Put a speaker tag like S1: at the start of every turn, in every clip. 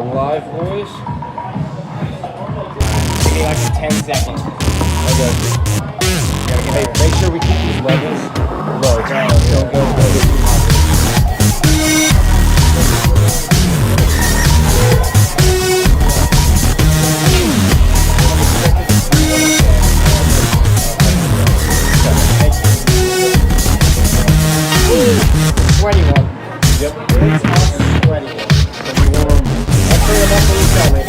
S1: We're live, boys.
S2: Give me like 10 seconds.
S1: Okay. Hey, make sure we keep these levels low. Don't go too high.
S2: 21.
S1: Yep. It's us sweaty. If you want them, I'll turn them up when you tell me.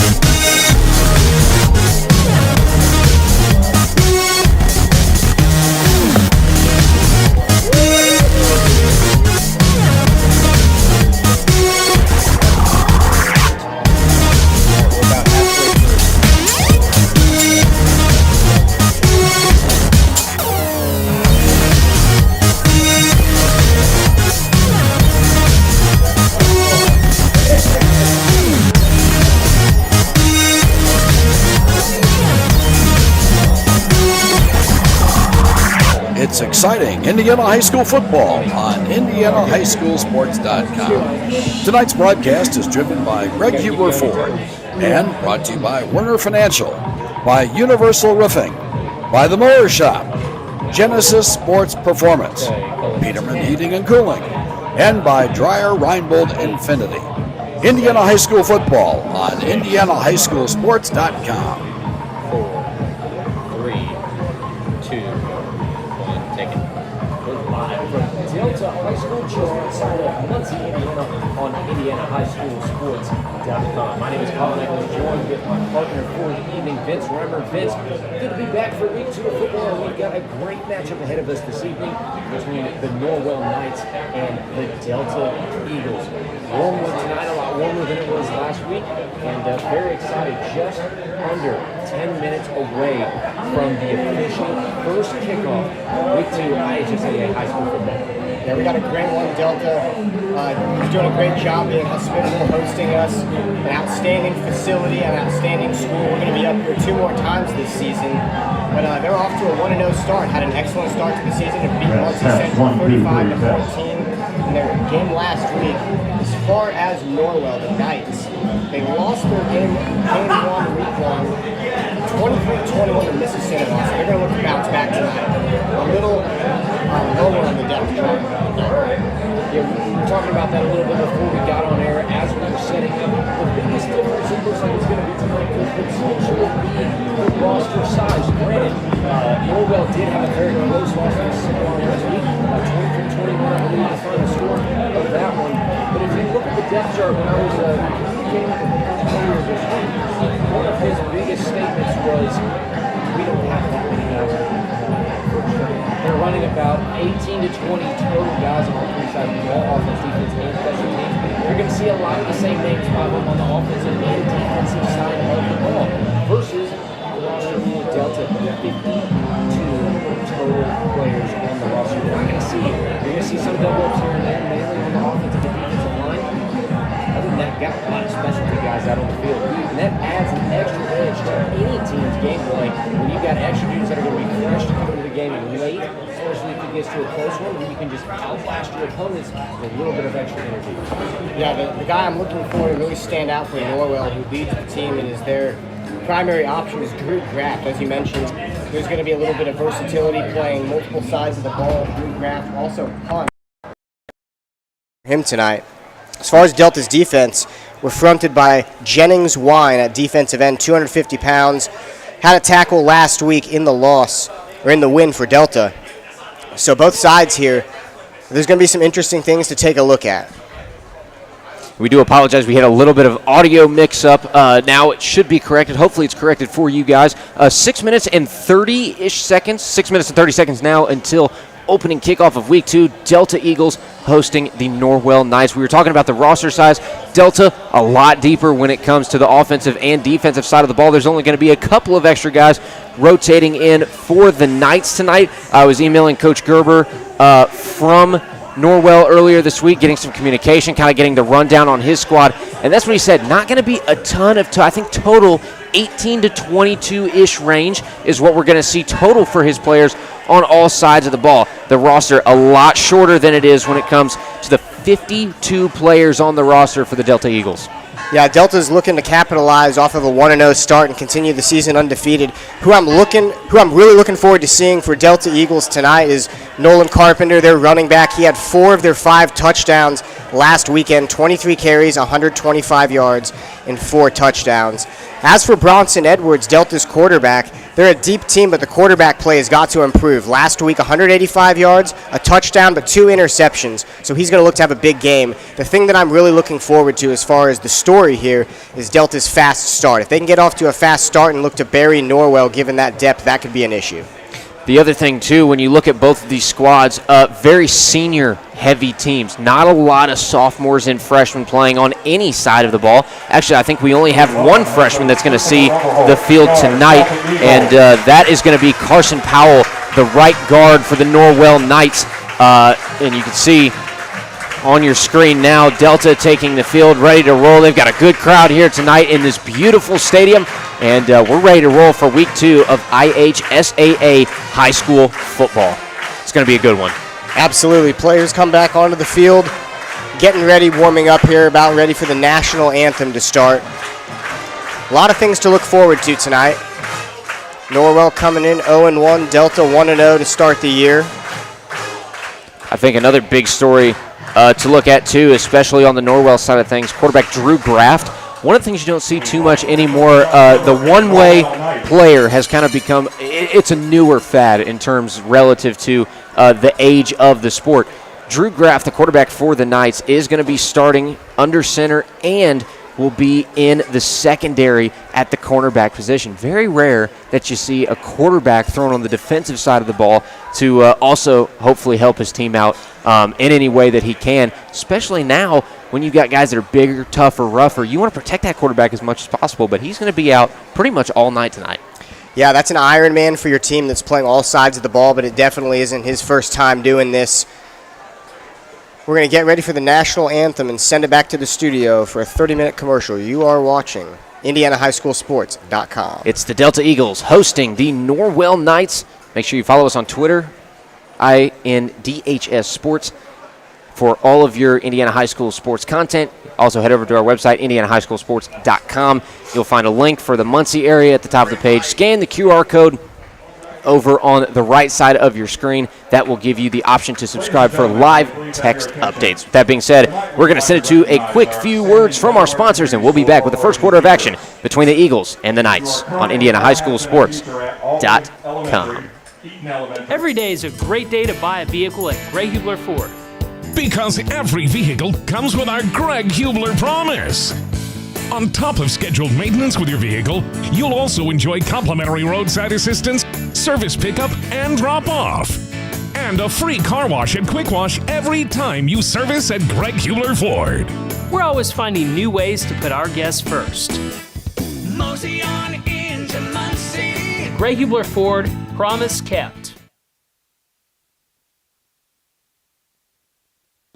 S1: We're about halfway through.
S3: It's exciting Indiana High School football on IndianaHighSchoolSports.com. Tonight's broadcast is driven by Greg Hubler Ford and brought to you by Werner Financial, by Universal Roofing, by The Mower Shop, Genesis Sports Performance, Peterman Heating and Cooling, and by Dreyer Reinbold Infinity. Indiana High School football on IndianaHighSchoolSports.com.
S1: 4, 3, 2, 1, take it. We're live from Delta High School just outside of Muncie, Indiana on IndianaHighSchoolSports.com. My name is Colin Eccles, joined with my partner for the evening, Vince Reimer. Vince, good to be back for week 2 of football. We've got a great matchup ahead of us this evening between the Norwell Knights and the Delta Eagles. Warm one tonight, a lot warmer than it was last week, and very excited, just under 10 minutes away from the official first kickoff, week 2 IHSAA high school football.
S2: Yeah, we got a great one, Delta. He's doing a great job being hospitable, hosting us. An outstanding facility, an outstanding school. We're going to be up here 2 more times this season. But they're off to a 1-0 start. Had an excellent start to the season and beat Muncie Central 35-14 in their game last week. As far as Norwell, the Knights, they lost their game 1 week 1, 23-21 to Mississippi. So they're going to look to bounce back tonight. A little lower on the depth chart.
S1: Yeah, we were talking about that a little bit before we got on air. As we were setting up, the biggest difference it looks like it's going to be tonight could potentially be the roster size. Granted, Norwell did have a very close loss to Mississippi last week, 23-21, I believe, the final score of that one. But if you look at the depth chart, when I was communicating with the earlier this week, one of his biggest statements was, we don't have that many guys. They're running about 18 to 20 total guys on all 3 sides of the ball, offense, defense, and special teams. You're going to see a lot of the same names pop up on the offensive and defensive side of the ball versus the roster for Delta, 52 total players on the roster. You're going to see some double-ups here and there, mainly on the offensive and defensive line. Other than that, got a lot of specialty guys out on the field. And that adds an extra edge to any team's gameplay when you've got extra dudes that are going to be fresh to come into the game late, especially if it gets to a close one, where you can just outlast your opponents with a little bit of extra energy.
S2: Yeah, the guy I'm looking for to really stand out for Norwell, who leads the team and is their primary option, is Drew Graft. As you mentioned, there's going to be a little bit of versatility playing multiple sides of the ball. Drew Graft also punt him tonight. As far as Delta's defense, we're fronted by Jennings Wine at defensive end, 250 pounds. Had a tackle last week in the loss, or in the win for Delta. So both sides here, there's going to be some interesting things to take a look at.
S4: We do apologize. We had a little bit of audio mix-up. Now it should be corrected. Hopefully it's corrected for you guys. 6 minutes and 30-ish seconds. 6 minutes and 30 seconds now until opening kickoff of Week 2. Delta Eagles hosting the Norwell Knights. We were talking about the roster size. Delta a lot deeper when it comes to the offensive and defensive side of the ball. There's only going to be a couple of extra guys rotating in for the Knights tonight. I was emailing Coach Gerber from Norwell earlier this week, getting some communication, kind of getting the rundown on his squad. And that's what he said. Not going to be a ton of, I think total 18 to 22-ish range is what we're going to see total for his players on all sides of the ball. The roster a lot shorter than it is when it comes to the 52 players on the roster for the Delta Eagles.
S2: Yeah, Delta's looking to capitalize off of a 1-0 start and continue the season undefeated. Who I'm really looking forward to seeing for Delta Eagles tonight is Nolan Carpenter, their running back. He had 4 of their 5 touchdowns last weekend, 23 carries, 125 yards, and 4 touchdowns. As for Bronson Edwards, Delta's quarterback, they're a deep team, but the quarterback play has got to improve. Last week, 185 yards, a touchdown, but 2 interceptions, so he's going to look to have a big game. The thing that I'm really looking forward to as far as the story here is Delta's fast start. If they can get off to a fast start and look to bury Norwell, given that depth, that could be an issue.
S4: The other thing, too, when you look at both of these squads, very senior-heavy teams. Not a lot of sophomores and freshmen playing on any side of the ball. Actually, I think we only have 1 freshman that's going to see the field tonight, and that is going to be Carson Powell, the right guard for the Norwell Knights. And you can see on your screen now, Delta taking the field, ready to roll. They've got a good crowd here tonight in this beautiful stadium, and we're ready to roll for week 2 of IHSAA high school football. It's going to be a good one.
S2: Absolutely. Players come back onto the field, getting ready, warming up here, about ready for the national anthem to start. A lot of things to look forward to tonight. Norwell coming in 0-1, Delta 1-0 to start the year.
S4: I think another big story to look at, too, especially on the Norwell side of things, quarterback Drew Graft. One of the things you don't see too much anymore, the one-way player has kind of become, it's a newer fad in terms relative to the age of the sport. Drew Graft, the quarterback for the Knights, is going to be starting under center and will be in the secondary at the cornerback position. Very rare that you see a quarterback thrown on the defensive side of the ball to also hopefully help his team out in any way that he can, especially now when you've got guys that are bigger, tougher, rougher. You want to protect that quarterback as much as possible, but he's going to be out pretty much all night tonight.
S2: Yeah, that's an Iron Man for your team that's playing all sides of the ball, but it definitely isn't his first time doing this. We're going to get ready for the national anthem and send it back to the studio for a 30-minute commercial. You are watching IndianaHighSchoolSports.com.
S4: It's the Delta Eagles hosting the Norwell Knights. Make sure you follow us on Twitter, INDHS Sports, for all of your Indiana High School sports content. Also, head over to our website, IndianaHighSchoolSports.com. You'll find a link for the Muncie area at the top of the page. Scan the QR code over on the right side of your screen. That will give you the option to subscribe for live text updates. With that being said, we're going to send it to a quick few words from our sponsors, and we'll be back with the first quarter of action between the Eagles and the Knights on IndianaHighSchoolSports.com.
S5: Every day is a great day to buy a vehicle at Greg Hubler Ford.
S6: Because every vehicle comes with our Greg Hubler promise. On top of scheduled maintenance with your vehicle, you'll also enjoy complimentary roadside assistance, service pickup, and drop-off. And a free car wash and quick wash every time you service at Greg Hubler Ford.
S5: We're always finding new ways to put our guests first.
S7: Mosey on into Muncie.
S5: Greg Hubler Ford, promise kept.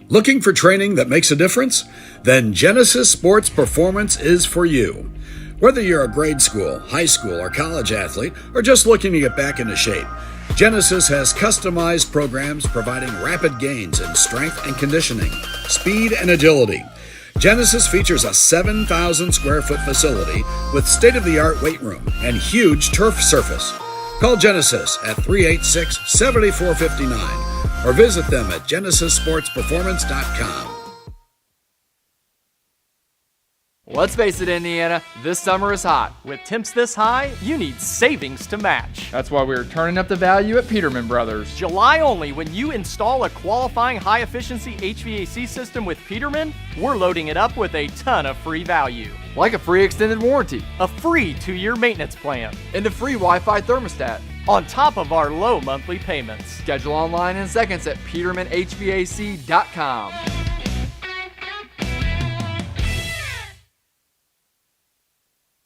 S3: Looking for training that makes a difference? Then Genesis Sports Performance is for you. Whether you're a grade school, high school, or college athlete, or just looking to get back into shape, Genesis has customized programs providing rapid gains in strength and conditioning, speed and agility. Genesis features a 7,000 square foot facility with state-of-the-art weight room and huge turf surface. Call Genesis at 386-7459 or visit them at GenesisSportsPerformance.com.
S8: Let's face it, Indiana, this summer is hot. With temps this high, you need savings to match.
S9: That's why we're turning up the value at Peterman Brothers.
S8: July only, when you install a qualifying high-efficiency HVAC system with Peterman, we're loading it up with a ton of free value.
S9: Like a free extended warranty,
S8: A free 2-year maintenance plan,
S9: and a free Wi-Fi thermostat.
S8: on top of our low monthly payments.
S9: Schedule online in seconds at PetermanHVAC.com.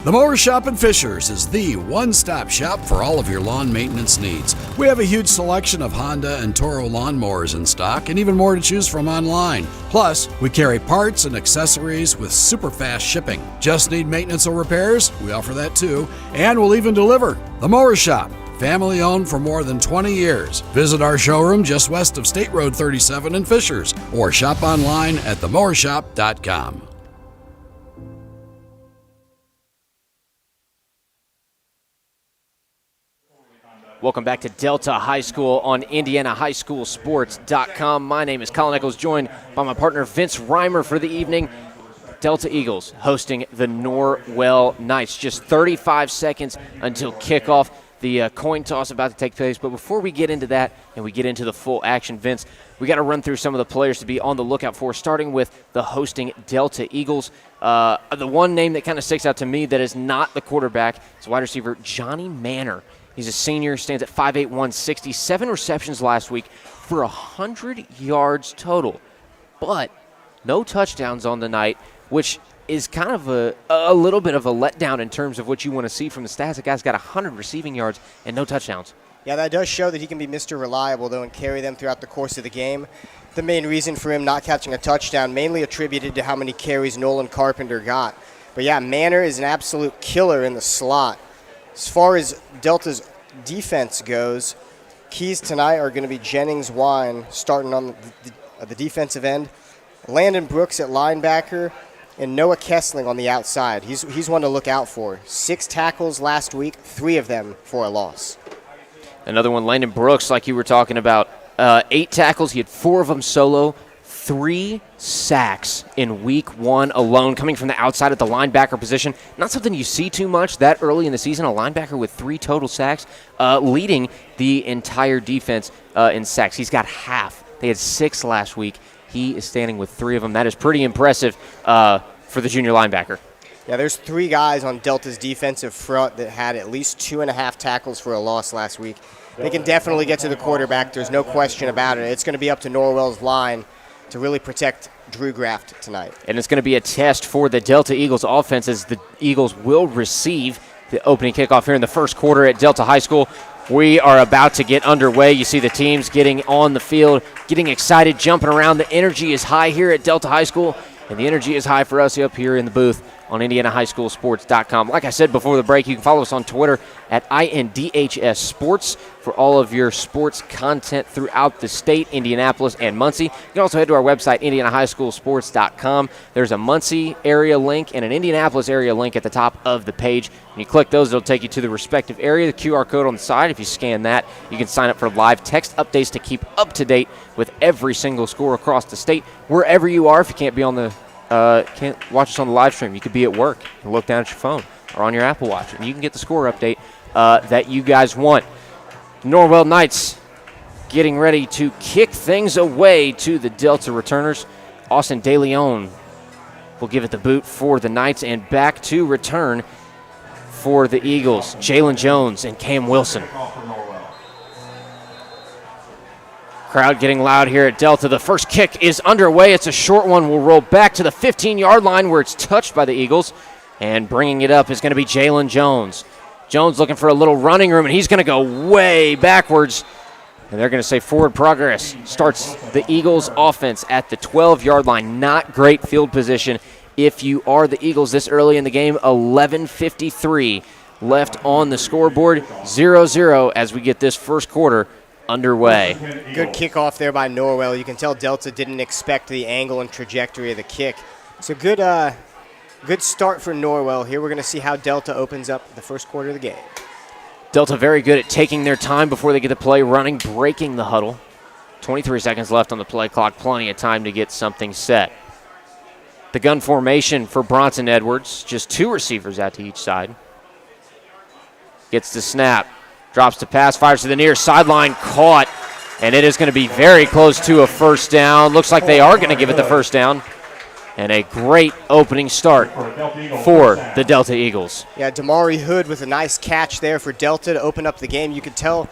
S3: The Mower Shop in Fishers is the one-stop shop for all of your lawn maintenance needs. We have a huge selection of Honda and Toro lawnmowers in stock and even more to choose from online. Plus, we carry parts and accessories with super fast shipping. Just need maintenance or repairs? We offer that too, and we'll even deliver. The Mower Shop, family owned for more than 20 years. Visit our showroom just west of State Road 37 in Fishers or shop online at themowershop.com.
S4: Welcome back to Delta High School on IndianaHighSchoolSports.com. My name is Colin Eccles, joined by my partner Vince Reimer for the evening. Delta Eagles hosting the Norwell Knights. Just 35 seconds until kickoff. The coin toss about to take place. But before we get into that and we get into the full action, Vince, we got to run through some of the players to be on the lookout for, starting with the hosting Delta Eagles. The one name that kind of sticks out to me that is not the quarterback is wide receiver Johnny Manor. He's a senior, stands at 5'8", 160, 7 receptions last week for 100 yards total. But no touchdowns on the night, which is kind of a little bit of a letdown in terms of what you want to see from the stats. The guy's got 100 receiving yards and no touchdowns.
S2: Yeah, that does show that he can be Mr. Reliable, though, and carry them throughout the course of the game. The main reason for him not catching a touchdown mainly attributed to how many carries Nolan Carpenter got. But, yeah, Manor is an absolute killer in the slot. As far as Delta's defense goes, keys tonight are going to be Jennings Wine starting on the defensive end, Landon Brooks at linebacker, and Noah Kessling on the outside. He's one to look out for. 6 tackles last week, 3 of them for a loss.
S4: Another one, Landon Brooks, like you were talking about. 8 tackles. He had 4 of them solo. 3 sacks in week 1 alone, coming from the outside at the linebacker position. Not something you see too much that early in the season. A linebacker with 3 total sacks, leading the entire defense in sacks. He's got half. They had 6 last week. He is standing with 3 of them. That is pretty impressive for the junior linebacker.
S2: Yeah, there's 3 guys on Delta's defensive front that had at least 2.5 tackles for a loss last week. They can definitely get to the quarterback. There's no question about it. It's going to be up to Norwell's line to really protect Drew Graft tonight.
S4: And it's going to be a test for the Delta Eagles offense as the Eagles will receive the opening kickoff here in the first quarter at Delta High School. We are about to get underway. You see the teams getting on the field, getting excited, jumping around. The energy is high here at Delta High School, and the energy is high for us up here in the booth on IndianaHighSchoolSports.com. Like I said before the break, you can follow us on Twitter at INDHS Sports for all of your sports content throughout the state, Indianapolis and Muncie. You can also head to our website, IndianaHighSchoolSports.com. There's a Muncie area link and an Indianapolis area link at the top of the page. When you click those, it'll take you to the respective area. The QR code on the side, if you scan that, you can sign up for live text updates to keep up to date with every single score across the state. Wherever you are, if you can't be on the can't watch us on the live stream, you could be at work and look down at your phone or on your Apple Watch, and you can get the score update that you guys want. Norwell Knights getting ready to kick things away to the Delta returners. Austin DeLeon will give it the boot for the Knights, and back to return for the Eagles, Jalen Jones and Cam Wilson. Crowd getting loud here at Delta. The first kick is underway. It's a short one. We'll roll back to the 15-yard line where it's touched by the Eagles. And bringing it up is going to be Jalen Jones. Jones looking for a little running room, and he's going to go way backwards. And they're going to say forward progress. Starts the Eagles' offense at the 12-yard line. Not great field position if you are the Eagles this early in the game. 11:53 left on the scoreboard. 0-0 as we get this first quarter underway.
S2: Good kickoff there by Norwell. You can tell Delta didn't expect the angle and trajectory of the kick. So good start for Norwell. Here we're going to see how Delta opens up the first quarter of the game.
S4: Delta very good at taking their time before they get the play running, breaking the huddle. 23 seconds left on the play clock. Plenty of time to get something set. The gun formation for Bronson Edwards. Just 2 receivers out to each side. Gets the snap. Drops to pass, fires to the near sideline, caught, and it is going to be very close to a first down. Looks like they are going to give it the first down. And a great opening start for the Delta Eagles.
S2: Yeah, Damari Hood with a nice catch there for Delta to open up the game. You could tell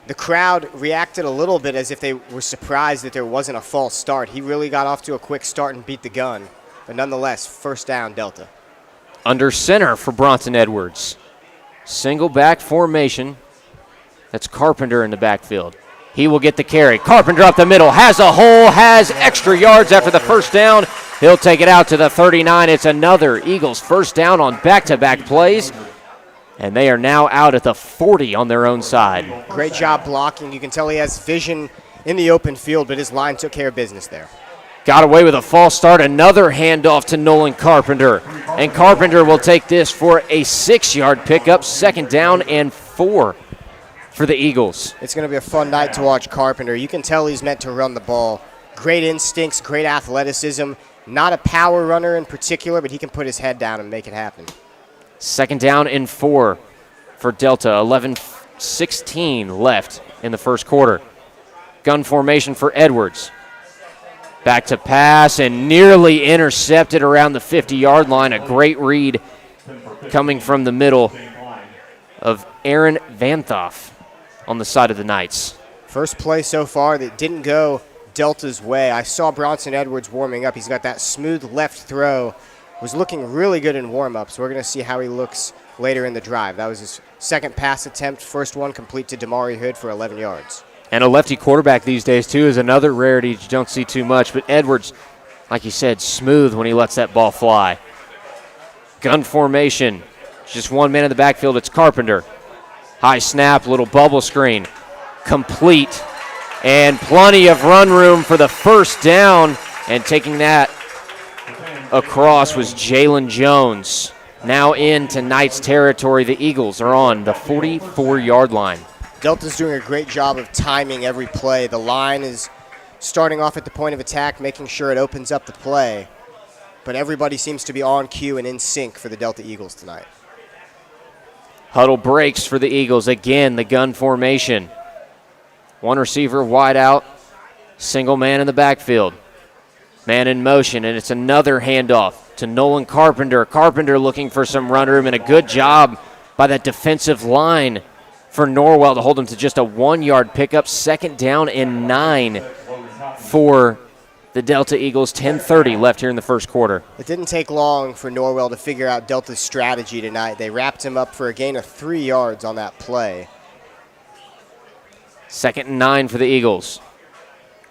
S2: the crowd reacted a little bit as if they were surprised that there wasn't a false start. He really got off to a quick start and beat the gun. But nonetheless, first down, Delta.
S4: Under center for Bronson Edwards. Single back formation. That's Carpenter in the backfield. He will get the carry. Carpenter up the middle, has a hole, has extra yards after the first down. He'll take it out to the 39. It's another Eagles first down on back-to-back plays. And they are now out at the 40 on their own side.
S2: Great job blocking. You can tell he has vision in the open field, but his line took care of business there.
S4: Got away with a false start. Another handoff to Nolan Carpenter. And Carpenter will take this for a 6-yard pickup. Second down and 4. for the Eagles.
S2: It's going to be a fun night to watch Carpenter. You can tell he's meant to run the ball. Great instincts, great athleticism. Not a power runner in particular, but he can put his head down and make it happen.
S4: 2nd down and 4 for Delta. 11:16 left in the first quarter. Gun formation for Edwards. Back to pass and nearly intercepted around the 50-yard line. A great read coming from the middle of Aaron Vanthoff on the side of the Knights.
S2: First play so far that didn't go Delta's way. I saw Bronson Edwards warming up. He's got that smooth left throw. Was looking really good in warm-ups. We're going to see how he looks later in the drive. That was his second pass attempt. First one complete to Damari Hood for 11 yards.
S4: And a lefty quarterback these days, too, is another rarity you don't see too much. But Edwards, like you said, smooth when he lets that ball fly. Gun formation. Just one man in the backfield. It's Carpenter. High snap, little bubble screen. Complete. And plenty of run room for the first down. And taking that across was Jalen Jones. Now into Knights territory. The Eagles are on the 44-yard line.
S2: Delta's doing a great job of timing every play. The line is starting off at the point of attack, making sure it opens up the play. But everybody seems to be on cue and in sync for the Delta Eagles tonight.
S4: Huddle breaks for the Eagles. Again, the gun formation. One receiver wide out, single man in the backfield. Man in motion, and it's another handoff to Nolan Carpenter. Carpenter looking for some run room, and a good job by that defensive line for Norwell to hold him to just a 1-yard pickup. 2nd down and 9 for the Delta Eagles. 10:30 left here in the first quarter.
S2: It didn't take long for Norwell to figure out Delta's strategy tonight. They wrapped him up for a gain of 3 yards on that play.
S4: 2nd and 9 for the Eagles.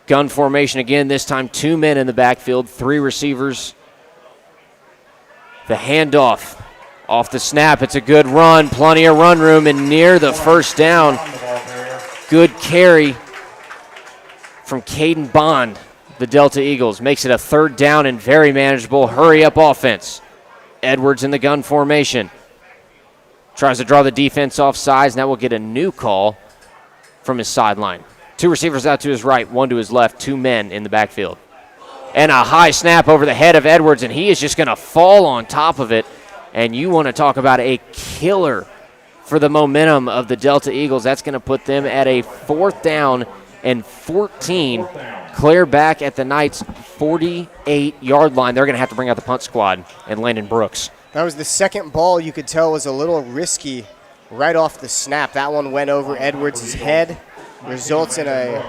S4: Gun formation again, this time 2 men in the backfield, 3 receivers. The handoff off the snap. It's a good run, plenty of run room, and near the first down. Good carry from Caden Bond. The Delta Eagles makes it a 3rd down and very manageable hurry-up offense. Edwards in the gun formation. Tries to draw the defense off sides. Now we'll get a new call from his sideline. 2 receivers out to his right, 1 to his left, 2 men in the backfield. And a high snap over the head of Edwards, and he is just going to fall on top of it. And you want to talk about a killer for the momentum of the Delta Eagles. That's going to put them at a 4th down and 14. Clear back at the Knights' 48-yard line. They're going to have to bring out the punt squad and Landon Brooks.
S2: That was the second ball you could tell was a little risky right off the snap. That one went over Edwards' head. Results in a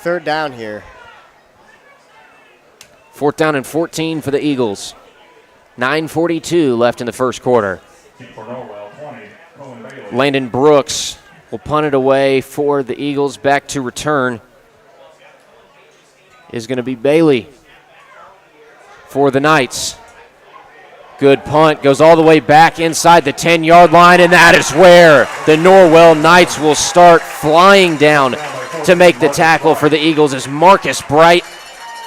S2: 3rd down here.
S4: 4th down and 14 for the Eagles. 9:42 left in the first quarter. Landon Brooks will punt it away for the Eagles. Back to return is going to be Bailey for the Knights. Good punt, goes all the way back inside the 10-yard line, and that is where the Norwell Knights will start flying down to make the tackle for the Eagles as Marcus Bright,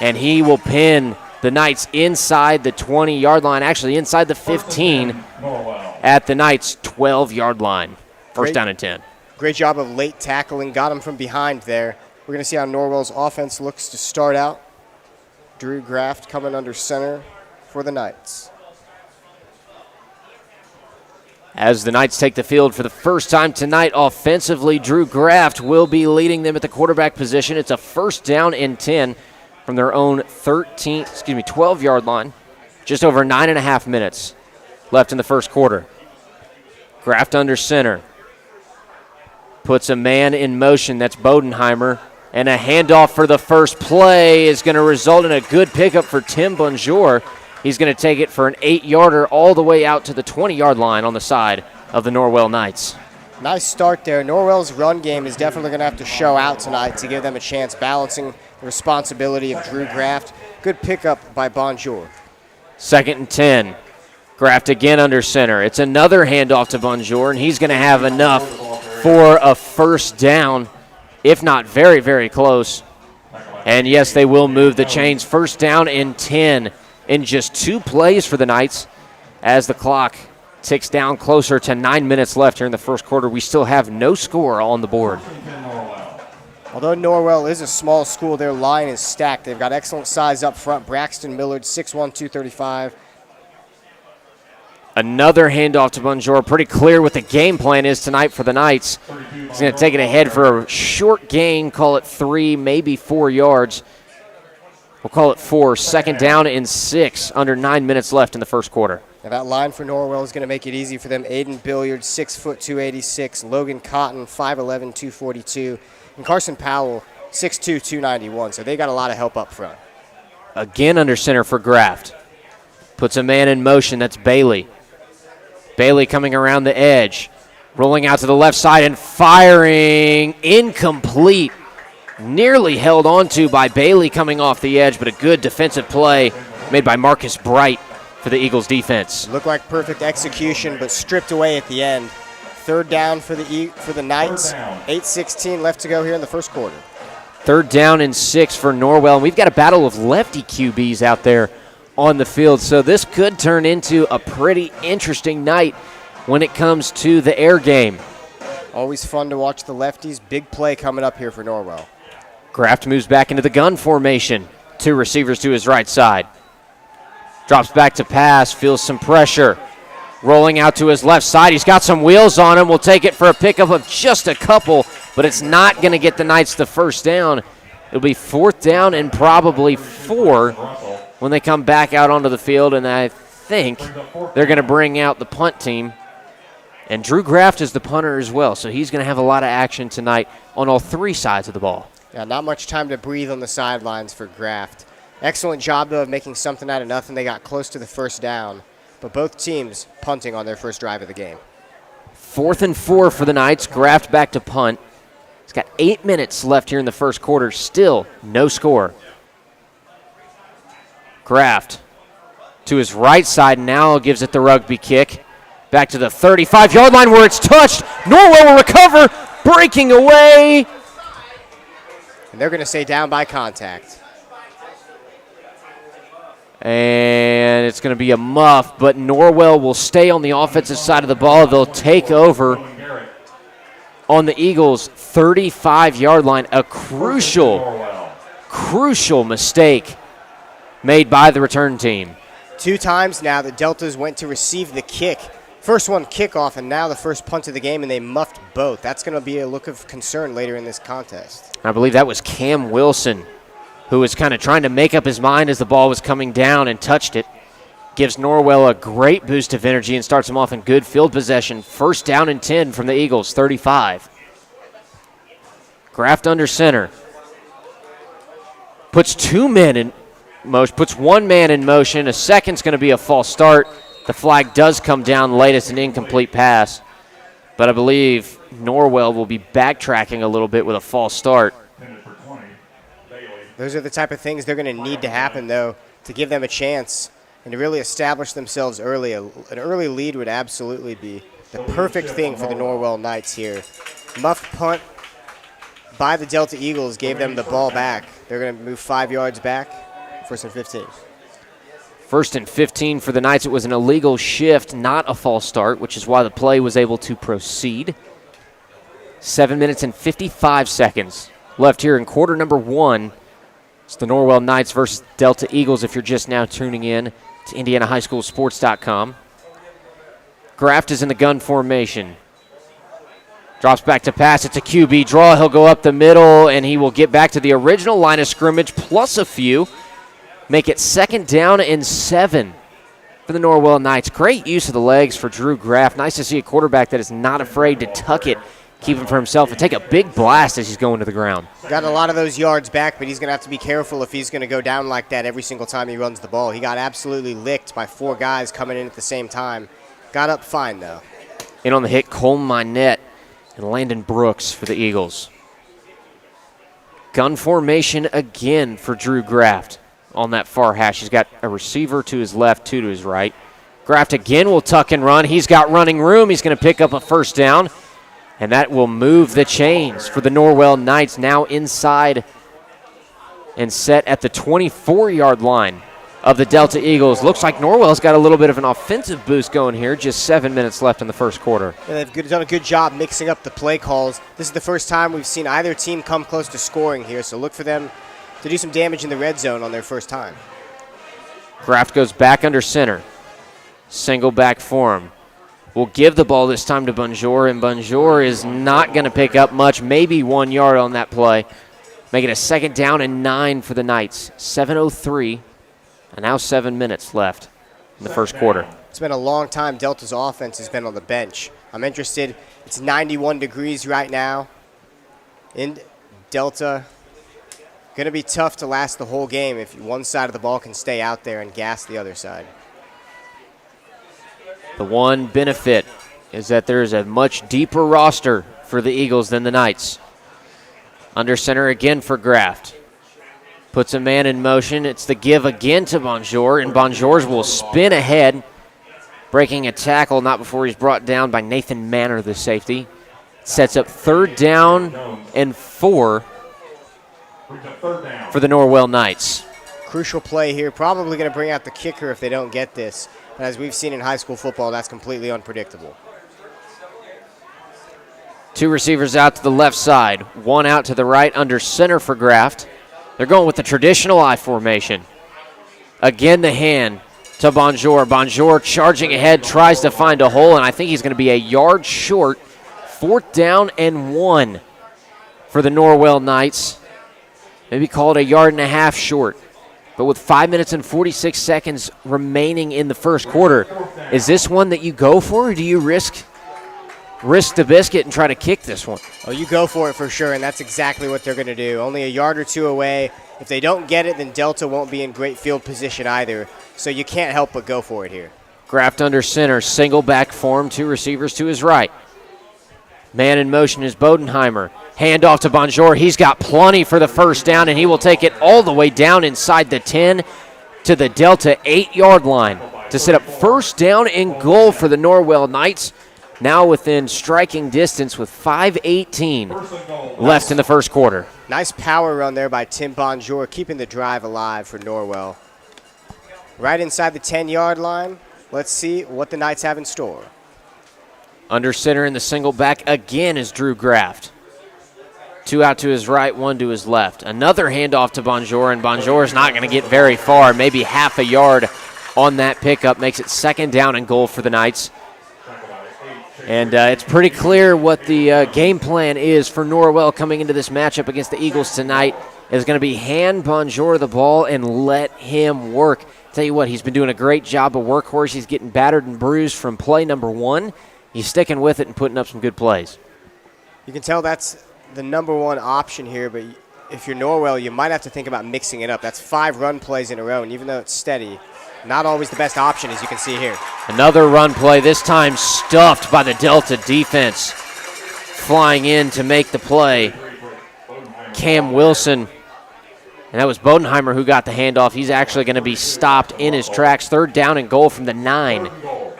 S4: and he will pin the Knights inside the 20-yard line, actually inside the 15 at the Knights' 12-yard line. First down and 10.
S2: Great job of late tackling, got him from behind there. We're going to see how Norwell's offense looks to start out. Drew Graft coming under center for the Knights.
S4: As the Knights take the field for the first time tonight offensively, Drew Graft will be leading them at the quarterback position. It's a 1st down and 10 from their own 12-yard line. Just over 9.5 minutes left in the first quarter. Graft under center. Puts a man in motion. That's Bodenheimer. And a handoff for the first play is going to result in a good pickup for Tim Bonjour. He's going to take it for an 8-yarder all the way out to the 20-yard line on the side of the Norwell Knights.
S2: Nice start there. Norwell's run game is definitely going to have to show out tonight to give them a chance, balancing the responsibility of Drew Graft. Good pickup by Bonjour.
S4: 2nd and 10. Graft again under center. It's another handoff to Bonjour, and he's going to have enough for a 1st down, if not very, very close. And yes, they will move the chains. 1st down and 10 in just 2 plays for the Knights as the clock ticks down closer to 9 minutes left here in the first quarter. We still have no score on the board.
S2: Although Norwell is a small school, their line is stacked. They've got excellent size up front. Braxton Millard, 6'1", 235.
S4: Another handoff to Bonjour. Pretty clear what the game plan is tonight for the Knights. He's going to take it ahead for a short gain, call it 3, maybe 4 yards. We'll call it 4. Second down and 6, under 9 minutes left in the first quarter.
S2: Now that line for Norwell is going to make it easy for them. Aiden Billiard, 6', 286. Logan Cotton, 5'11", 242. And Carson Powell, 6'2", 291. So they got a lot of help up front.
S4: Again under center for Graft. Puts a man in motion. That's Bailey. Bailey coming around the edge. Rolling out to the left side and firing. Incomplete. Nearly held onto by Bailey coming off the edge, but a good defensive play made by Marcus Bright for the Eagles defense.
S2: Looked like perfect execution, but stripped away at the end. Third down for the Knights. 8:16 left to go here in the first quarter.
S4: Third down and 6 for Norwell. And we've got a battle of lefty QBs out there on the field, so this could turn into a pretty interesting night when it comes to the air game.
S2: Always fun to watch the lefties. Big play coming up here for Norwell.
S4: Graft moves back into the gun formation. 2 receivers to his right side. Drops back to pass, feels some pressure. Rolling out to his left side. He's got some wheels on him. We'll take it for a pickup of just a couple, but it's not going to get the Knights the first down. It'll be 4th down and probably 4 when they come back out onto the field, and I think they're going to bring out the punt team. And Drew Graft is the punter as well, so he's going to have a lot of action tonight on all 3 sides of the ball.
S2: Yeah, not much time to breathe on the sidelines for Graft. Excellent job, though, of making something out of nothing. They got close to the first down, but both teams punting on their first drive of the game.
S4: 4th and 4 for the Knights. Graft back to punt. He's got 8 minutes left here in the first quarter. Still no score. Graft to his right side now gives it the rugby kick. Back to the 35-yard line where it's touched. Norwell will recover, breaking away.
S2: And they're going to say down by contact.
S4: And it's going to be a muff, but Norwell will stay on the offensive side of the ball. They'll take over on the Eagles' 35-yard line. A crucial mistake made by the return team.
S2: 2 times now the Deltas went to receive the kick. First one kickoff, and now the first punt of the game, and they muffed both. That's going to be a look of concern later in this contest.
S4: I believe that was Cam Wilson, who was kind of trying to make up his mind as the ball was coming down and touched it. Gives Norwell a great boost of energy and starts him off in good field possession. 1st down and 10 from the Eagles, 35. Graft under center. Puts 2 men in motion, puts 1 man in motion. A second's going to be a false start. The flag does come down late as an incomplete pass, but I believe Norwell will be backtracking a little bit with a false start.
S2: Those are the type of things they're going to need to happen, though, to give them a chance and to really establish themselves early. An early lead would absolutely be the perfect thing for the Norwell Knights here. Muffed punt by the Delta Eagles gave them the ball back. They're going to move 5 yards back, 1st and 15.
S4: 1st and 15 for the Knights. It was an illegal shift, not a false start, which is why the play was able to proceed. 7 minutes and 55 seconds left here in quarter number 1. It's the Norwell Knights versus Delta Eagles if you're just now tuning in to IndianaHighSchoolSports.com. Graft is in the gun formation. Drops back to pass. It's a QB draw. He'll go up the middle, and he will get back to the original line of scrimmage plus a few. Make it 2nd down and 7 for the Norwell Knights. Great use of the legs for Drew Graft. Nice to see a quarterback that is not afraid to tuck it, keep him for himself, and take a big blast as he's going to the ground.
S2: Got a lot of those yards back, but he's going to have to be careful if he's going to go down like that every single time he runs the ball. He got absolutely licked by 4 guys coming in at the same time. Got up fine, though.
S4: In on the hit, Cole Minette and Landon Brooks for the Eagles. Gun formation again for Drew Graft. On that far hash, he's got a receiver to his left, 2 to his right. Graft again will tuck and run. He's got running room. He's going to pick up a 1st down, and that will move the chains for the Norwell Knights, now inside and set at the 24-yard line of the Delta Eagles. Looks like Norwell's got a little bit of an offensive boost going here. Just 7 minutes left in the first quarter.
S2: Yeah, they've done a good job mixing up the play calls. This is the first time we've seen either team come close to scoring here, so look for them to do some damage in the red zone on their first time.
S4: Graft goes back under center. Single back for him. Will give the ball this time to Bonjour, and Bonjour is not going to pick up much, maybe 1 yard on that play. Make it a 2nd down and 9 for the Knights. 7:03, and now 7 minutes left in the first quarter.
S2: It's been a long time Delta's offense has been on the bench. I'm interested. It's 91 degrees right now in Delta. Going to be tough to last the whole game if one side of the ball can stay out there and gas the other side.
S4: The one benefit is that there is a much deeper roster for the Eagles than the Knights. Under center again for Graft. Puts a man in motion. It's the give again to Bonjour, and Bonjour will spin ahead, breaking a tackle not before he's brought down by Nathan Manor, the safety. Sets up 3rd down and 4 for the Norwell Knights.
S2: Crucial play here. Probably going to bring out the kicker if they don't get this. But as we've seen in high school football, that's completely unpredictable.
S4: 2 receivers out to the left side. 1 out to the right under center for Graft. They're going with the traditional I formation. Again, the hand to Bonjour. Bonjour charging ahead, tries to find a hole, and I think he's going to be a yard short. 4th down and 1 for the Norwell Knights. Maybe call it a yard and a half short. But with 5 minutes and 46 seconds remaining in the first quarter, is this one that you go for, or do you risk the biscuit and try to kick this one?
S2: Oh, you go for it for sure, and that's exactly what they're going to do. Only a yard or 2 away. If they don't get it, then Delta won't be in great field position either. So you can't help but go for it here.
S4: Graft under center, single back form, 2 receivers to his right. Man in motion is Bodenheimer. Hand off to Bonjour. He's got plenty for the first down, and he will take it all the way down inside the 10 to the Delta 8-yard line to set up 1st down and goal for the Norwell Knights. Now within striking distance with 5:18 left in the first quarter.
S2: Nice power run there by Tim Bonjour, keeping the drive alive for Norwell. Right inside the 10-yard line. Let's see what the Knights have in store.
S4: Under center in the single back again is Drew Graft. 2 out to his right, 1 to his left. Another handoff to Bonjour, and Bonjour is not going to get very far. Maybe half a yard on that pickup. Makes it 2nd down and goal for the Knights. And it's pretty clear what the game plan is for Norwell coming into this matchup against the Eagles tonight. Is going to be hand Bonjour the ball and let him work. Tell you what, he's been doing a great job of workhorse. He's getting battered and bruised from play number 1. He's sticking with it and putting up some good plays.
S2: You can tell that's the number 1 option here, but if you're Norwell, you might have to think about mixing it up. That's 5 run plays in a row, and even though it's steady, not always the best option, as you can see here.
S4: Another run play, this time stuffed by the Delta defense. Flying in to make the play, Cam Wilson. And that was Bodenheimer who got the handoff. He's actually going to be stopped in his tracks. 3rd down and goal from the 9 for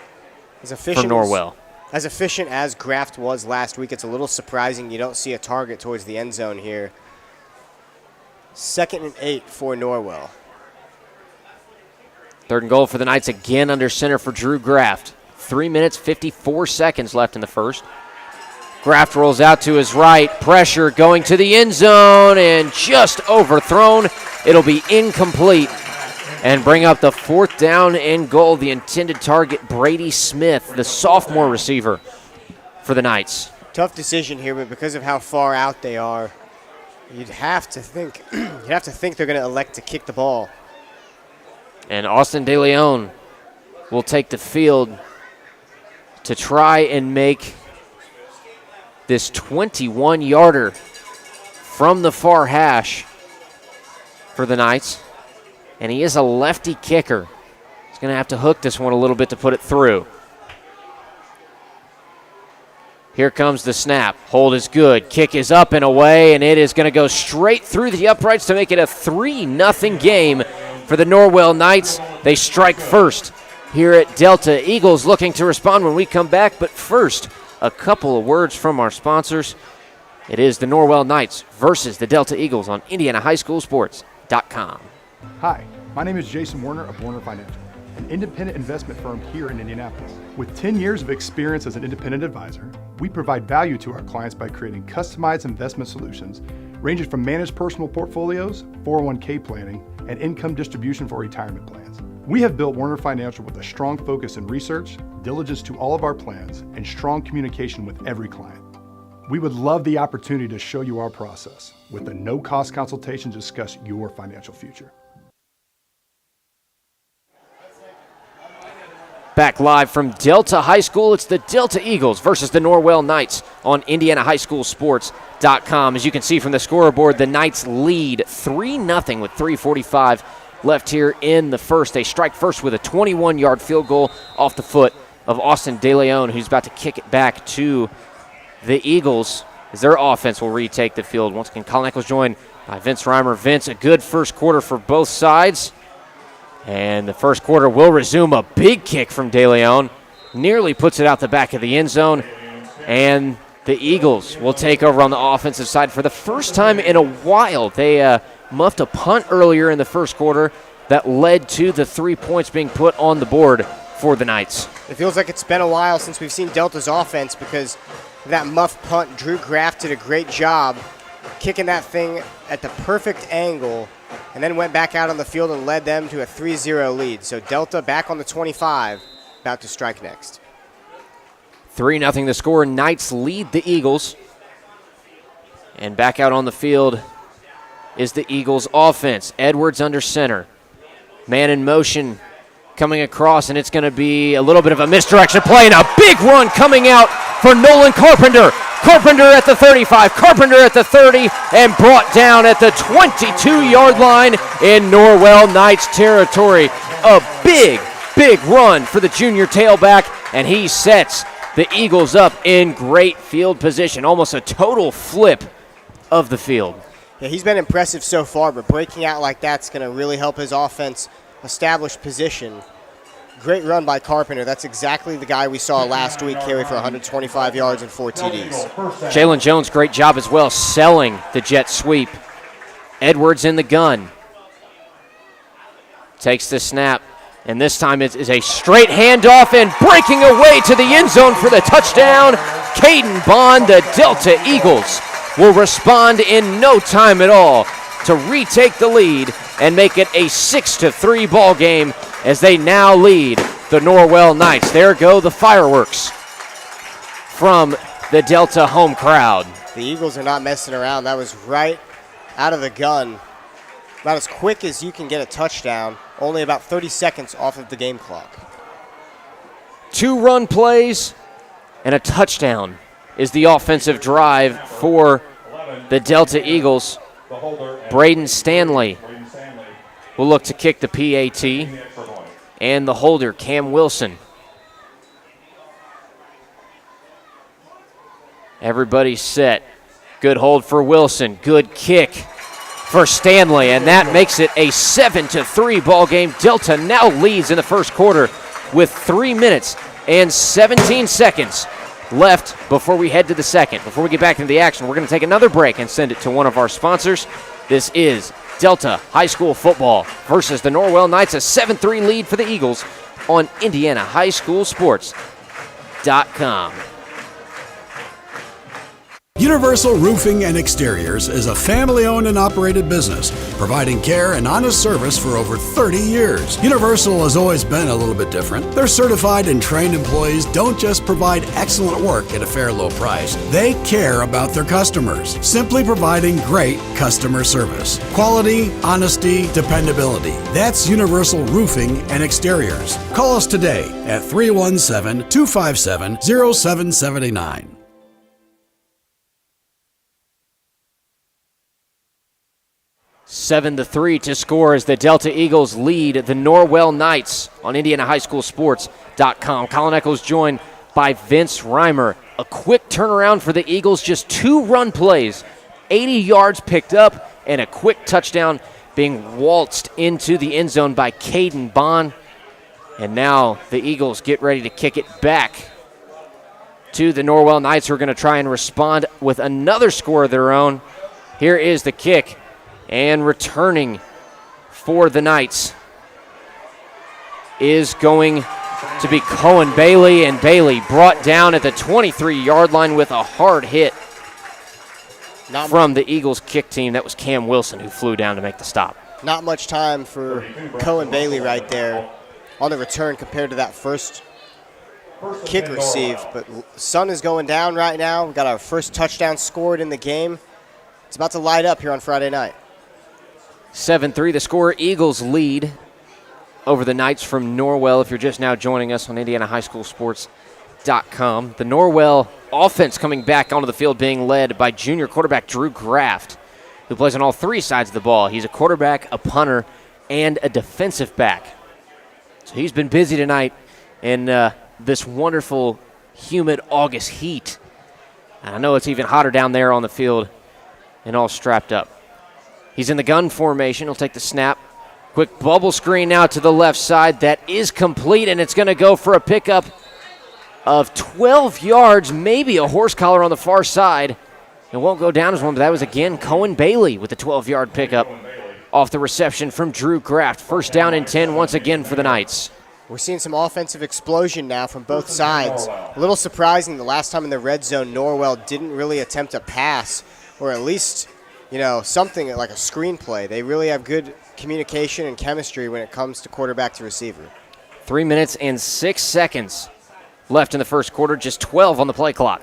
S4: Norwell.
S2: As efficient as Graft was last week, it's a little surprising you don't see a target towards the end zone here. 2nd and 8 for Norwell.
S4: 3rd and goal for the Knights again under center for Drew Graft. 3 minutes, 54 seconds left in the first. Graft rolls out to his right. Pressure going to the end zone and just overthrown. It'll be incomplete and bring up the 4th down and goal. The intended target, Brady Smith, the sophomore receiver for the Knights.
S2: Tough decision here, but because of how far out they are, you'd have to think they're going to elect to kick the ball.
S4: And Austin De Leon will take the field to try and make this 21-yarder from the far hash for the Knights. And he is a lefty kicker. He's going to have to hook this one a little bit to put it through. Here comes the snap. Hold is good. Kick is up and away, and it is going to go straight through the uprights to make it a 3-0 game for the Norwell Knights. They strike first here at Delta. Eagles looking to respond when we come back, but first, a couple of words from our sponsors. It is the Norwell Knights versus the Delta Eagles on IndianaHighSchoolSports.com.
S10: Hi, My name is Jason Warner of Warner Financial, an independent investment firm here in Indianapolis. With 10 years of experience as an independent advisor, we provide value to our clients by creating customized investment solutions ranging from managed personal portfolios, 401k planning, and income distribution for retirement plans. We have built Warner Financial with a strong focus in research, diligence to all of our plans, and strong communication with every client. We would love the opportunity to show you our process with a no-cost consultation to discuss your financial future.
S4: Back live from Delta High School, it's the Delta Eagles versus the Norwell Knights on IndianaHighSchoolSports.com. As you can see from the scoreboard, the Knights lead 3-0 with 3:45 left here in the first. They strike first with a 21-yard field goal off the foot of Austin DeLeon, who's about to kick it back to the Eagles as their offense will retake the field. Once again, Colin Eccles joined by Vince Reimer. Vince, a good first quarter for both sides. And the first quarter will resume. A big kick from DeLeon. Nearly puts it out the back of the end zone. And the Eagles will take over on the offensive side for the first time in a while. They muffed a punt earlier in the first quarter that led to the 3 points being put on the board for the Knights.
S2: It feels like it's been a while since we've seen Delta's offense because that muff punt, Drew Graff did a great job kicking that thing at the perfect angle and then went back out on the field and led them to a 3-0 lead. So Delta back on the 25, about to strike next.
S4: 3-0 the score. Knights lead the Eagles. And back out on the field is the Eagles offense. Edwards under center. Man in motion coming across, and it's going to be a little bit of a misdirection play and a big run coming out for Nolan Carpenter. Carpenter at the 35, Carpenter at the 30, and brought down at the 22-yard line in Norwell Knights territory. A big, big run for the junior tailback, and he sets the Eagles up in great field position. Almost a total flip of the field.
S2: Yeah, he's been impressive so far, but breaking out like that's going to really help his offense establish position. Great run by Carpenter. That's exactly the guy we saw last week carry for 125 yards and 4 TDs.
S4: Jalen Jones, great job as well, selling the jet sweep. Edwards in the gun. Takes the snap, and this time it is a straight handoff and breaking away to the end zone for the touchdown. Caden Bond, the Delta Eagles, will respond in no time at all to retake the lead and make it a 6-3 ball game as they now lead the Norwell Knights. There go the fireworks from the Delta home crowd.
S2: The Eagles are not messing around. That was right out of the gun. About as quick as you can get a touchdown, only about 30 seconds off of the game clock.
S4: 2 run plays and a touchdown is the offensive drive for the Delta Eagles. Braden Stanley will look to kick the PAT, and the holder, Cam Wilson. Everybody's set. Good hold for Wilson. Good kick for Stanley, and that makes it a 7-3 ball game. Delta now leads in the first quarter with 3 minutes and 17 seconds left before we head to the second. Before we get back into the action, we're going to take another break and send it to one of our sponsors. This is Delta High School football versus the Norwell Knights, a 7-3 lead for the Eagles on IndianaHighSchoolSports.com.
S3: Universal Roofing and Exteriors is a family-owned and operated business, providing care and honest service for over 30 years. Universal has always been a little bit different. Their certified and trained employees don't just provide excellent work at a fair low price. They care about their customers, simply providing great customer service. Quality, honesty, dependability. That's Universal Roofing and Exteriors. Call us today at 317-257-0779.
S4: 7-3 to score as the Delta Eagles lead the Norwell Knights on IndianaHighSchoolSports.com. Colin Eccles joined by Vince Reimer. A quick turnaround for the Eagles, just 2 run plays, 80 yards picked up, and a quick touchdown being waltzed into the end zone by Caden Bond. And now the Eagles get ready to kick it back to the Norwell Knights, who are going to try and respond with another score of their own. Here is the kick. And returning for the Knights is going to be Cohen Bailey, and Bailey brought down at the 23-yard line with a hard hit from the Eagles kick team. That was Cam Wilson who flew down to make the stop.
S2: Not much time for Cohen Bailey right there on the return compared to that first kick receive. But sun is going down right now. We've got our first touchdown scored in the game. It's about to light up here on Friday night.
S4: 7-3 the score. Eagles lead over the Knights from Norwell. If you're just now joining us on IndianaHighSchoolSports.com. The Norwell offense coming back onto the field being led by junior quarterback Drew Graft, who plays on all three sides of the ball. He's a quarterback, a punter, and a defensive back. So he's been busy tonight in this wonderful, humid August heat. And I know it's even hotter down there on the field and all strapped up. He's in the gun formation. He'll take the snap. Quick bubble screen now to the left side. That is complete, and it's going to go for a pickup of 12 yards, maybe a horse collar on the far side. It won't go down as one, but that was, again, Cohen Bailey with a 12-yard pickup off the reception from Drew Graft. First down and 10 once again for the Knights.
S2: We're seeing some offensive explosion now from both sides. A little surprising the last time in the red zone, Norwell didn't really attempt a pass, or at least, something like a screenplay. They really have good communication and chemistry when it comes to quarterback to receiver.
S4: 3 minutes and 6 seconds left in the first quarter, just 12 on the play clock.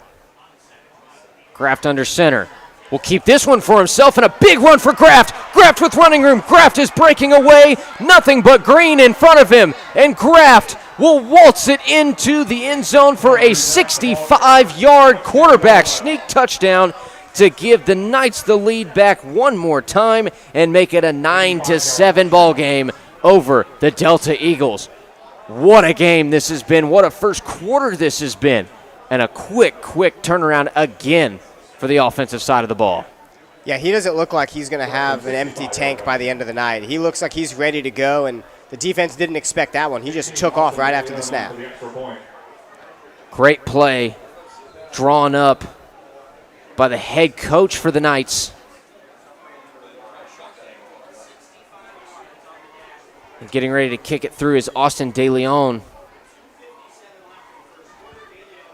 S4: Graft under center. Will keep this one for himself, and a big run for Graft. Graft with running room. Graft is breaking away. Nothing but green in front of him. And Graft will waltz it into the end zone for a 65-yard quarterback sneak touchdown to give the Knights the lead back one more time and make it a 9-7 ball game over the Delta Eagles. What a game this has been. What a first quarter this has been. And a quick turnaround again for the offensive side of the ball.
S2: Yeah, he doesn't look like he's going to have an empty tank by the end of the night. He looks like he's ready to go, and the defense didn't expect that one. He just took off right after the snap.
S4: Great play drawn up by the head coach for the Knights. And getting ready to kick it through is Austin DeLeon.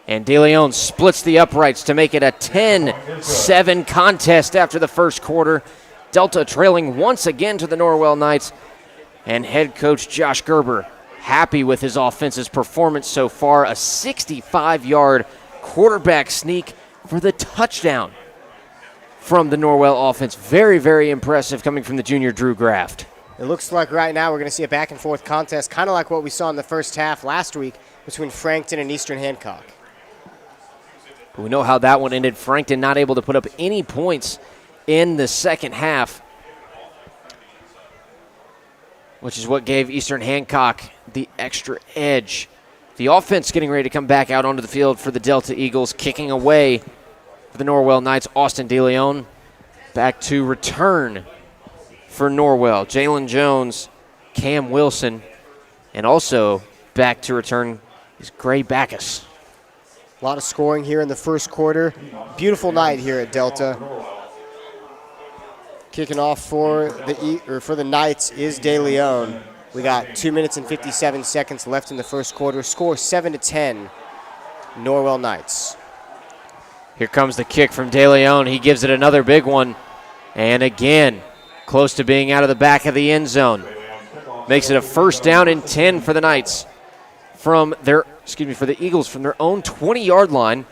S4: And DeLeon splits the uprights to make it a 10-7 contest after the first quarter. Delta trailing once again to the Norwell Knights. And head coach Josh Gerber happy with his offense's performance so far. A 65-yard quarterback sneak for the touchdown from the Norwell offense. Very, very impressive coming from the junior Drew Graft.
S2: It looks like right now we're going to see a back-and-forth contest, kind of like what we saw in the first half last week between Frankton and Eastern Hancock.
S4: But we know how that one ended. Frankton not able to put up any points in the second half, which is what gave Eastern Hancock the extra edge. The offense getting ready to come back out onto the field for the Delta Eagles, kicking away for the Norwell Knights. Austin DeLeon back to return for Norwell. Jalen Jones, Cam Wilson, and also back to return is Gray Backus.
S2: A lot of scoring here in the first quarter. Beautiful night here at Delta. Kicking off for the Knights is DeLeon. We got 2 minutes and 57 seconds left in the first quarter. Score 7-10, Norwell Knights.
S4: Here comes the kick from DeLeon. He gives it another big one. And again, close to being out of the back of the end zone. Makes it a first down and 10 for the Knights for the Eagles from their own 20-yard line.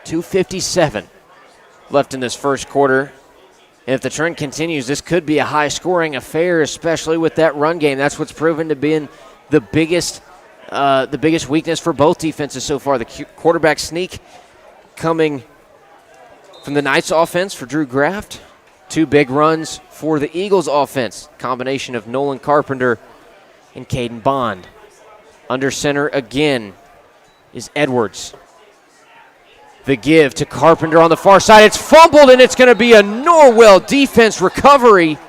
S4: 2:57 left in this first quarter. And if the trend continues, this could be a high-scoring affair, especially with that run game. That's what's proven to be the biggest weakness for both defenses so far. The quarterback sneak coming from the Knights offense for Drew Graft. 2 big runs for the Eagles offense. Combination of Nolan Carpenter and Caden Bond. Under center again is Edwards. The give to Carpenter on the far side. It's fumbled, and it's going to be a Norwell defense recovery.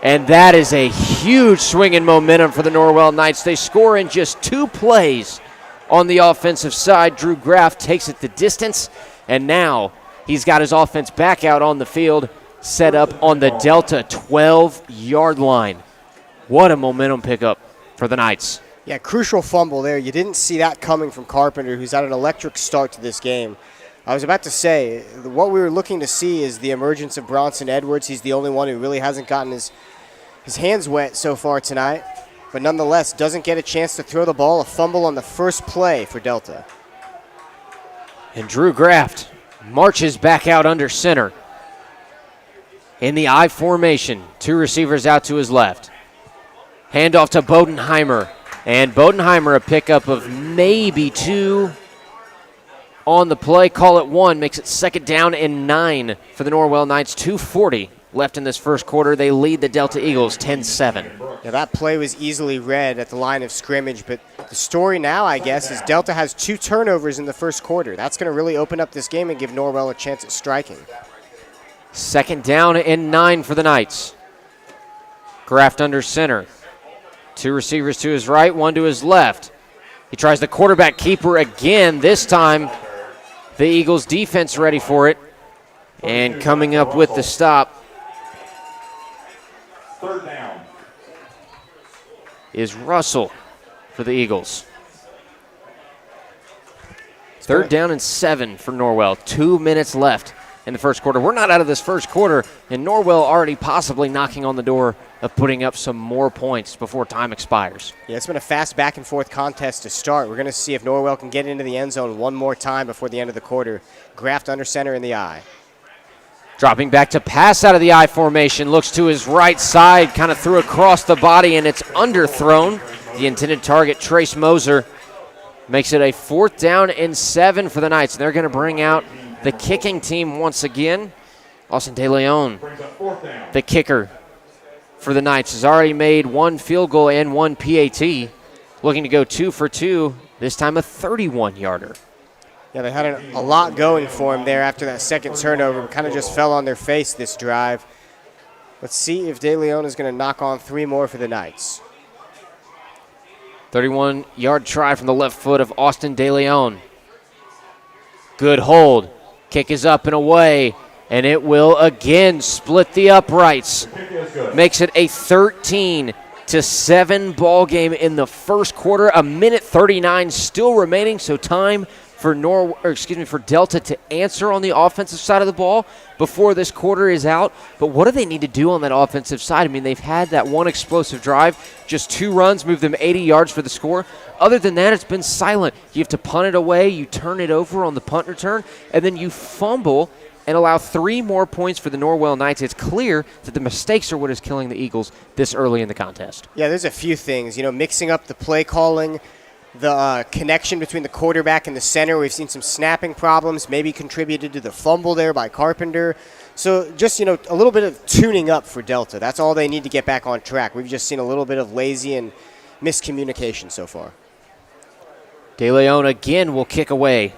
S4: And that is a huge swing in momentum for the Norwell Knights. They score in just 2 plays on the offensive side. Drew Graft takes it the distance, and now he's got his offense back out on the field, set up on the Delta 12-yard line. What a momentum pickup for the Knights.
S2: Yeah, crucial fumble there. You didn't see that coming from Carpenter, who's had an electric start to this game. I was about to say, what we were looking to see is the emergence of Bronson Edwards. He's the only one who really hasn't gotten his hands wet so far tonight, but nonetheless doesn't get a chance to throw the ball. A fumble on the first play for Delta.
S4: And Drew Graft marches back out under center. In the I formation, 2 receivers out to his left. Handoff to Bodenheimer. And Bodenheimer, a pickup of maybe 2 on the play. Call it 1, makes it 2nd down and 9 for the Norwell Knights. 2:40 left in this first quarter. They lead the Delta Eagles 10-7.
S2: Yeah, that play was easily read at the line of scrimmage, but the story now, I guess, is Delta has 2 turnovers in the first quarter. That's going to really open up this game and give Norwell a chance at striking.
S4: 2nd down and 9 for the Knights. Graft under center. 2 receivers to his right, 1 to his left. He tries the quarterback keeper again. This time, the Eagles defense ready for it. And coming up with the stop
S11: 3rd down
S4: is Russell for the Eagles. 3rd down and 7 for Norwell. 2 minutes left in the first quarter. We're not out of this first quarter, and Norwell already possibly knocking on the door of putting up some more points before time expires.
S2: Yeah, it's been a fast back-and-forth contest to start. We're going to see if Norwell can get into the end zone one more time before the end of the quarter. Graft under center in the I.
S4: Dropping back to pass out of the I formation, looks to his right side, kind of threw across the body, and it's underthrown. The intended target, Trace Moser, makes it a 4th down and 7 for the Knights. They're going to bring out the kicking team once again. Austin De Leon, the kicker for the Knights, has already made 1 field goal and 1 PAT. Looking to go 2 for 2, this time a 31-yarder.
S2: Yeah, they had a lot going for him there after that second turnover. Kind of just fell on their face this drive. Let's see if De Leon is going to knock on 3 more for the Knights.
S4: 31-yard try from the left foot of Austin De Leon. Good hold. Kick is up and away, and it will again split the uprights. Makes it a 13-7 ball game in the first quarter. A minute 39 still remaining, so time for Delta to answer on the offensive side of the ball before this quarter is out. But what do they need to do on that offensive side? I mean, they've had that one explosive drive, just 2 runs, moved them 80 yards for the score. Other than that, it's been silent. You have to punt it away, you turn it over on the punt return, and then you fumble and allow 3 more points for the Norwell Knights. It's clear that the mistakes are what is killing the Eagles this early in the contest.
S2: Yeah, there's a few things. Mixing up the play calling, the connection between the quarterback and the center. We've seen some snapping problems, maybe contributed to the fumble there by Carpenter. So just, a little bit of tuning up for Delta. That's all they need to get back on track. We've just seen a little bit of lazy and miscommunication so far.
S4: De Leon again will kick away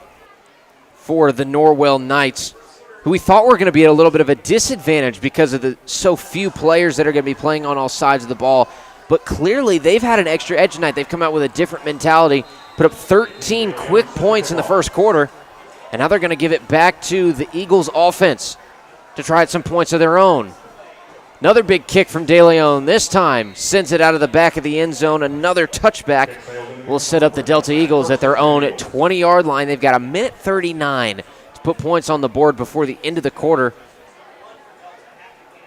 S4: for the Norwell Knights, who we thought were going to be at a little bit of a disadvantage because of the so few players that are going to be playing on all sides of the ball. But clearly they've had an extra edge tonight. They've come out with a different mentality, put up 13 quick points in the first quarter, and now they're going to give it back to the Eagles offense to try some points of their own. Another big kick from De Leon. This time sends it out of the back of the end zone. Another touchback will set up the Delta Eagles at their own 20-yard line. They've got a minute 39 to put points on the board before the end of the quarter.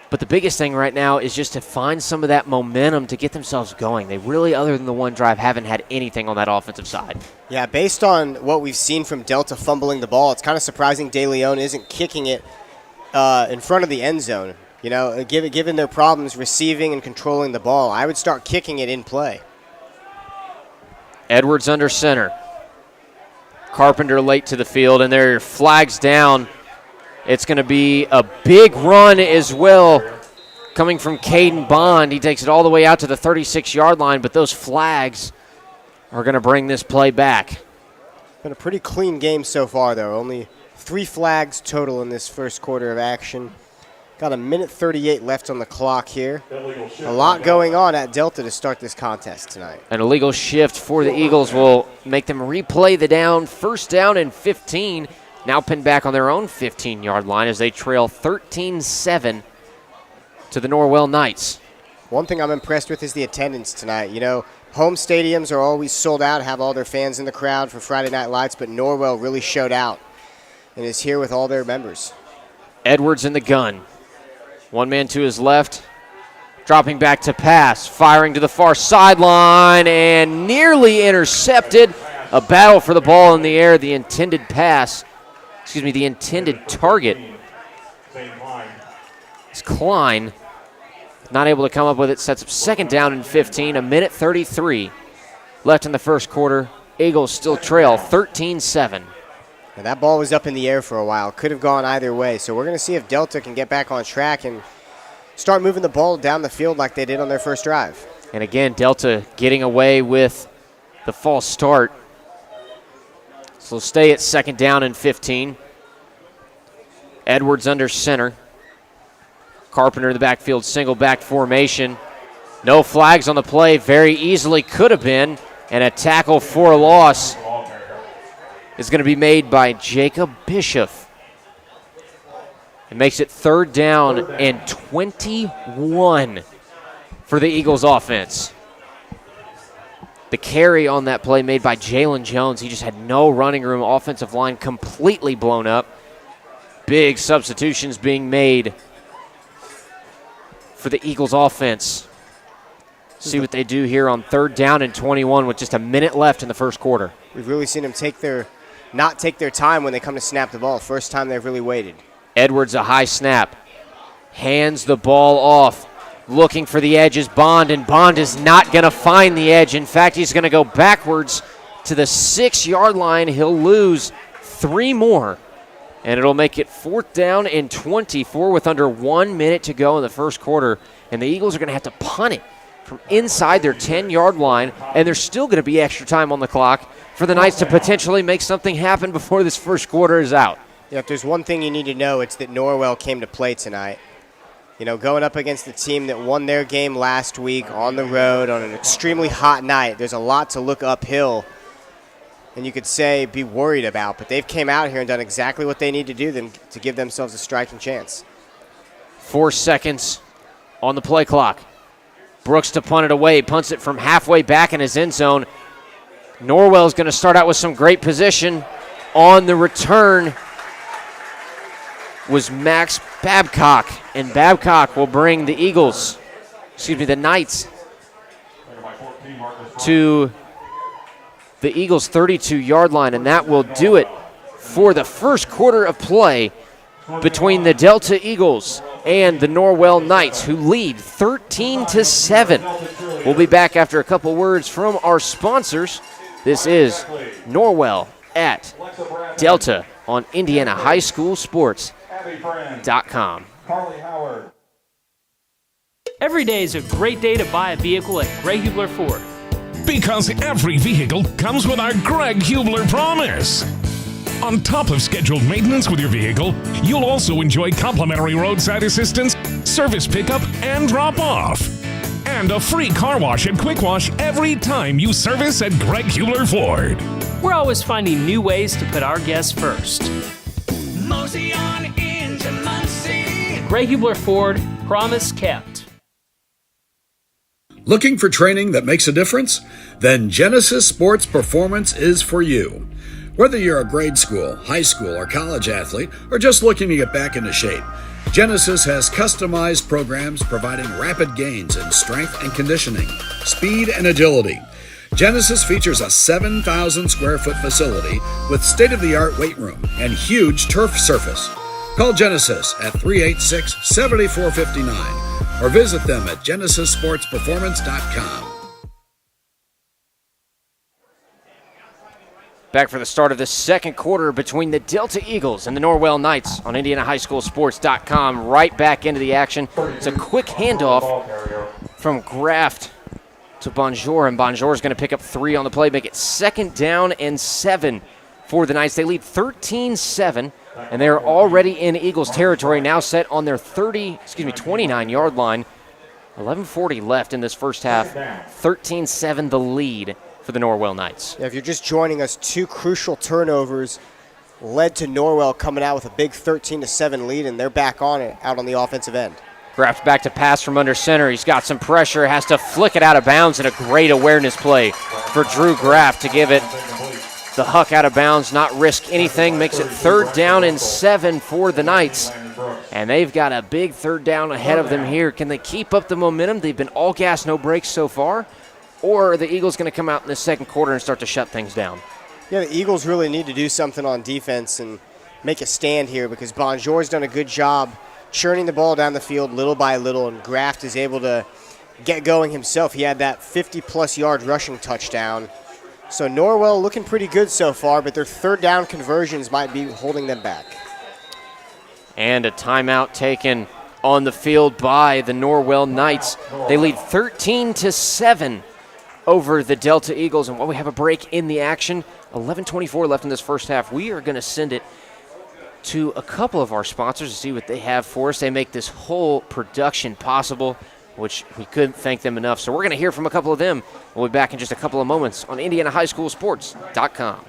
S4: But the biggest thing right now is just to find some of that momentum to get themselves going. They really, other than the one drive, haven't had anything on that offensive side.
S2: Yeah, based on what we've seen from Delta fumbling the ball, it's kind of surprising De Leon isn't kicking it in front of the end zone. Given their problems receiving and controlling the ball, I would start kicking it in play.
S4: Edwards under center. Carpenter late to the field, and their flags down. It's going to be a big run as well coming from Caden Bond. He takes it all the way out to the 36-yard line, but those flags are going to bring this play back.
S2: Been a pretty clean game so far, though. Only 3 flags total in this first quarter of action. Got a minute 38 left on the clock here. A lot going on at Delta to start this contest tonight.
S4: An illegal shift for the Eagles will make them replay the down. 1st down and 15. Now pinned back on their own 15-yard line as they trail 13-7 to the Norwell Knights.
S2: One thing I'm impressed with is the attendance tonight. home stadiums are always sold out, have all their fans in the crowd for Friday Night Lights, but Norwell really showed out and is here with all their members.
S4: Edwards in the gun. One man to his left, dropping back to pass, firing to the far sideline, and nearly intercepted. A battle for the ball in the air. The intended target is Klein. Not able to come up with it. Sets up second down and 15. A minute 33 left in the first quarter. Eagles still trail 13-7.
S2: And that ball was up in the air for a while. Could have gone either way. So we're going to see if Delta can get back on track and start moving the ball down the field like they did on their first drive.
S4: And again, Delta getting away with the false start. So stay at second down and 15. Edwards under center. Carpenter in the backfield, single back formation. No flags on the play. Very easily could have been. And a tackle for a loss is going to be made by Jacob Bishop. It makes it third down and 21 for the Eagles offense. The carry on that play made by Jalen Jones. He just had no running room. Offensive line completely blown up. Big substitutions being made for the Eagles offense. See what they do here on third down and 21 with just a minute left in the first quarter.
S2: We've really seen them not take their time when they come to snap the ball. First time they've really waited.
S4: Edwards, a high snap. Hands the ball off. Looking for the edge is Bond, and Bond is not going to find the edge. In fact, he's going to go backwards to the 6-yard line. He'll lose 3 more, and it'll make it fourth down and 24 with under 1 minute to go in the first quarter. And the Eagles are going to have to punt it from inside their 10-yard line, and there's still going to be extra time on the clock for the Knights to potentially make something happen before this first quarter is out.
S2: Yeah, if there's one thing you need to know, it's that Norwell came to play tonight. You know, going up against the team that won their game last week on the road on an extremely hot night, there's a lot to look uphill and you could say be worried about. But they've came out here and done exactly what they need to do to give themselves a striking chance.
S4: 4 seconds on the play clock. Brooks to punt it away. Punts it from halfway back in his end zone. Norwell's going to start out with some great position. On the return was Max Babcock, and Babcock will bring the Knights to the Eagles' 32-yard line, and that will do it for the first quarter of play between the Delta Eagles and the Norwell Knights, who lead 13-7. We'll be back after a couple words from our sponsors. This is Norwell at Delta on IndianaHighSchoolSports.com.
S5: Every day is a great day to buy a vehicle at Greg Hubler Ford.
S6: Because every vehicle comes with our Greg Hubler promise. On top of scheduled maintenance with your vehicle, you'll also enjoy complimentary roadside assistance, service pickup, and drop-off. And a free car wash and quick wash every time you service at Greg Hubler Ford.
S5: We're always finding new ways to put our guests first.
S7: Mosey on into Muncie.
S5: Greg Hubler Ford, promise kept.
S3: Looking for training that makes a difference? Then Genesis Sports Performance is for you. Whether you're a grade school, high school, or college athlete, or just looking to get back into shape, Genesis has customized programs providing rapid gains in strength and conditioning, speed and agility. Genesis features a 7,000 square foot facility with state-of-the-art weight room and huge turf surface. Call Genesis at 386-7459 or visit them at genesissportsperformance.com.
S4: Back for the start of the second quarter between the Delta Eagles and the Norwell Knights on IndianaHighSchoolSports.com. Right back into the action. It's a quick handoff from Graft to Bonjour, and Bonjour is going to pick up 3 on the play, make it second down and 7 for the Knights. They lead 13-7, and they're already in Eagles territory, now set on their 29-yard line. 11:40 left in this first half. 13-7 the lead for the Norwell Knights.
S2: Yeah, if you're just joining us, 2 crucial turnovers led to Norwell coming out with a big 13-7 lead, and they're back on it out on the offensive end.
S4: Grabs back to pass from under center. He's got some pressure, has to flick it out of bounds, and a great awareness play for Drew Graff to give it the huck out of bounds, not risk anything. Makes it 3rd down and 7 for the Knights. And they've got a big 3rd down ahead of them here. Can they keep up the momentum? They've been all gas, no brakes so far. Or are the Eagles going to come out in the second quarter and start to shut things down?
S2: Yeah, the Eagles really need to do something on defense and make a stand here, because Bonjour's done a good job churning the ball down the field little by little, and Graft is able to get going himself. He had that 50-plus yard rushing touchdown. So Norwell looking pretty good so far, but their 3rd down conversions might be holding them back.
S4: And a timeout taken on the field by the Norwell Knights. They lead 13-7 over the Delta Eagles. And while we have a break in the action, 11:24 left in this first half, we are going to send it to a couple of our sponsors to see what they have for us. They make this whole production possible, which we couldn't thank them enough. So we're going to hear from a couple of them. We'll be back in just a couple of moments on IndianaHighSchoolSports.com.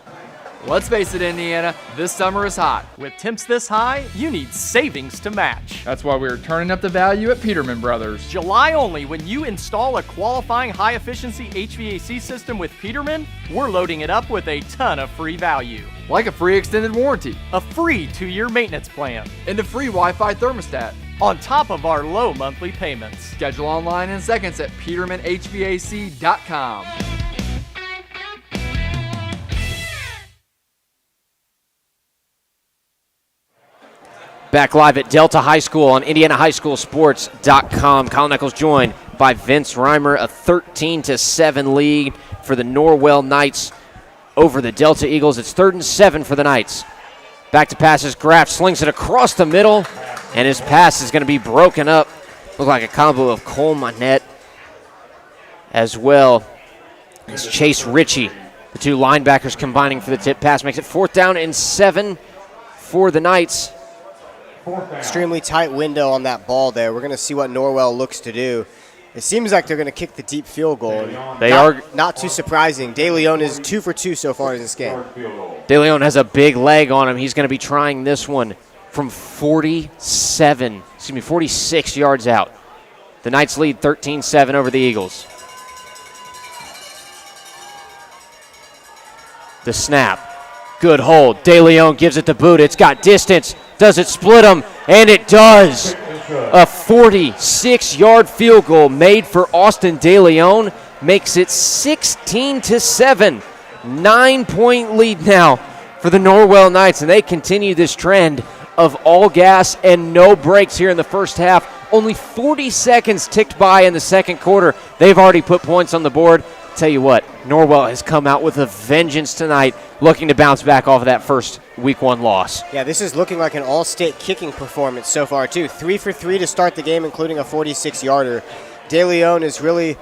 S9: Let's face it, Indiana, this summer is hot.
S8: With temps this high, you need savings to match.
S9: That's why we're turning up the value at Peterman Brothers.
S8: July only, when you install a qualifying high-efficiency HVAC system with Peterman, we're loading it up with a ton of free value.
S9: Like a free extended warranty,
S8: A free 2-year maintenance plan,
S9: and a free Wi-Fi thermostat.
S8: on top of our low monthly payments.
S9: Schedule online in seconds at PetermanHVAC.com.
S4: Back live at Delta High School on IndianaHighSchoolSports.com. Colin Eccles joined by Vince Reimer, a 13-7 lead for the Norwell Knights over the Delta Eagles. It's 3rd and 7 for the Knights. Back to passes. Graff slings it across the middle, and his pass is going to be broken up. Look like a combo of Cole Monette as well as Chase Ritchie. The two linebackers combining for the tip pass makes it 4th down and 7 for the Knights.
S2: Extremely tight window on that ball there. We're going to see what Norwell looks to do. It seems like they're going to kick the deep field goal.
S4: They are
S2: not too surprising. De Leon is 2 for 2 so far in this game.
S4: De Leon has a big leg on him. He's going to be trying this one from 46 yards out. The Knights lead 13-7 over the Eagles. The snap. Good hold. De Leon gives it to Boot. It's got distance. Does it split them? And it does. A 46-yard field goal made for Austin De Leon makes it 16-7. 9-point lead now for the Norwell Knights, and they continue this trend of all gas and no brakes here in the first half. Only 40 seconds ticked by in the second quarter. They've already put points on the board. Tell you what, Norwell has come out with a vengeance tonight, looking to bounce back off of that first Week 1 loss.
S2: Yeah, this is looking like an all-state kicking performance so far, too. 3 for 3 to start the game, including a 46-yarder. De Leon is really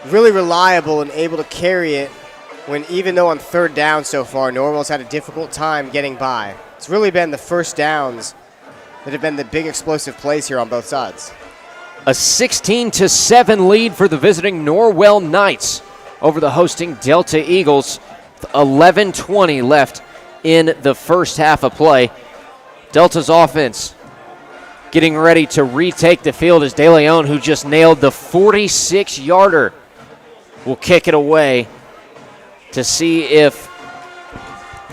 S2: reliable and able to carry it when, even though on 3rd down so far, Norwell's had a difficult time getting by. It's really been the first downs that have been the big explosive plays here on both sides.
S4: A 16-7 lead for the visiting Norwell Knights over the hosting Delta Eagles. 11:20 left in the first half of play. Delta's offense getting ready to retake the field as De Leon, who just nailed the 46-yarder, will kick it away to see if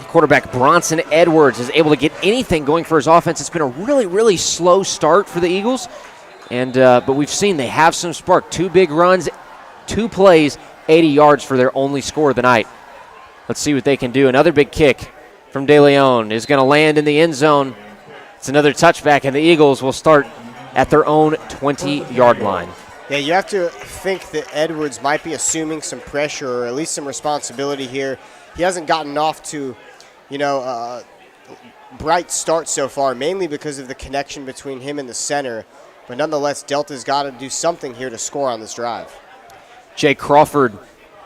S4: quarterback Bronson Edwards is able to get anything going for his offense. It's been a really slow start for the Eagles. But we've seen they have some spark. 2 big runs, 2 plays, 80 yards for their only score of the night. Let's see what they can do. Another big kick from De Leon is going to land in the end zone. It's another touchback, and the Eagles will start at their own 20-yard line.
S2: Yeah, you have to think that Edwards might be assuming some pressure or at least some responsibility here. He hasn't gotten off to, bright start so far, mainly because of the connection between him and the center. But nonetheless, Delta's got to do something here to score on this drive.
S4: Jay Crawford,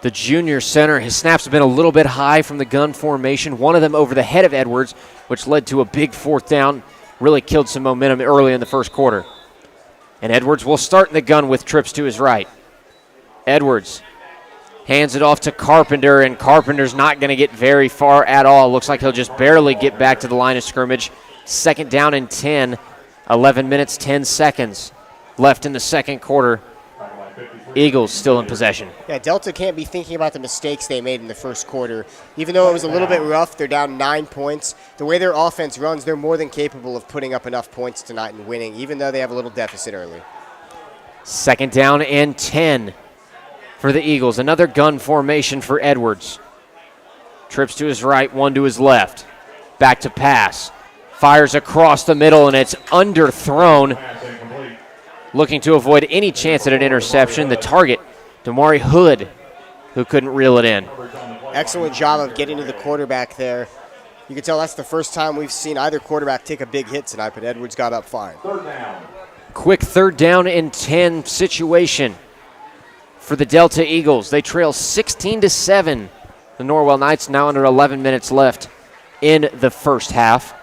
S4: the junior center, his snaps have been a little bit high from the gun formation. One of them over the head of Edwards, which led to a big 4th down. Really killed some momentum early in the first quarter. And Edwards will start in the gun with trips to his right. Edwards hands it off to Carpenter, and Carpenter's not going to get very far at all. Looks like he'll just barely get back to the line of scrimmage. 2nd down and 10. 11 minutes, 10 seconds left in the second quarter. Eagles still in possession.
S2: Yeah, Delta can't be thinking about the mistakes they made in the first quarter. Even though it was a little bit rough, they're down 9 points. The way their offense runs, they're more than capable of putting up enough points tonight and winning, even though they have a little deficit early.
S4: Second down and 10 for the Eagles. Another gun formation for Edwards. Trips to his right, one to his left. Back to pass. Fires across the middle, and it's underthrown. Looking to avoid any chance at an interception. The target, Damari Hood, who couldn't reel it in.
S2: Excellent job of getting to the quarterback there. You can tell that's the first time we've seen either quarterback take a big hit tonight, but Edwards got up fine.
S4: Quick third down and 10 situation for the Delta Eagles. They trail 16-7. The Norwell Knights now under 11 minutes left in the first half.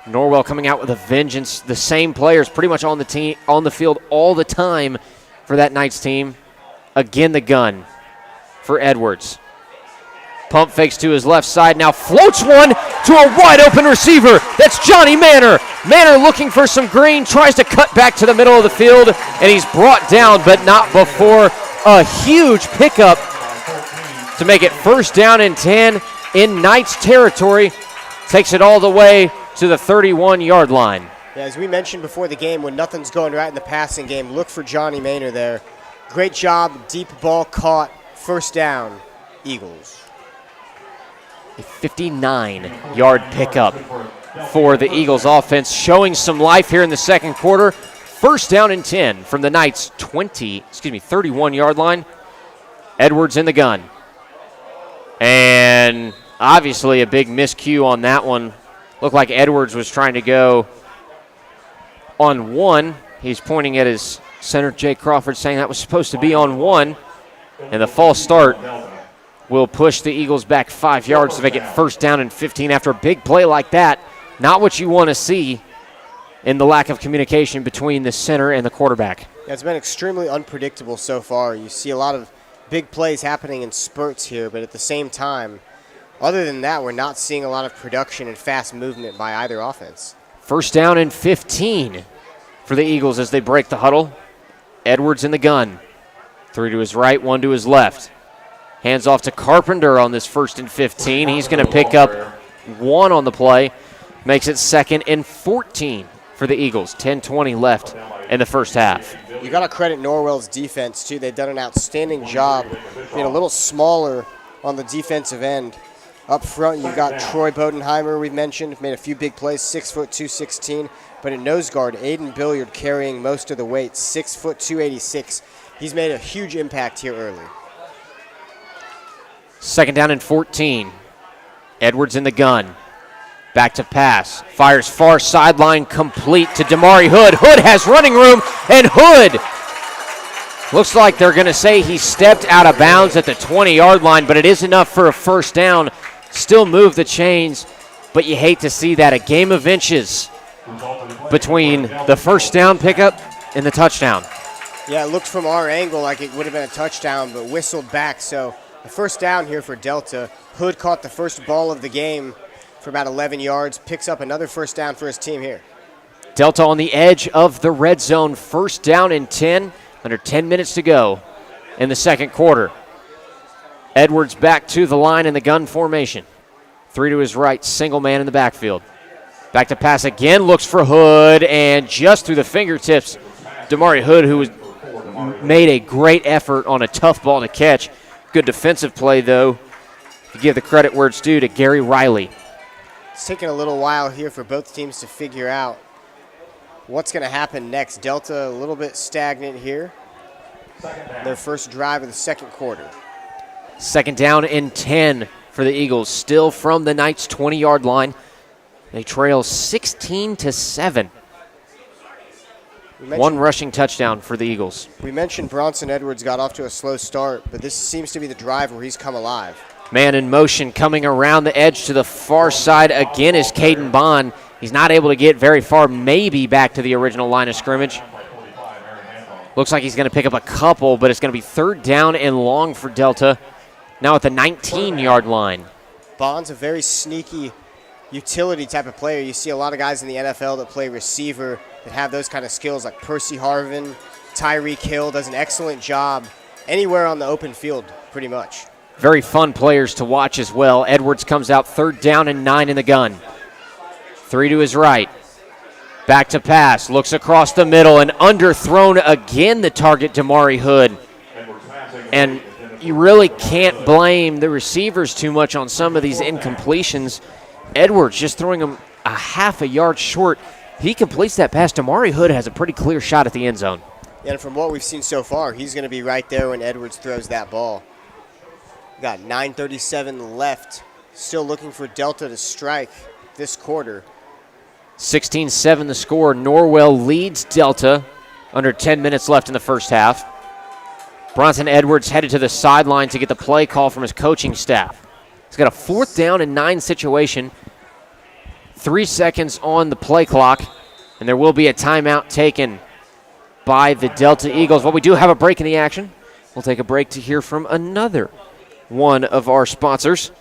S4: Norwell coming out with a vengeance. The same players pretty much on the field all the time for that Knights team. Again, the gun for Edwards. Pump fakes to his left side. Now floats one to a wide open receiver. That's Johnny Manor. Manor looking for some green. Tries to cut back to the middle of the field. And he's brought down, but not before a huge pickup to make it first down and 10 in Knights territory. Takes it all the way to the 31-yard line.
S2: Yeah, as we mentioned before the game, when nothing's going right in the passing game, look for Johnny Manor there. Great job, deep ball caught, first down, Eagles.
S4: A 59-yard pickup for the Eagles offense, showing some life here in the second quarter. First down and 10 from the Knights 31-yard line. Edwards in the gun. And obviously a big miscue on that one. Looked like Edwards was trying to go on one. He's pointing at his center, Jay Crawford, saying that was supposed to be on one. And the false start will push the Eagles back 5 yards to make it first down and 15 after a big play like that. Not what you want to see in the lack of communication between the center and the quarterback.
S2: Yeah, it's been extremely unpredictable so far. You see a lot of big plays happening in spurts here, but at the same time, other than that, we're not seeing a lot of production and fast movement by either offense.
S4: First down and 15 for the Eagles as they break the huddle. Edwards in the gun. 3 to his right, 1 to his left. Hands off to Carpenter on this first and 15. He's going to pick up 1 on the play. Makes it second and 14 for the Eagles. 10:20 left in the first half.
S2: You got to credit Norwell's defense, too. They've done an outstanding job being a little smaller on the defensive end. Up front, you've got Troy Bodenheimer, we've mentioned, made a few big plays, 6'2", 216. But at nose guard, Aiden Billiard carrying most of the weight, 6', 286. He's made a huge impact here early.
S4: Second down and 14. Edwards in the gun. Back to pass. Fires far sideline, complete to Damari Hood. Hood has running room, and Hood looks like they're going to say he stepped out of bounds at the 20-yard line, but it is enough for a first down. Still move the chains, but you hate to see that. A game of inches between the first down pickup and the touchdown.
S2: Yeah, it looked from our angle like it would have been a touchdown, but whistled back. So the first down here for Delta. Hood caught the first ball of the game for about 11 yards, picks up another first down for his team here.
S4: Delta on the edge of the red zone. First down and 10, under 10 minutes to go in the second quarter. Edwards back to the line in the gun formation. 3 to his right, single man in the backfield. Back to pass again, looks for Hood, and just through the fingertips, Damari Hood, who made a great effort on a tough ball to catch. Good defensive play, though, to give the credit where it's due to Gary Riley.
S2: It's taken a little while here for both teams to figure out what's going to happen next. Delta a little bit stagnant here. Their first drive of the second quarter.
S4: Second down and 10 for the Eagles, still from the Knights' 20-yard line. They trail 16-7. One rushing touchdown for the Eagles.
S2: We mentioned Bronson Edwards got off to a slow start, but this seems to be the drive where he's come alive.
S4: Man in motion coming around the edge to the far side again is Caden Bond. He's not able to get very far, maybe back to the original line of scrimmage. Looks like he's going to pick up a couple, but it's going to be third down and long for Delta. Now at the 19-yard line.
S2: Bond's a very sneaky utility type of player. You see a lot of guys in the NFL that play receiver that have those kind of skills, like Percy Harvin, Tyreek Hill does an excellent job anywhere on the open field, pretty much.
S4: Very fun players to watch as well. Edwards comes out 3rd down and 9 in the gun. 3 to his right. Back to pass, looks across the middle, and underthrown again, the target, Damari Hood. And you really can't blame the receivers too much on some of these incompletions. Edwards just throwing him a half a yard short. He completes that pass. Damari Hood has a pretty clear shot at the end zone.
S2: And from what we've seen so far, he's going to be right there when Edwards throws that ball. Got 9:37 left. Still looking for Delta to strike this quarter.
S4: 16-7 the score. Norwell leads Delta. Under 10 minutes left in the first half. Bronson Edwards headed to the sideline to get the play call from his coaching staff. He's got a 4th down and 9 situation. 3 seconds on the play clock, and there will be a timeout taken by the Delta Eagles. Well, we do have a break in the action. We'll take a break to hear from another one of our sponsors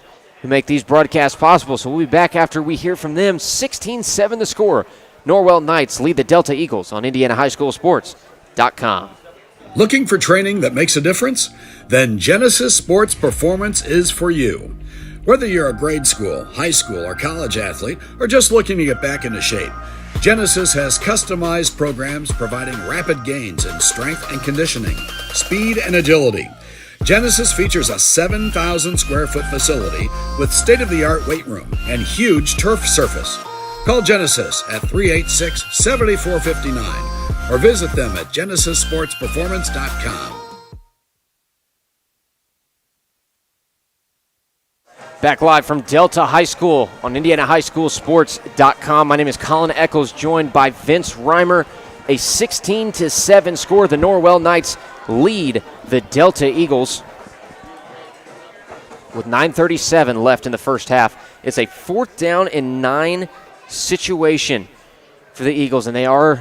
S4: who make these broadcasts possible. So we'll be back after we hear from them. 16-7 the score. Norwell Knights lead the Delta Eagles on IndianaHighSchoolSports.com.
S3: Looking for training that makes a difference? Then Genesis Sports Performance is for you. Whether you're a grade school, high school, or college athlete, or just looking to get back into shape, Genesis has customized programs providing rapid gains in strength and conditioning, speed and agility. Genesis features a 7,000 square foot facility with state-of-the-art weight room and huge turf surface. Call Genesis at 386-7459 or visit them at GenesisSportsPerformance.com.
S4: Back live from Delta High School on IndianaHighSchoolSports.com. My name is Colin Eccles, joined by Vince Reimer. A 16-7 score. The Norwell Knights lead the Delta Eagles with 9:37 left in the first half. It's a 4th down and 9 situation for the Eagles, and they are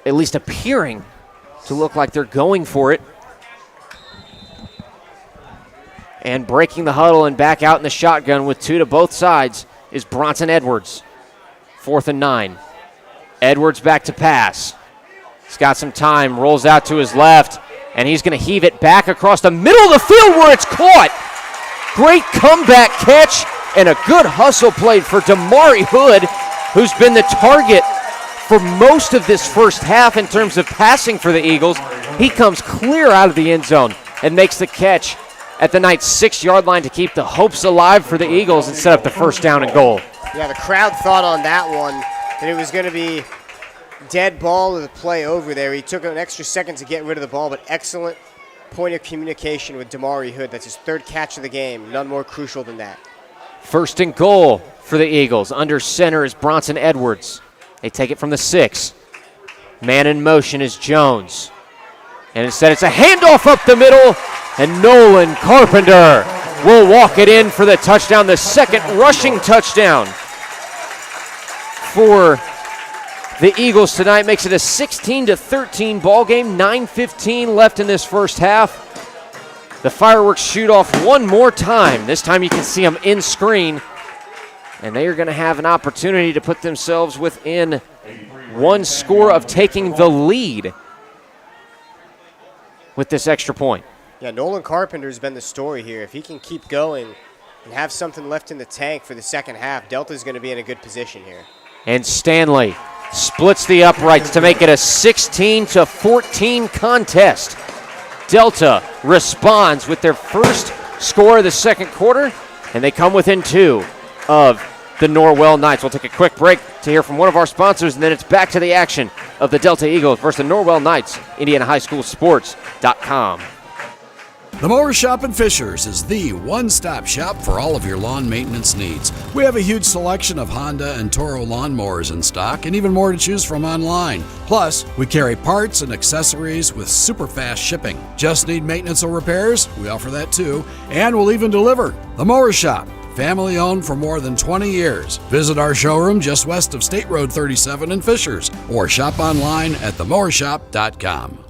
S4: at least appearing to look like they're going for it. And breaking the huddle and back out in the shotgun with 2 to both sides is Bronson Edwards. 4th and 9. Edwards back to pass. He's got some time, rolls out to his left, and he's going to heave it back across the middle of the field where it's caught. Great comeback catch and a good hustle played for Damari Hood, who's been the target for most of this first half in terms of passing for the Eagles. He comes clear out of the end zone and makes the catch at the Knights' 6-yard line to keep the hopes alive for the Eagles and set up the 1st down and goal.
S2: Yeah, the crowd thought on that one that it was going to be dead ball of the play over there. He took an extra second to get rid of the ball, but excellent point of communication with Damari Hood. That's his 3rd catch of the game. None more crucial than that.
S4: 1st and goal for the Eagles. Under center is Bronson Edwards. They take it from the 6. Man in motion is Jones. And instead it's a handoff up the middle, and Nolan Carpenter will walk it in for the touchdown, the 2nd rushing touchdown for the Eagles tonight. Makes it a 16-13 ball game. 9:15 left in this first half. The fireworks shoot off one more time. This time you can see them in screen, and they are going to have an opportunity to put themselves within 1 score of taking the lead with this extra point.
S2: Yeah, Nolan Carpenter's been the story here. If he can keep going and have something left in the tank for the second half, Delta's going to be in a good position here.
S4: And Stanley splits the uprights to make it a 16-14 contest. Delta responds with their first score of the second quarter, and they come within 2 of the Norwell Knights. We'll take a quick break to hear from one of our sponsors, and then it's back to the action of the Delta Eagles versus the Norwell Knights. IndianaHighSchoolSports.com.
S3: The Mower Shop in Fishers is the one-stop shop for all of your lawn maintenance needs. We have a huge selection of Honda and Toro lawnmowers in stock and even more to choose from online. Plus, we carry parts and accessories with super fast shipping. Just need maintenance or repairs? We offer that too, and we'll even deliver. The Mower Shop, family owned for more than 20 years. Visit our showroom just west of State Road 37 in Fishers or shop online at themowershop.com.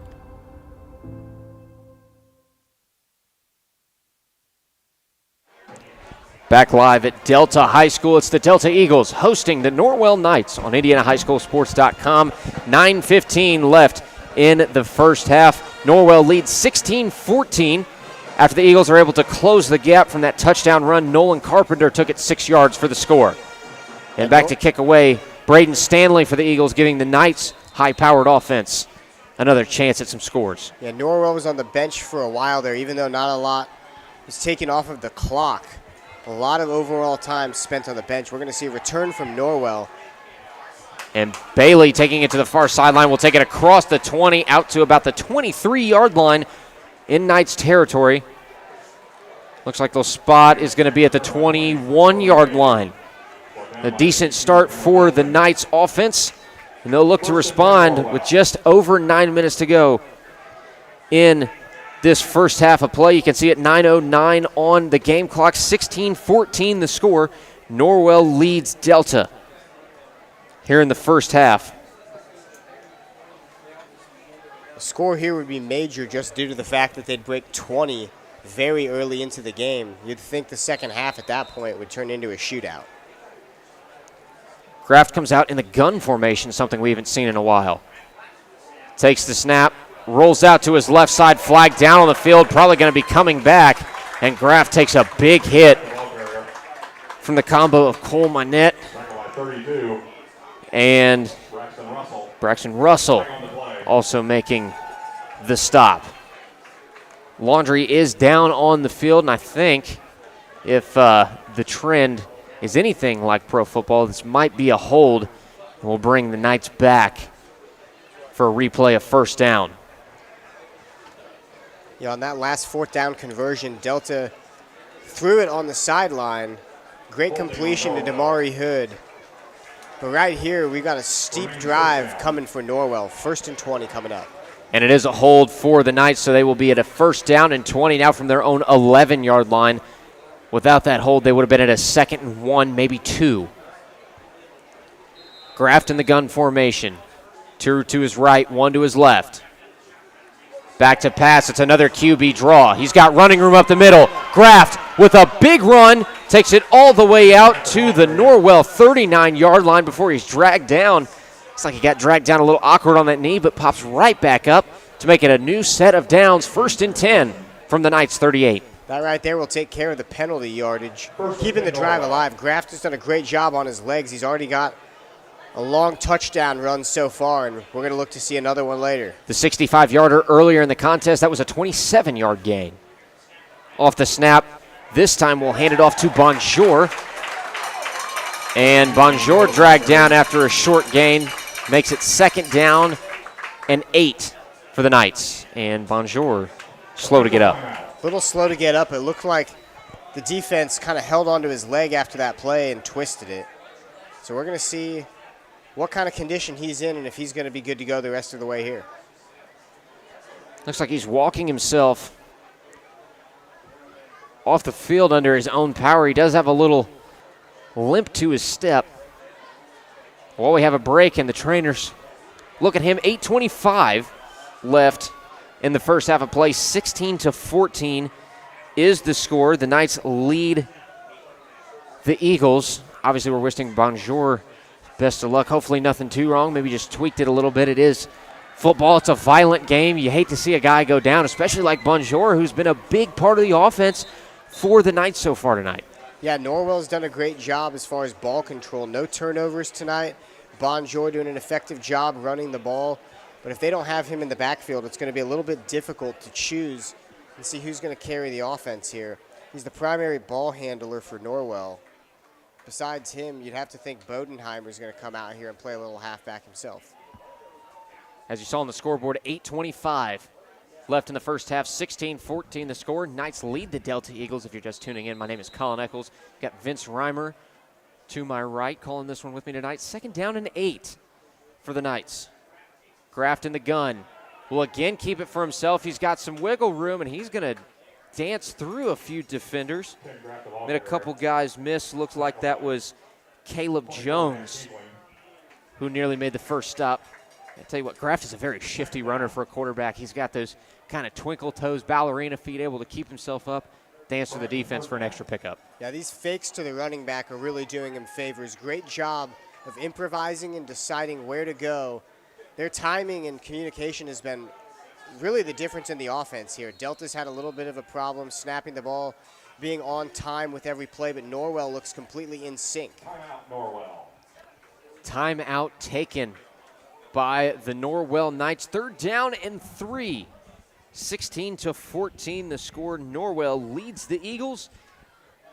S4: Back live at Delta High School, it's the Delta Eagles hosting the Norwell Knights on IndianaHighSchoolSports.com. 9:15 left in the first half. Norwell leads 16-14 after the Eagles are able to close the gap from that touchdown run. Nolan Carpenter took it 6 yards for the score. And back to kick away, Braden Stanley for the Eagles, giving the Knights high-powered offense another chance at some scores.
S2: Yeah, Norwell was on the bench for a while there, even though not a lot was taken off of the clock. A lot of overall time spent on the bench. We're going to see a return from Norwell.
S4: And Bailey taking it to the far sideline will take it across the 20 out to about the 23-yard line in Knights territory. Looks like the spot is going to be at the 21-yard line. A decent start for the Knights offense, and they'll look to respond with just over 9 minutes to go in this first half of play. You can see it 9:09 on the game clock, 16-14 the score. Norwell leads Delta here in the first half.
S2: The score here would be major just due to the fact that they'd break 20 very early into the game. You'd think the second half at that point would turn into a shootout.
S4: Kraft comes out in the gun formation, something we haven't seen in a while. Takes the snap, rolls out to his left side, flag down on the field, probably going to be coming back, and Graff takes a big hit from the combo of Cole Minette and Braxton Russell also making the stop. Laundry is down on the field, and I think if the trend is anything like pro football, this might be a hold, and will bring the Knights back for a replay of first down.
S2: Yeah, on that last fourth down conversion, Delta threw it on the sideline. Great completion to Damari Hood. But right here, we got a steep drive coming for Norwell. 1st and 20 coming up.
S4: And it is a hold for the Knights, so they will be at a first down and 20 now from their own 11-yard line. Without that hold, they would have been at a 2nd and 1, maybe 2. Graft in the gun formation. 2 to his right, 1 to his left. Back to pass. It's another QB draw. He's got running room up the middle. Graft with a big run takes it all the way out to the Norwell 39-yard line before he's dragged down. Looks like he got dragged down a little awkward on that knee, but pops right back up to make it a new set of downs. 1st and 10 from the Knights 38.
S2: That right there will take care of the penalty yardage, keeping the drive alive. Graft has done a great job on his legs. He's already got a long touchdown run so far, and we're going to look to see another one later.
S4: The 65-yarder earlier in the contest, that was a 27-yard gain. Off the snap, this time we'll hand it off to Bonjour. And Bonjour dragged down after a short gain, makes it 2nd down and 8 for the Knights. And Bonjour slow to get up.
S2: A little slow to get up. It looked like the defense kind of held onto his leg after that play and twisted it. So we're going to see what kind of condition he's in and if he's going to be good to go the rest of the way here.
S4: Looks like he's walking himself off the field under his own power. He does have a little limp to his step. While we have a break and the trainers look at him, 8:25 left in the first half of play. 16-14 is the score. The Knights lead the Eagles. Obviously, we're wishing Bonjour best of luck. Hopefully nothing too wrong. Maybe just tweaked it a little bit. It is football. It's a violent game. You hate to see a guy go down, especially like Bonjour, who's been a big part of the offense for the Knights so far tonight.
S2: Yeah, Norwell's done a great job as far as ball control. No turnovers tonight. Bonjour doing an effective job running the ball. But if they don't have him in the backfield, it's going to be a little bit difficult to choose and see who's going to carry the offense here. He's the primary ball handler for Norwell. Besides him, you'd have to think Bodenheimer's going to come out here and play a little halfback himself.
S4: As you saw on the scoreboard, 8:25 left in the first half, 16-14 the score. Knights lead the Delta Eagles. If you're just tuning in, my name is Colin Eccles. Got Vince Reimer to my right calling this one with me tonight. 2nd down and 8 for the Knights. Graft in the gun. Will again keep it for himself. He's got some wiggle room, and he's going to dance through a few defenders. Made a couple guys miss. Looks like that was Caleb Jones who nearly made the first stop. I tell you what, Graft is a very shifty runner for a quarterback. He's got those kind of twinkle toes, ballerina feet, able to keep himself up dance to the defense for an extra pickup.
S2: Yeah, these fakes to the running back are really doing him favors. Great job of improvising and deciding where to go. Their timing and communication has been really the difference in the offense here. Delta's had a little bit of a problem snapping the ball, being on time with every play, but Norwell looks completely in sync.
S4: Timeout taken by the Norwell Knights. 3rd down and 3. 16-14 the score. Norwell leads the Eagles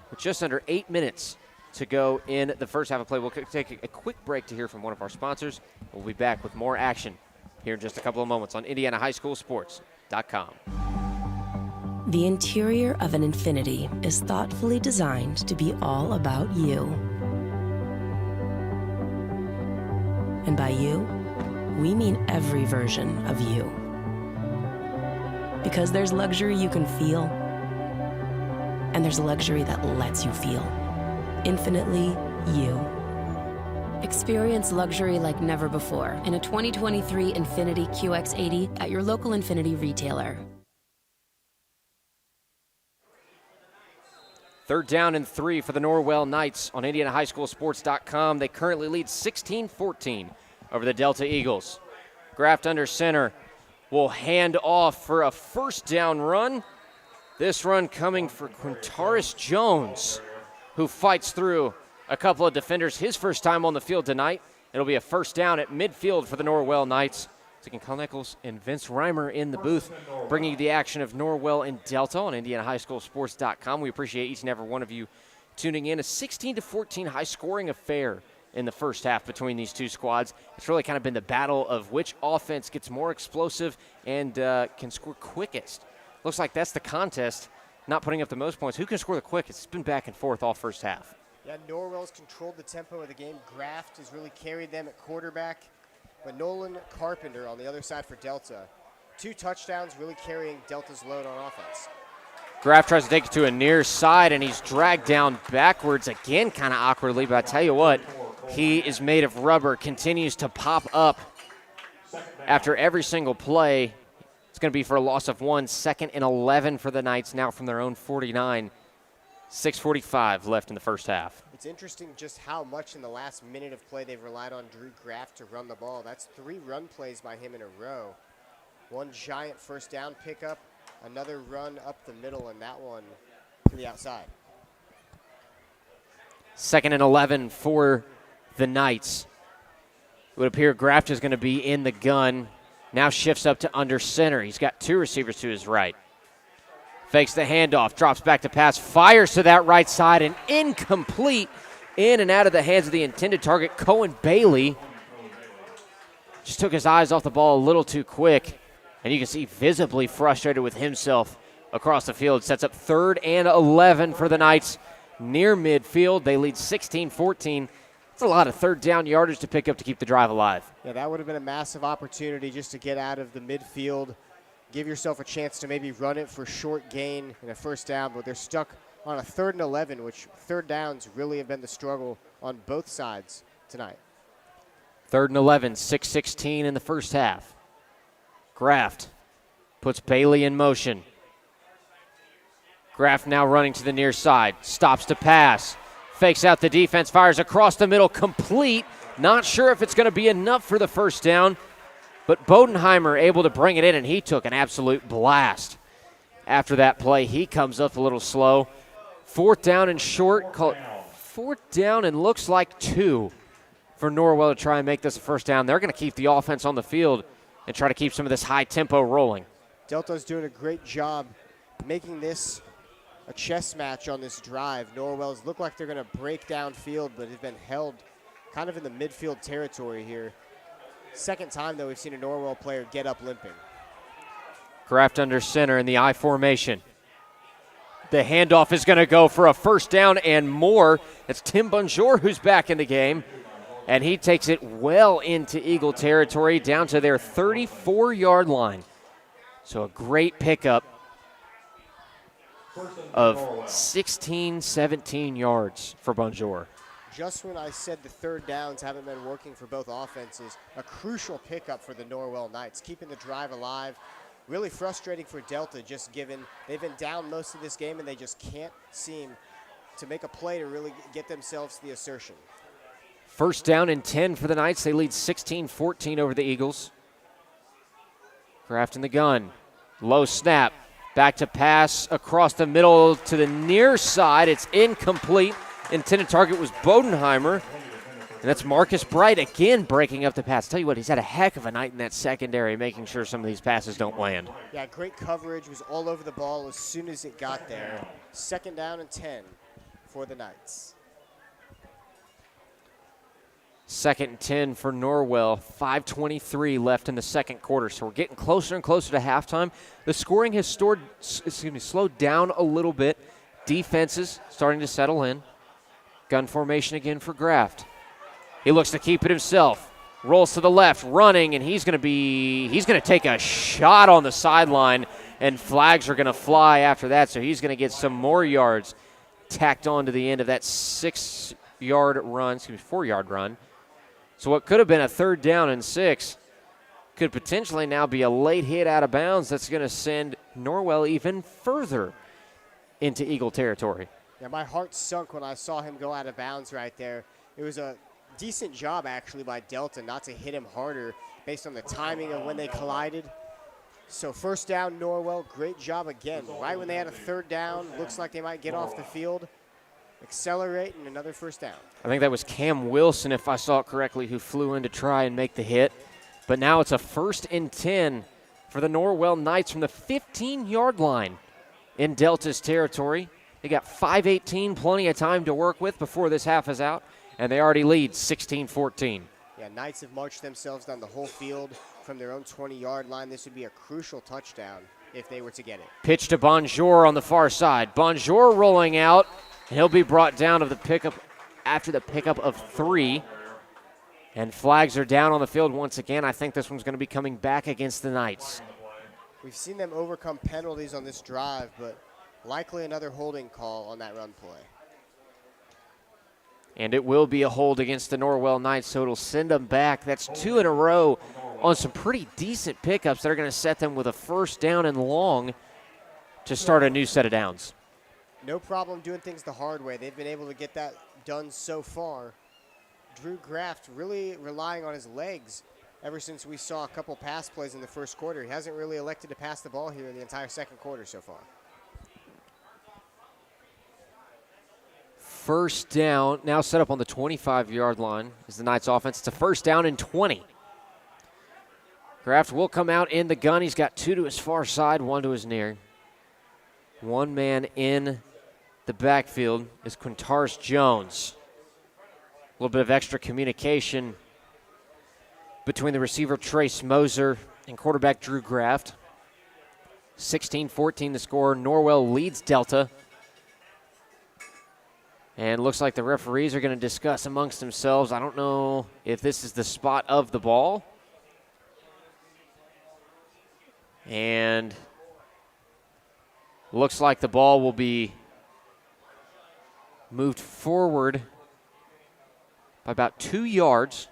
S4: with just under 8 minutes to go in the first half of play. We'll take a quick break to hear from one of our sponsors. We'll be back with more action here in just a couple of moments on IndianaHighSchoolSports.com.
S11: The interior of an Infiniti is thoughtfully designed to be all about you. And by you, we mean every version of you. Because there's luxury you can feel, and there's luxury that lets you feel. Infinitely you. Experience luxury like never before in a 2023 Infiniti QX80 at your local Infiniti retailer.
S4: 3rd down and 3 for the Norwell Knights on IndianaHighSchoolSports.com. They currently lead 16-14 over the Delta Eagles. Graft under center will hand off for a 1st down run. This run coming for Quintaris Jones, who fights through a couple of defenders. His first time on the field tonight. It'll be a 1st down at midfield for the Norwell Knights. Taking Kyle Nichols and Vince Reimer in the booth, bringing you the action of Norwell and Delta on IndianaHighSchoolSports.com. We appreciate each and every one of you tuning in. A 16-14 high-scoring affair in the first half between these two squads. It's really kind of been the battle of which offense gets more explosive and can score quickest. Looks like that's the contest, not putting up the most points. Who can score the quickest? It's been back and forth all first half.
S2: Yeah, Norwell's controlled the tempo of the game. Graft has really carried them at quarterback. But Nolan Carpenter on the other side for Delta. 2 touchdowns really carrying Delta's load on offense.
S4: Graff tries to take it to a near side, and he's dragged down backwards again kind of awkwardly. But I tell you what, he is made of rubber, continues to pop up after every single play. It's going to be for a loss of 1, 2nd and 11 for the Knights now from their own 49. 6:45 left in the first half.
S2: It's interesting just how much in the last minute of play they've relied on Drew Graff to run the ball. That's 3 run plays by him in a row. 1 giant 1st down pickup, another run up the middle, and that one to the outside.
S4: 2nd and 11 for the Knights. It would appear Graff is going to be in the gun. Now shifts up to under center. He's got 2 receivers to his right. Fakes the handoff, drops back to pass, fires to that right side, and incomplete. In and out of the hands of the intended target, Cohen Bailey. Just took his eyes off the ball a little too quick, and you can see visibly frustrated with himself across the field. Sets up 3rd and 11 for the Knights near midfield. They lead 16-14. It's a lot of 3rd down yardage to pick up to keep the drive alive.
S2: Yeah, that would have been a massive opportunity just to get out of the midfield. Give yourself a chance to maybe run it for short gain and a 1st down, but they're stuck on a 3rd and 11, which 3rd downs really have been the struggle on both sides tonight.
S4: 3rd and 11, 6:16 in the first half. Graft puts Bailey in motion. Graft now running to the near side, stops to pass, fakes out the defense, fires across the middle, complete. Not sure if it's going to be enough for the 1st down. But Bodenheimer able to bring it in, and he took an absolute blast. After that play, he comes up a little slow. 4th down and short. Call it 4th down and looks like 2 for Norwell to try and make this a 1st down. They're going to keep the offense on the field and try to keep some of this high tempo rolling.
S2: Delta's doing a great job making this a chess match on this drive. Norwell's look like they're going to break downfield, but have been held kind of in the midfield territory here. 2nd time, though, we've seen a Norwell player get up limping.
S4: Graft under center in the I formation. The handoff is going to go for a 1st down and more. It's Tim Bonjour who's back in the game, and he takes it well into Eagle territory down to their 34-yard line. So a great pickup of 16, 17 yards for Bonjour.
S2: Just when I said the 3rd downs haven't been working for both offenses, a crucial pickup for the Norwell Knights, keeping the drive alive. really frustrating for Delta, just given they've been down most of this game and they just can't seem to make a play to really get themselves the assertion.
S4: First down and 10 for the Knights. They lead 16-14 over the Eagles. Kraft in the gun. Low snap. Back to pass across the middle to the near side. It's incomplete. Intended target was Bodenheimer. And that's Marcus Bright again breaking up the pass. Tell you what, he's had a heck of a night in that secondary, making sure some of these passes don't land.
S2: Yeah, great coverage. Was all over the ball as soon as it got there. Second down and 10 for the Knights.
S4: Second and 10 for Norwell. 5:23 left in the second quarter. So we're getting closer and closer to halftime. The scoring has slowed down a little bit. Defenses starting to settle in. Gun formation again for Graft. He looks to keep it himself. Rolls to the left, running, and he's going to take a shot on the sideline, and flags are going to fly after that. So he's going to get some more yards tacked on to the end of that 4-yard run. So what could have been a third down and 6 could potentially now be a late hit out of bounds that's going to send Norwell even further into Eagle territory.
S2: Yeah, my heart sunk when I saw him go out of bounds right there. It was a decent job, actually, by Delta not to hit him harder based on the timing of when they collided. So first down, Norwell, great job again. Right when they had a third down, looks like they might get off the field, accelerate, and another first down.
S4: I think that was Cam Wilson, if I saw it correctly, who flew in to try and make the hit. But now it's a 1st and 10 for the Norwell Knights from the 15-yard line in Delta's territory. They got 5:18, plenty of time to work with before this half is out, and they already lead 16-14.
S2: Yeah, Knights have marched themselves down the whole field from their own 20-yard line. This would be a crucial touchdown if they were to get it.
S4: Pitch to Bonjour on the far side. Bonjour rolling out, and he'll be brought down to the pickup after the pickup of 3. And flags are down on the field once again. I think this one's going to be coming back against the Knights.
S2: We've seen them overcome penalties on this drive, but likely another holding call on that run play.
S4: And it will be a hold against the Norwell Knights, so it'll send them back. That's 2 in a row on some pretty decent pickups that are going to set them with a first down and long to start a new set of downs.
S2: No problem doing things the hard way. They've been able to get that done so far. Drew Graft really relying on his legs ever since we saw a couple pass plays in the first quarter. He hasn't really elected to pass the ball here in the entire second quarter so far.
S4: First down, now set up on the 25-yard line is the Knights offense. It's a first down and 20. Graft will come out in the gun. He's got 2 to his far side, 1 to his near. One man in the backfield is Quintars Jones. A little bit of extra communication between the receiver Trace Moser and quarterback Drew Graft. 16-14 the score. Norwell leads Delta. And looks like the referees are going to discuss amongst themselves. I don't know if this is the spot of the ball. And looks like the ball will be moved forward by about 2 yards.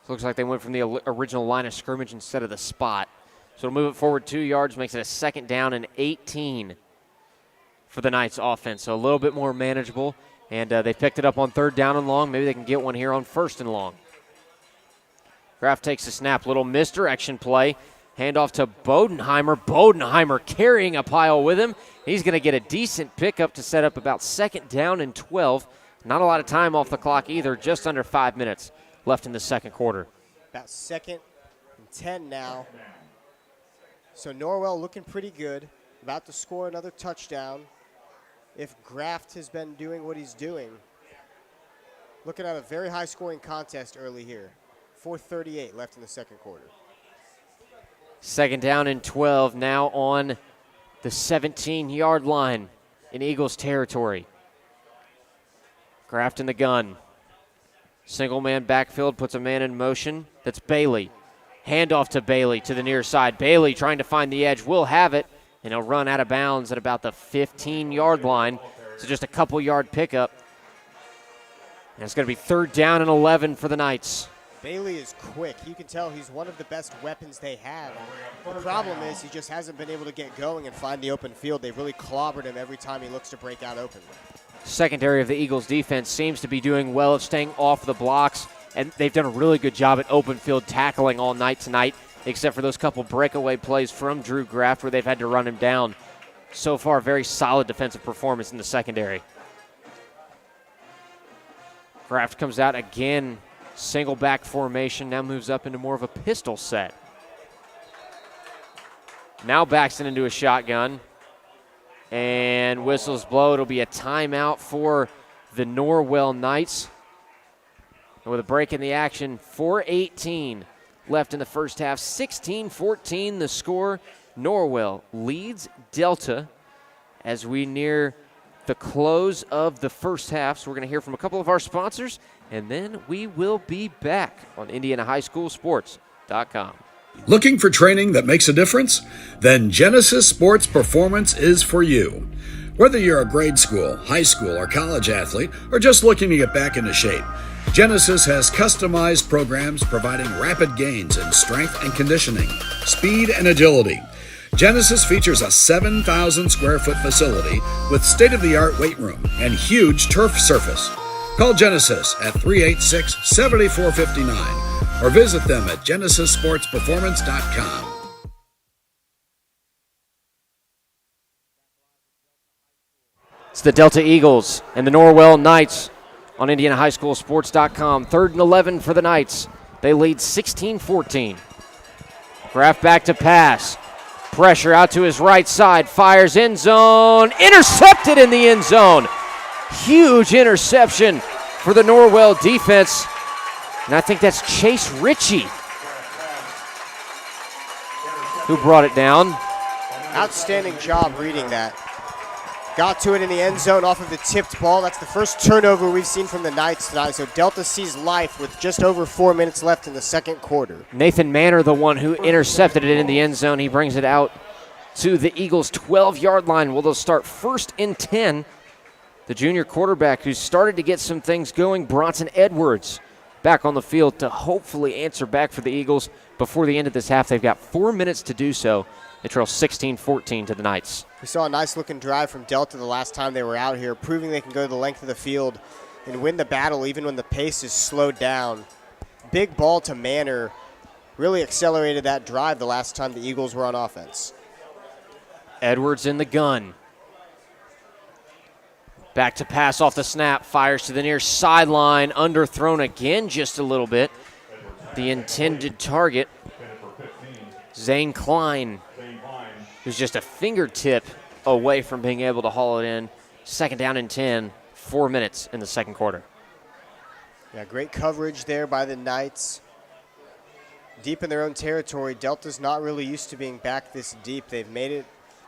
S4: Looks like they went from the original line of scrimmage instead of the spot. So it'll move it forward 2 yards, makes it a second down and 18 for the Knights offense. So a little bit more manageable. And they picked it up on third down and long. Maybe they can get one here on first and long. Graft takes the snap. Little misdirection play. Handoff to Bodenheimer. Bodenheimer carrying a pile with him. He's going to get a decent pickup to set up about second down and 12. Not a lot of time off the clock either. Just under 5 minutes left in the second quarter.
S2: About second and 10 now. So Norwell looking pretty good. About to score another touchdown. If Graft has been doing what he's doing. Looking at a very high-scoring contest early here. 4:38 left in the second quarter.
S4: Second down and 12 now on the 17-yard line in Eagles territory. Graft in the gun. Single man backfield, puts a man in motion. That's Bailey. Handoff to Bailey to the near side. Bailey trying to find the edge. Will have it. And he'll run out of bounds at about the 15-yard line. So just a couple-yard pickup. And it's going to be third down and 11 for the Knights.
S2: Bailey is quick. You can tell he's one of the best weapons they have. The problem is he just hasn't been able to get going and find the open field. They've really clobbered him every time he looks to break out open.
S4: Secondary of the Eagles defense seems to be doing well of staying off the blocks, and they've done a really good job at open field tackling all night tonight, except for those couple breakaway plays from Drew Graft where they've had to run him down. So far, very solid defensive performance in the secondary. Graft comes out again, single back formation, now moves up into more of a pistol set. Now backs it into a shotgun, and whistles blow. It'll be a timeout for the Norwell Knights. And with a break in the action, 4:18 left in the first half, 16-14 the score. Norwell leads Delta as we near the close of the first half. So we're going to hear from a couple of our sponsors, and then we will be back on IndianaHighSchoolSports.com.
S3: Looking for training that makes a difference? Then Genesis Sports Performance is for you. Whether you're a grade school, high school, or college athlete, or just looking to get back into shape, Genesis has customized programs providing rapid gains in strength and conditioning, speed and agility. Genesis features a 7,000 square foot facility with state-of-the-art weight room and huge turf surface. Call Genesis at 386-7459 or visit them at GenesisSportsPerformance.com.
S4: It's the Delta Eagles and the Norwell Knights on IndianaHighSchoolSports.com. 3rd and 11 for the Knights. They lead 16-14. Graft back to pass. Pressure out to his right side. Fires end zone. Intercepted in the end zone. Huge interception for the Norwell defense. And I think that's Chase Ritchie who brought it down.
S2: Outstanding job reading that. Got to it in the end zone off of the tipped ball. That's the first turnover we've seen from the Knights tonight. So Delta sees life with just over 4 minutes left in the second quarter.
S4: Nathan Manor, the one who intercepted it in the end zone. He brings it out to the Eagles' 12-yard line. Well, they'll start 1st and 10. The junior quarterback who started to get some things going, Bronson Edwards, back on the field to hopefully answer back for the Eagles before the end of this half. They've got 4 minutes to do so. They trail 16-14 to the Knights.
S2: We saw a nice-looking drive from Delta the last time they were out here, proving they can go the length of the field and win the battle even when the pace is slowed down. Big ball to Manor really accelerated that drive the last time the Eagles were on offense.
S4: Edwards in the gun. Back to pass off the snap, fires to the near sideline, underthrown again just a little bit. The intended target, Zane Klein, who's just a fingertip away from being able to haul it in. 2nd down and 10, 4 minutes in the second quarter.
S2: Yeah, great coverage there by the Knights. Deep in their own territory, Delta's not really used to being back this deep. They've made it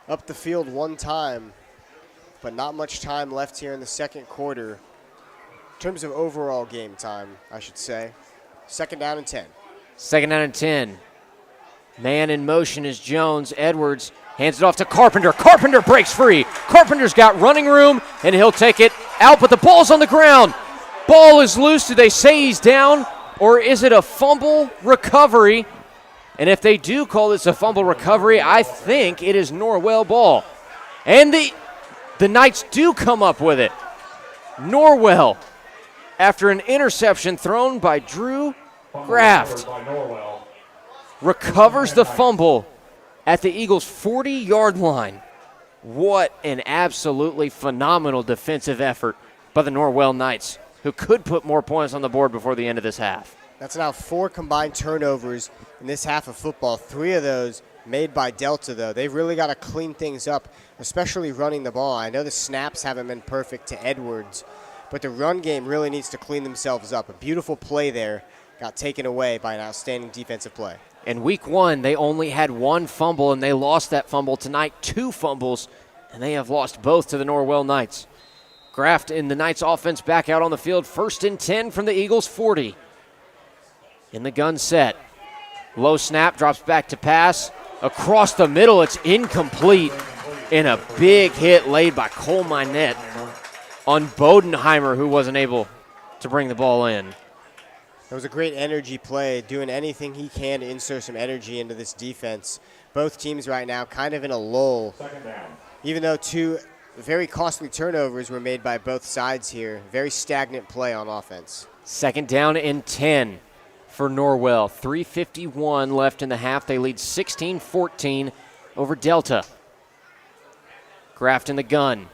S2: up the field one time, but not much time left here in the second quarter. In terms of overall game time, I should say. 2nd down and 10.
S4: 2nd down and 10. Man in motion is Jones. Edwards hands it off to Carpenter. Carpenter breaks free. Carpenter's got running room, and he'll take it out, but the ball's on the ground. Ball is loose. Do they say he's down, or is it a fumble recovery? And if they do call this a fumble recovery, I think it is Norwell ball. And the Knights do come up with it. Norwell, after an interception thrown by Drew Graft, recovers the fumble at the Eagles' 40-yard line. What an absolutely phenomenal defensive effort by the Norwell Knights, who could put more points on the board before the end of this half.
S2: That's now 4 combined turnovers in this half of football. 3 of those made by Delta, though. They've really got to clean things up, especially running the ball. I know the snaps haven't been perfect to Edwards, but the run game really needs to clean themselves up. A beautiful play there got taken away by an outstanding defensive play.
S4: In week 1, they only had 1 fumble, and they lost that fumble. Tonight, 2 fumbles, and they have lost both to the Norwell Knights. Graft in the Knights offense back out on the field. 1st and 10 from the Eagles' 40. In the gun set. Low snap, drops back to pass. Across the middle, it's incomplete. And a big hit laid by Cole Minette on Bodenheimer, who wasn't able to bring the ball in.
S2: That was a great energy play, doing anything he can to insert some energy into this defense. Both teams right now kind of in a lull. Even though 2 very costly turnovers were made by both sides here. Very stagnant play on offense.
S4: 2nd down and 10 for Norwell. 3:51 left in the half. They lead 16-14 over Delta. Graft in the gun.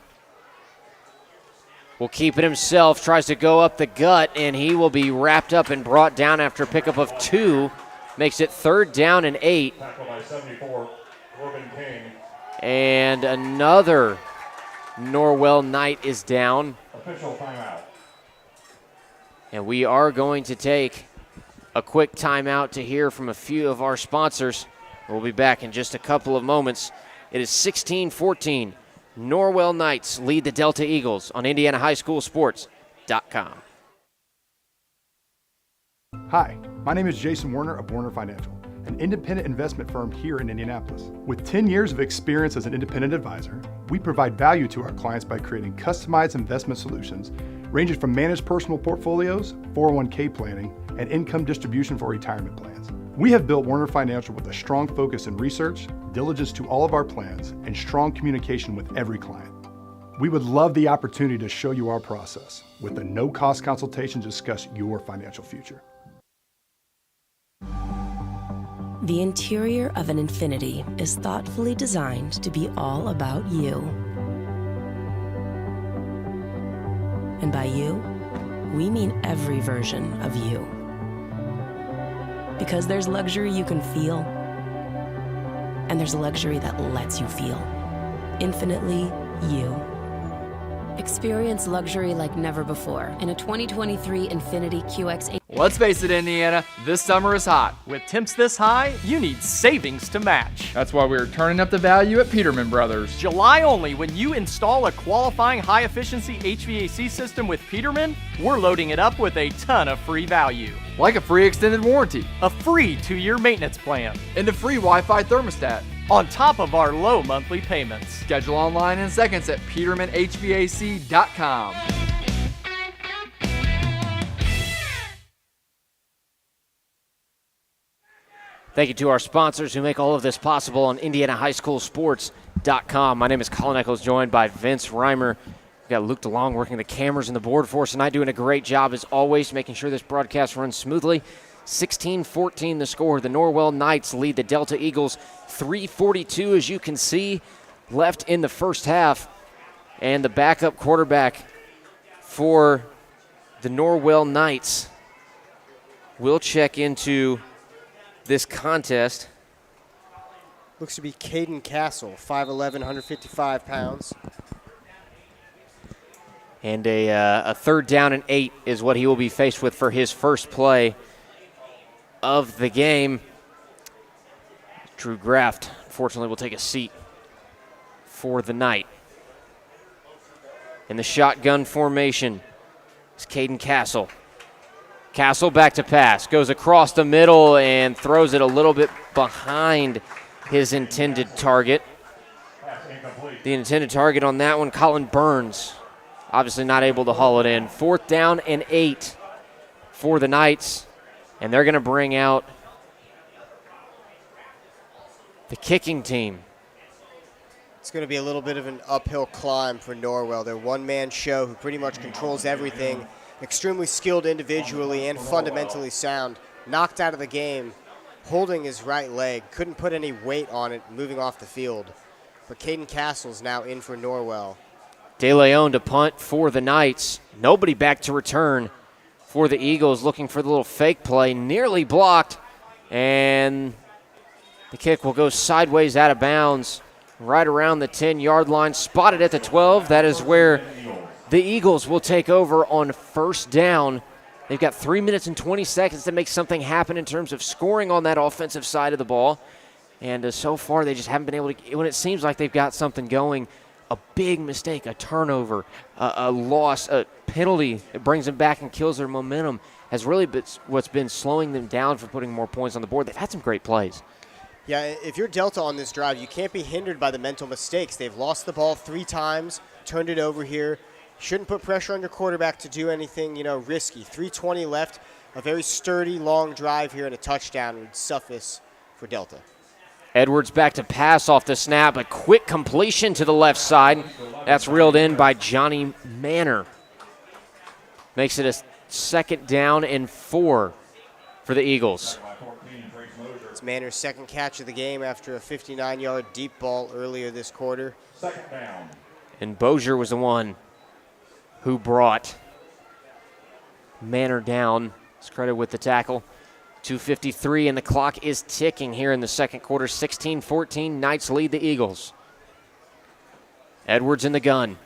S4: Will keep it himself, tries to go up the gut, and he will be wrapped up and brought down after a pickup of 2. Makes it 3rd down and 8. And another Norwell Knight is down.
S6: Official timeout.
S4: And we are going to take a quick timeout to hear from a few of our sponsors. We'll be back in just a couple of moments. It is 16-14. Norwell Knights lead the Delta Eagles on IndianaHighSchoolSports.com.
S10: Hi, my name is Jason Werner of Werner Financial, an independent investment firm here in Indianapolis. With 10 years of experience as an independent advisor, we provide value to our clients by creating customized investment solutions ranging from managed personal portfolios, 401k planning, and income distribution for retirement plans. We have built Werner Financial with a strong focus in research, diligence to all of our plans, and strong communication with every client. We would love the opportunity to show you our process with a no-cost consultation to discuss your financial future.
S11: The interior of an Infiniti is thoughtfully designed to be all about you. And by you, we mean every version of you. Because there's luxury you can feel, and there's luxury that lets you feel. Infinitely you. Experience luxury like never before in a 2023 Infiniti QX80.
S9: Let's face it, Indiana, this summer is hot.
S8: With temps this high, you need savings to match.
S9: That's why we're turning up the value at Peterman Brothers.
S8: July only, when you install a qualifying high-efficiency HVAC system with Peterman, we're loading it up with a ton of free value.
S9: Like a free extended warranty,
S8: A free 2-year maintenance plan,
S9: and a free Wi-Fi thermostat.
S8: on top of our low monthly payments.
S9: Schedule online in seconds at PetermanHVAC.com.
S4: Thank you to our sponsors who make all of this possible on IndianaHighSchoolSports.com. My name is Colin Eccles, joined by Vince Reimer. We've got Luke DeLong working the cameras and the board for us tonight, doing a great job as always, making sure this broadcast runs smoothly. 16-14 the score. The Norwell Knights lead the Delta Eagles 3:42, as you can see, left in the first half. And the backup quarterback for the Norwell Knights will check into this contest.
S2: Looks to be Caden Castle, 5'11", 155 pounds.
S4: And a 3rd down and 8 is what he will be faced with for his first play of the game. Drew Graft, unfortunately, will take a seat for the night. In the shotgun formation is Caden Castle. Castle back to pass, goes across the middle and throws it a little bit behind his intended target. The intended target on that one, Colin Burns, obviously not able to haul it in. 4th down and 8 for the Knights, and they're going to bring out the kicking team.
S2: It's going to be a little bit of an uphill climb for Norwell. They're one-man show who pretty much controls everything. Extremely skilled individually and fundamentally sound. Knocked out of the game, holding his right leg. Couldn't put any weight on it moving off the field. But Caden Castle's now in for Norwell.
S4: De Leon to punt for the Knights. Nobody back to return for the Eagles, looking for the little fake play. Nearly blocked, and the kick will go sideways out of bounds right around the 10-yard line. Spotted at the 12. That is where the Eagles will take over on 1st down. They've got 3 minutes and 20 seconds to make something happen in terms of scoring on that offensive side of the ball. And so far, they just haven't been able to, when it seems like they've got something going, a big mistake, a turnover, a loss, a penalty that brings them back and kills their momentum has really been what's been slowing them down from putting more points on the board. They've had some great plays.
S2: Yeah, if you're Delta on this drive, you can't be hindered by the mental mistakes. They've lost the ball 3 times, turned it over here. Shouldn't put pressure on your quarterback to do anything, risky. 3:20 left. a very sturdy, long drive here and a touchdown would suffice for Delta.
S4: Edwards back to pass off the snap, a quick completion to the left side. That's reeled in by Johnny Manor. Makes it a 2nd down and 4 for the Eagles.
S2: It's Manor's 2nd catch of the game after a 59-yard deep ball earlier this quarter.
S7: 2nd down.
S4: And Bozier was the one who brought Manor down. It's credit with the tackle. 2:53, and the clock is ticking here in the 2nd quarter. 16-14, Knights lead the Eagles. Edwards in the gun.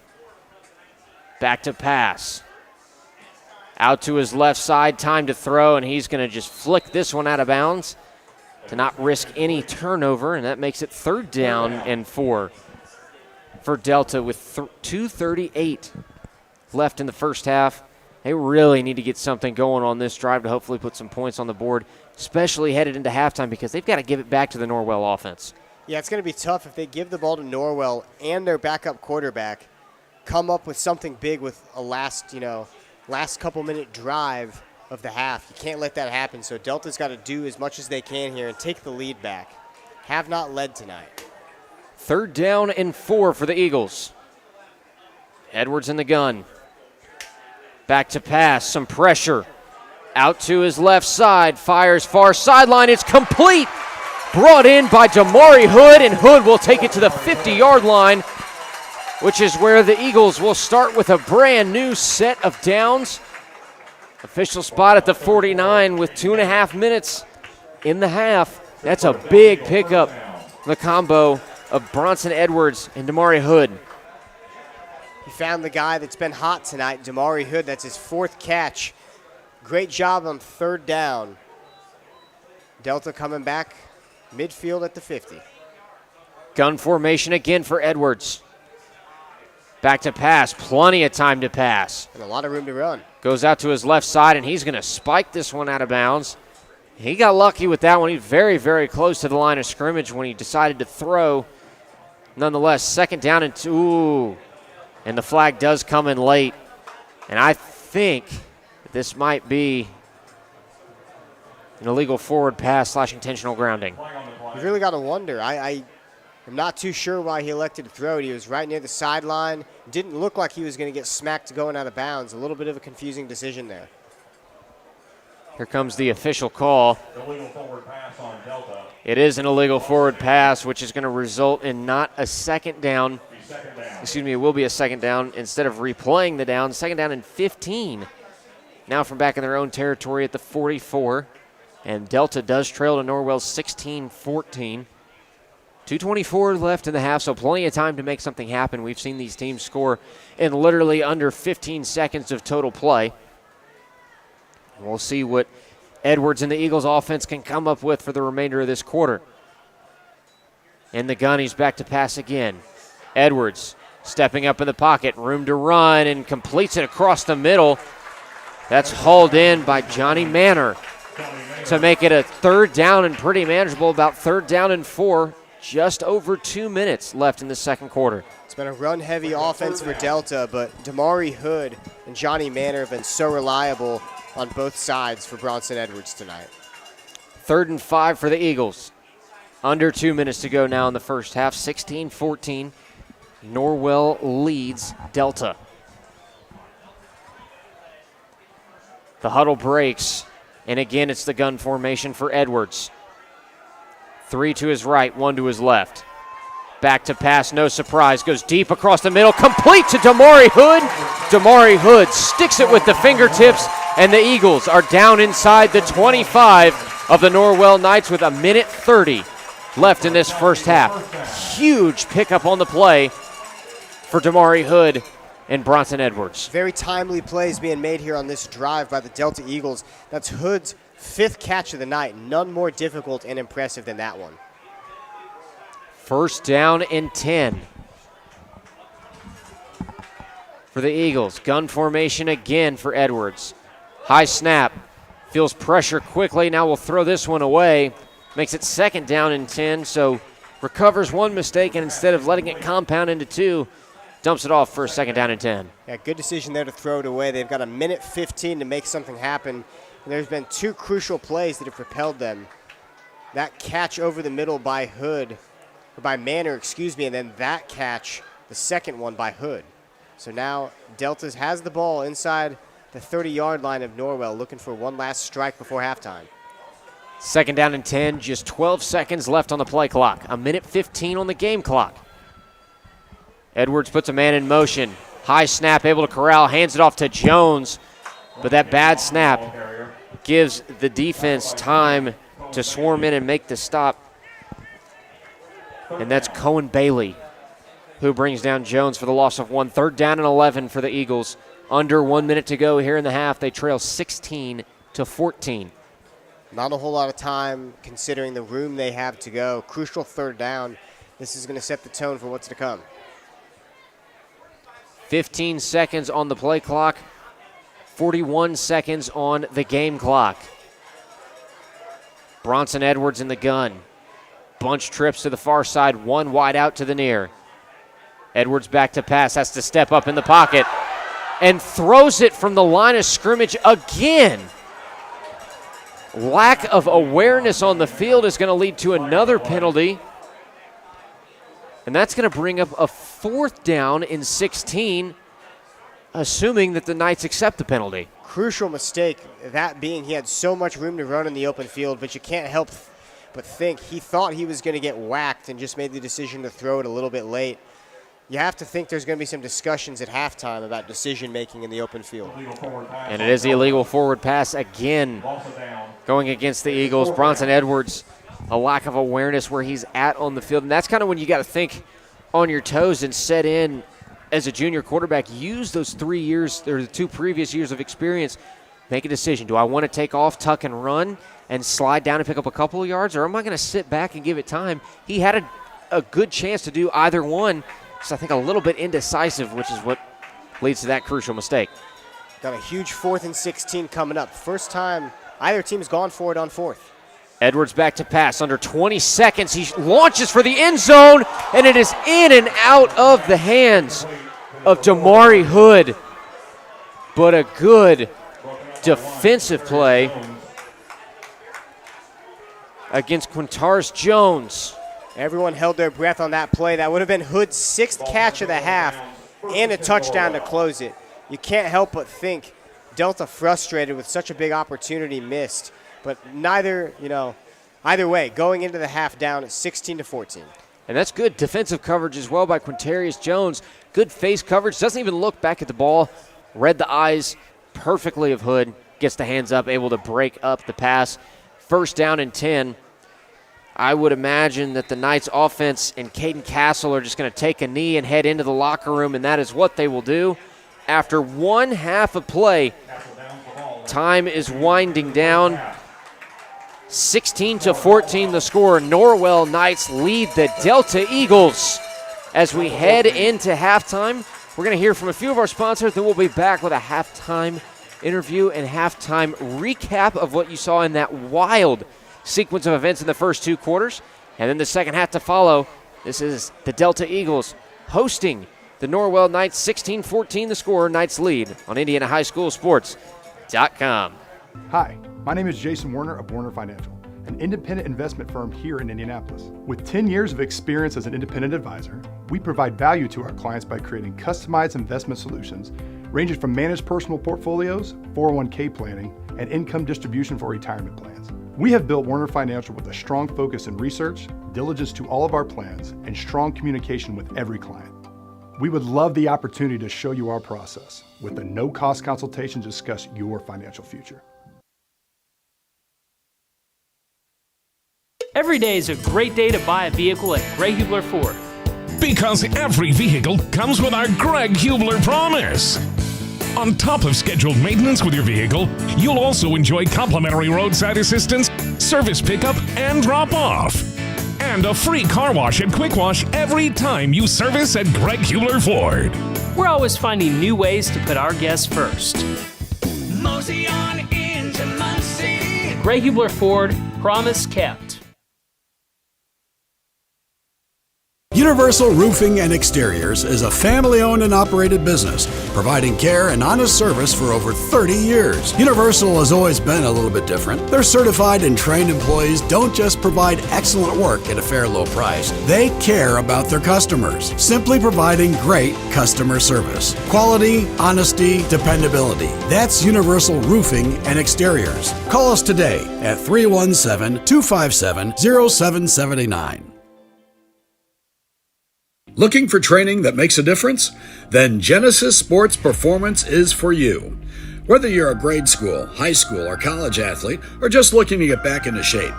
S4: Back to pass. Out to his left side, time to throw, and he's going to just flick this one out of bounds to not risk any turnover, and that makes it 3rd down and 4 for Delta with 2:38 left in the first half. They really need to get something going on this drive to hopefully put some points on the board, especially headed into halftime, because they've got to give it back to the Norwell offense.
S2: Yeah, it's going to be tough if they give the ball to Norwell and their backup quarterback, come up with something big with a last couple-minute drive of the half. You can't let that happen, so Delta's got to do as much as they can here and take the lead back. Have not led tonight.
S4: 3rd down and 4 for the Eagles. Edwards in the gun. Back to pass, some pressure. Out to his left side, fires far sideline. It's complete. Brought in by Damari Hood, and Hood will take it to the 50-yard line, which is where the Eagles will start with a brand new set of downs. Official spot at the 49 with 2.5 minutes in the half. That's a big pickup, the combo of Bronson Edwards and Damari Hood.
S2: He found the guy that's been hot tonight, Damari Hood. That's his 4th catch. Great job on 3rd down. Delta coming back midfield at the 50.
S4: Gun formation again for Edwards. Back to pass, plenty of time to pass.
S2: And a lot of room to run.
S4: Goes out to his left side, and he's going to spike this one out of bounds. He got lucky with that one. He's very, very close to the line of scrimmage when he decided to throw. Nonetheless, 2nd down and 2. And the flag does come in late. And I think this might be an illegal forward pass / intentional grounding.
S2: You really got to wonder. I'm not too sure why he elected to throw it. He was right near the sideline. Didn't look like he was going to get smacked going out of bounds. A little bit of a confusing decision there.
S4: Here comes the official call.
S7: Illegal forward pass on Delta.
S4: It is an illegal forward pass, which is going to result in not a 2nd down. Excuse me, it will be a 2nd down instead of replaying the down. 2nd down and 15. Now from back in their own territory at the 44. And Delta does trail to Norwell 16-14. 2:24 left in the half, so plenty of time to make something happen. We've seen these teams score in literally under 15 seconds of total play. We'll see what Edwards and the Eagles offense can come up with for the remainder of this quarter. In the gun, he's back to pass again. Edwards stepping up in the pocket, room to run, and completes it across the middle. That's hauled in by Johnny Manor to make it a 3rd down and pretty manageable, about 3rd down and 4. Just over 2 minutes left in the 2nd quarter.
S2: It's been a run-heavy offense for Delta, but Damari Hood and Johnny Manor have been so reliable on both sides for Bronson Edwards tonight.
S4: 3rd and 5 for the Eagles. Under 2 minutes to go now in the first half. 16-14. Norwell leads Delta. The huddle breaks, and again it's the gun formation for Edwards. 3 to his right, 1 to his left. Back to pass, no surprise. Goes deep across the middle, complete to Damari Hood. Damari Hood sticks it with the fingertips, and the Eagles are down inside the 25 of the Norwell Knights with 1:30 left in this first half. Huge pickup on the play for Damari Hood and Bronson Edwards.
S2: Very timely plays being made here on this drive by the Delta Eagles. That's Hood's 5th catch of the night. None more difficult and impressive than that one.
S4: 1st down and 10 for the Eagles. Gun formation again for Edwards. High snap. Feels pressure quickly. Now we'll throw this one away. Makes it 2nd down and 10. So recovers one mistake, and instead of letting it compound into 2, dumps it off for a 2nd down and 10.
S2: Yeah, good decision there to throw it away. They've got 1:15 to make something happen. And there's been two crucial plays that have propelled them. That catch over the middle by Hood, or by Manor, excuse me, and then that catch, the second one by Hood. So now Deltas has the ball inside the 30-yard line of Norwell, looking for one last strike before halftime.
S4: Second down and 10, just 12 seconds left on the play clock. A minute 15 on the game clock. Edwards puts a man in motion. High snap, able to corral, hands it off to Jones. But that bad snap gives the defense time to swarm in and make the stop. And that's Cohen Bailey who brings down Jones for the loss of one. Third down and 11 for the Eagles. Under 1 minute to go here in the half. They trail 16-14.
S2: Not a whole lot of time considering the room they have to go. Crucial third down. This is going to set the tone for what's to come.
S4: 15 seconds on the play clock. 41 seconds on the game clock. Bronson Edwards in the gun. Bunch trips to the far side, one wide out to the near. Edwards back to pass, has to step up in the pocket and throws it from the line of scrimmage again. Lack of awareness on the field is going to lead to another penalty. And that's going to bring up a fourth down in 16, assuming that the Knights accept the penalty.
S2: Crucial mistake, that being he had so much room to run in the open field, but you can't help but think he thought he was going to get whacked and just made the decision to throw it a little bit late. You have to think there's going to be some discussions at halftime about decision-making in the open field.
S4: And it is the illegal forward pass again going against the Eagles. Bronson Edwards, a lack of awareness where he's at on the field. And that's kind of when you got to think on your toes and set in as a junior quarterback. Use those 3 years, or the 2 previous years of experience. Make a decision. Do I want to take off, tuck, and run and slide down and pick up a couple of yards, or am I going to sit back and give it time? He had a good chance to do either one. So I think a little bit indecisive, which is what leads to that crucial mistake.
S2: Got a huge 4th and 16 coming up. First time either team's gone for it on 4th.
S4: Edwards back to pass. Under 20 seconds, he launches for the end zone, and it is in and out of the hands of Damari Hood. But a good defensive play against Quintars Jones.
S2: Everyone held their breath on that play. That would have been Hood's 6th catch of the half and a touchdown to close it. You can't help but think Delta frustrated with such a big opportunity missed. But either way, going into the half down at 16-14.
S4: And that's good defensive coverage as well by Quintarius Jones. Good face coverage. Doesn't even look back at the ball. Read the eyes perfectly of Hood. Gets the hands up, able to break up the pass. First down and 10. I would imagine that the Knights offense and Caden Castle are just going to take a knee and head into the locker room, and that is what they will do. After one half of play, time is winding down. 16-14 the score. Norwell Knights lead the Delta Eagles. As we head into halftime, we're going to hear from a few of our sponsors, then we'll be back with a halftime interview and halftime recap of what you saw in that wild sequence of events in the first 2 quarters. And then the second half to follow. This is the Delta Eagles hosting the Norwell Knights. 16-14 the score. Knights lead on IndianaHighSchoolSports.com.
S10: Hi, my name is Jason Werner of Werner Financial, an independent investment firm here in Indianapolis. With 10 years of experience as an independent advisor, we provide value to our clients by creating customized investment solutions ranging from managed personal portfolios, 401k planning, and income distribution for retirement plans. We have built Werner Financial with a strong focus in research, diligence to all of our plans, and strong communication with every client. We would love the opportunity to show you our process with a no-cost consultation to discuss your financial future.
S5: Every day is a great day to buy a vehicle at Greg Hubler Ford.
S6: Because every vehicle comes with our Greg Hubler promise. On top of scheduled maintenance with your vehicle, you'll also enjoy complimentary roadside assistance, service pickup, and drop-off. And a free car wash and quick wash every time you service at Greg Hubler Ford.
S5: We're always finding new ways to put our guests first.
S12: Mosey on into Muncie.
S5: Greg Hubler Ford, promise kept.
S3: Universal Roofing and Exteriors is a family-owned and operated business, providing care and honest service for over 30 years. Universal has always been a little bit different. Their certified and trained employees don't just provide excellent work at a fair low price. They care about their customers, simply providing great customer service. Quality, honesty, dependability. That's Universal Roofing and Exteriors. Call us today at 317-257-0779. Looking for training that makes a difference? Then Genesis Sports Performance is for you. Whether you're a grade school, high school, or college athlete, or just looking to get back into shape,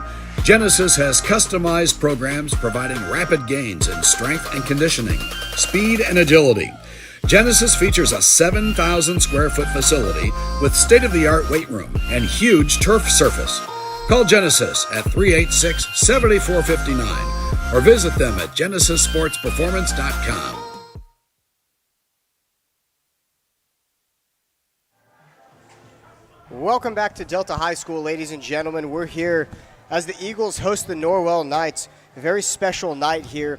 S3: Genesis has customized programs providing rapid gains in strength and conditioning, speed and agility. Genesis features a 7,000 square foot facility with state-of-the-art weight room and huge turf surface. Call Genesis at 386-7459 or visit them at genesissportsperformance.com.
S2: Welcome back to Delta High School, ladies and gentlemen. We're here as the Eagles host the Norwell Knights. A very special night here.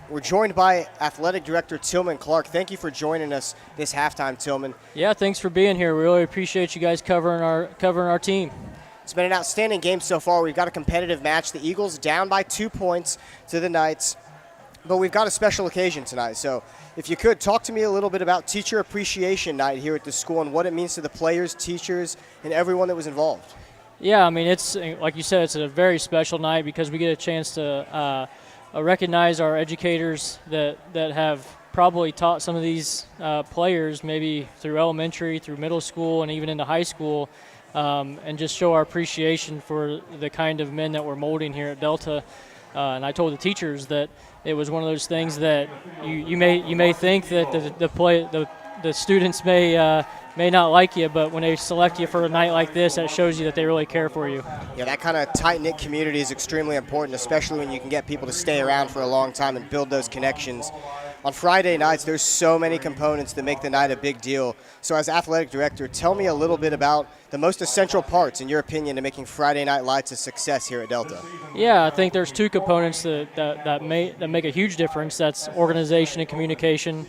S2: We're joined by Athletic Director Tillman Clark. Thank you for joining us this halftime, Tillman.
S13: Yeah, thanks for being here. We really appreciate you guys covering our team.
S2: It's been an outstanding game so far. We've got a competitive match. The Eagles down by 2 points to the Knights, but we've got a special occasion tonight. So if you could, talk to me a little bit about Teacher Appreciation Night here at the school and what it means to the players, teachers, and everyone that was involved.
S13: Yeah, I mean, it's like you said, it's a very special night because we get a chance to recognize our educators that have probably taught some of these players maybe through elementary, through middle school, and even into high school. And just show our appreciation for the kind of men that we're molding here at Delta. And I told the teachers that it was one of those things that you may think that the students may not like you, but when they select you for a night like this, that shows you that they really care for you.
S2: Yeah, that kind of tight-knit community is extremely important, especially when you can get people to stay around for a long time and build those connections. On Friday nights, there's so many components that make the night a big deal. So as athletic director, tell me a little bit about the most essential parts, in your opinion, to making Friday Night Lights a success here at Delta.
S13: Yeah, I think there's two components that make a huge difference. That's organization and communication.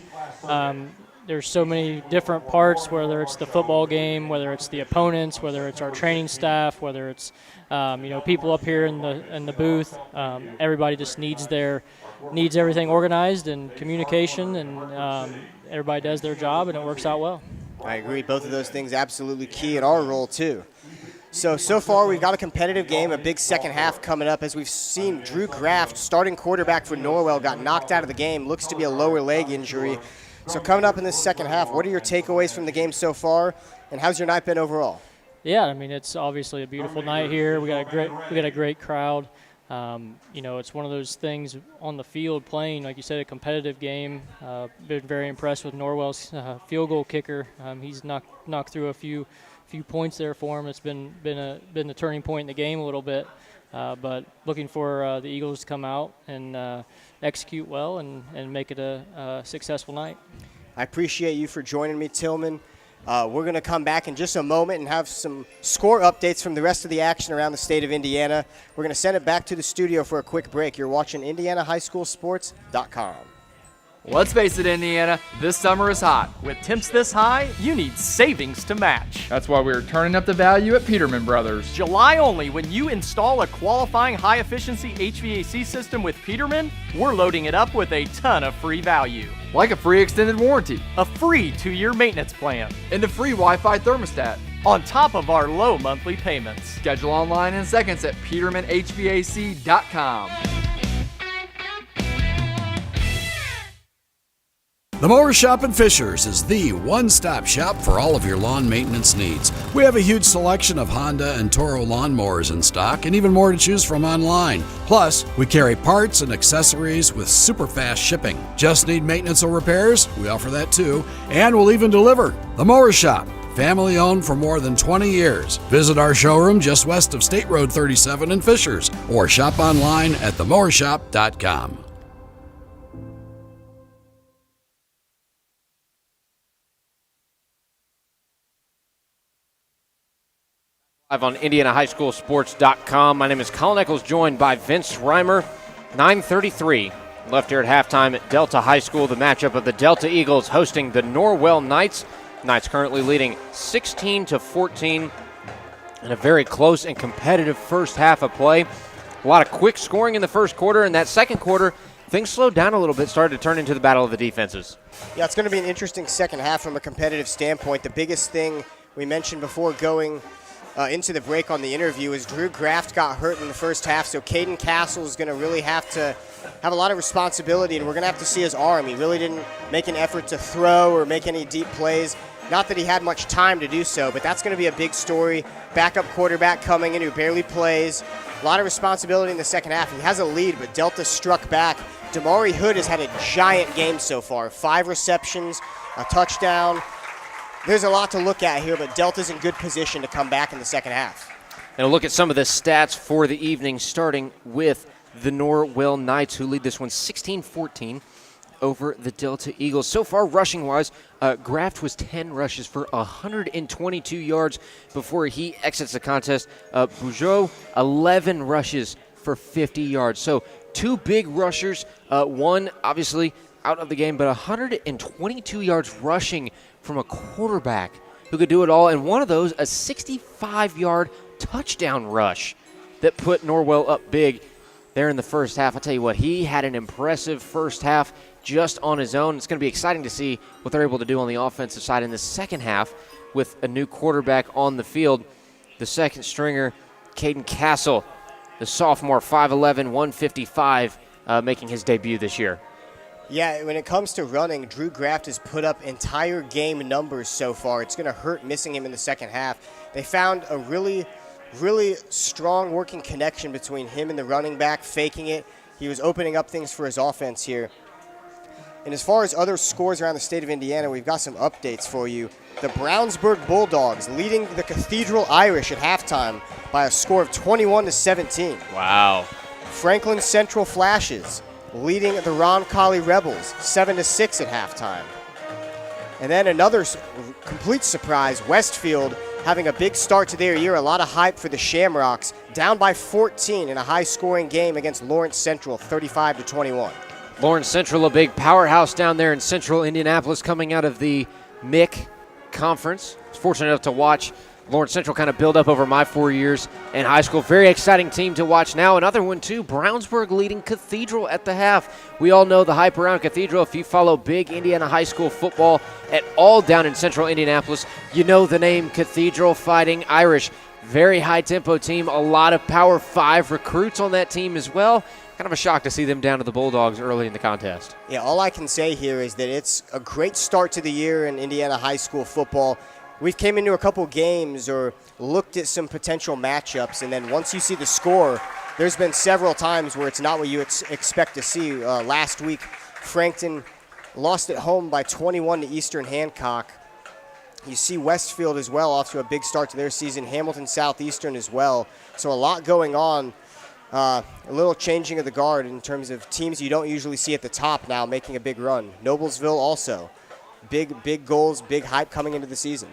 S13: There's so many different parts, whether it's the football game, whether it's the opponents, whether it's our training staff, whether it's people up here in the booth. Everybody just needs everything organized and communication, and everybody does their job, and it works out well.
S2: I agree. Both of those things absolutely key in our role too. So far we've got a competitive game, a big second half coming up. As we've seen, Drew Graft, starting quarterback for Norwell, got knocked out of the game. Looks to be a lower leg injury. So coming up in this second half, what are your takeaways from the game so far, and how's your night been overall?
S13: Yeah, I mean, it's obviously a beautiful night here. We got a great crowd. It's one of those things on the field playing, like you said, a competitive game. Been very impressed with Norwell's field goal kicker. He's knocked through a few points there for him. It's been the turning point in the game a little bit. But looking for the Eagles to come out and execute well and make it a successful night.
S2: I appreciate you for joining me, Tillman. We're going to come back in just a moment and have some score updates from the rest of the action around the state of Indiana. We're going to send it back to the studio for a quick break. You're watching IndianaHighSchoolSports.com.
S9: Let's face it, Indiana, this summer is hot.
S8: With temps this high, you need savings to match.
S9: That's why we're turning up the value at Peterman Brothers.
S8: July only, when you install a qualifying high-efficiency HVAC system with Peterman, we're loading it up with a ton of free value.
S9: Like a free extended warranty,
S8: a free 2-year maintenance plan,
S9: and a free Wi-Fi thermostat,
S8: on top of our low monthly payments.
S9: Schedule online in seconds at PetermanHVAC.com.
S3: The Mower Shop in Fishers is the one-stop shop for all of your lawn maintenance needs. We have a huge selection of Honda and Toro lawnmowers in stock and even more to choose from online. Plus, we carry parts and accessories with super fast shipping. Just need maintenance or repairs? We offer that too, and we'll even deliver. The Mower Shop, family owned for more than 20 years. Visit our showroom just west of State Road 37 in Fishers or shop online at themowershop.com.
S4: Live on IndianaHighSchoolSports.com. My name is Colin Eccles, joined by Vince Reimer. 9:33 Left here at halftime at Delta High School, the matchup of the Delta Eagles hosting the Norwell Knights. Knights currently leading 16-14 in a very close and competitive first half of play. A lot of quick scoring in the first quarter. In that second quarter, things slowed down a little bit, started to turn into the battle of the defenses.
S2: Yeah, it's going to be an interesting second half from a competitive standpoint. The biggest thing we mentioned before going into the break on the interview is Drew Graft got hurt in the first half, so Caden Castle is going to really have to have a lot of responsibility, and we're going to have to see his arm. He really didn't make an effort to throw or make any deep plays. Not that he had much time to do so, but that's going to be a big story. Backup quarterback coming in who barely plays. A lot of responsibility in the second half. He has a lead, but Delta struck back. Damari Hood has had a giant game so far. 5 receptions, a touchdown. There's a lot to look at here, but Delta's in good position to come back in the second half.
S4: And a look at some of the stats for the evening, starting with the Norwell Knights, who lead this one 16-14 over the Delta Eagles. So far, rushing-wise, Graft was 10 rushes for 122 yards before he exits the contest. Bougeau, 11 rushes for 50 yards. So 2 big rushers, one obviously out of the game, but 122 yards rushing from a quarterback who could do it all, and one of those, a 65-yard touchdown rush that put Norwell up big there in the first half. I'll tell you what, he had an impressive first half just on his own. It's going to be exciting to see what they're able to do on the offensive side in the second half with a new quarterback on the field. The second stringer, Caden Castle, the sophomore, 5'11", 155, making his debut this year.
S2: Yeah, when it comes to running, Drew Graft has put up entire game numbers so far. It's going to hurt missing him in the second half. They found a really strong working connection between him and the running back, faking it. He was opening up things for his offense here. And as far as other scores around the state of Indiana, we've got some updates for you. The Brownsburg Bulldogs leading the Cathedral Irish at halftime by a score of 21-17.
S4: Wow.
S2: Franklin Central Flashes leading the Roncalli Rebels 7-6 at halftime. And then another complete surprise, Westfield having a big start to their year, a lot of hype for the Shamrocks, down by 14 in a high-scoring game against Lawrence Central, 35-21.
S4: Lawrence Central, a big powerhouse down there in central Indianapolis, coming out of the MIC conference. I was fortunate enough to watch Lawrence Central kind of build up over my 4 years in high school. Very exciting team to watch now. Another one, too, Brownsburg leading Cathedral at the half. We all know the hype around Cathedral. If you follow big Indiana high school football at all down in central Indianapolis, you know the name Cathedral Fighting Irish. Very high-tempo team, a lot of Power 5 recruits on that team as well. Kind of a shock to see them down to the Bulldogs early in the contest.
S2: Yeah, all I can say here is that it's a great start to the year in Indiana high school football. We've came into a couple games or looked at some potential matchups, and then once you see the score, there's been several times where it's not what you expect to see. Last week, Frankton lost at home by 21 to Eastern Hancock. You see Westfield as well off to a big start to their season, Hamilton Southeastern as well. So a lot going on. A little changing of the guard in terms of teams you don't usually see at the top now making a big run. Noblesville also. Big goals, big hype coming into the season.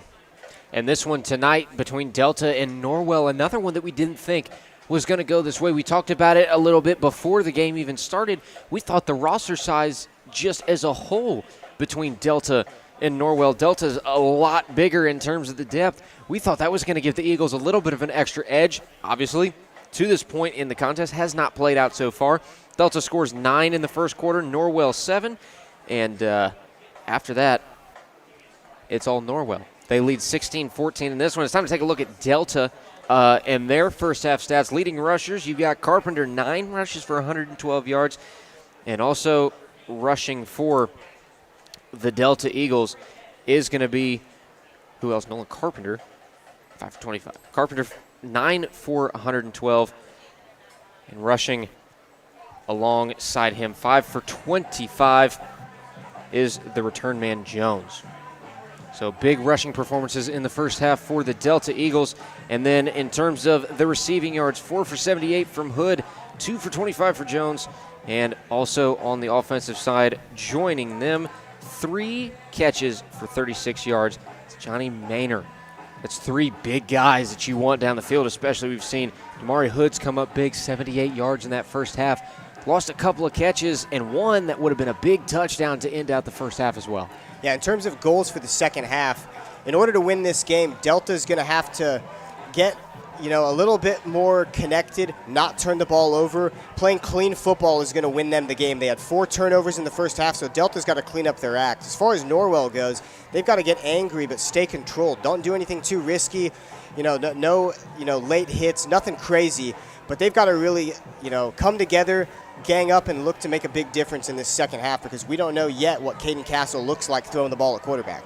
S4: And this one tonight between Delta and Norwell, another one that we didn't think was going to go this way. We talked about it a little bit before the game even started. We thought the roster size just as a whole between Delta and Norwell. Delta's a lot bigger in terms of the depth. We thought that was going to give the Eagles a little bit of an extra edge. Obviously, to this point in the contest, has not played out so far. Delta scores 9 in the first quarter, Norwell 7. And after that, it's all Norwell. They lead 16-14 in this one. It's time to take a look at Delta and their first half stats. Leading rushers, you've got Carpenter, 9 rushes for 112 yards. And also rushing for the Delta Eagles is going to be, who else? Nolan Carpenter, 5 for 25. Carpenter, 9 for 112. And rushing alongside him, 5 for 25, is the return man Jones. So big rushing performances in the first half for the Delta Eagles. And then in terms of the receiving yards, 4 for 78 from Hood, 2 for 25 for Jones. And also on the offensive side, joining them, 3 catches for 36 yards. It's Johnny Maynor. That's 3 big guys that you want down the field, especially we've seen Damari Hoods come up big, 78 yards in that first half. lost a couple of catches and one that would have been a big touchdown to end out the first half as well.
S2: Yeah, in terms of goals for the second half, in order to win this game, Delta's going to have to get a little bit more connected, not turn the ball over. Playing clean football is going to win them the game. They had 4 turnovers in the first half, so Delta's got to clean up their act. As far as Norwell goes, they've got to get angry but stay controlled. Don't do anything too risky. No late hits, nothing crazy. But they've got to really, come together, gang up, and look to make a big difference in this second half because we don't know yet what Caden Castle looks like throwing the ball at quarterback.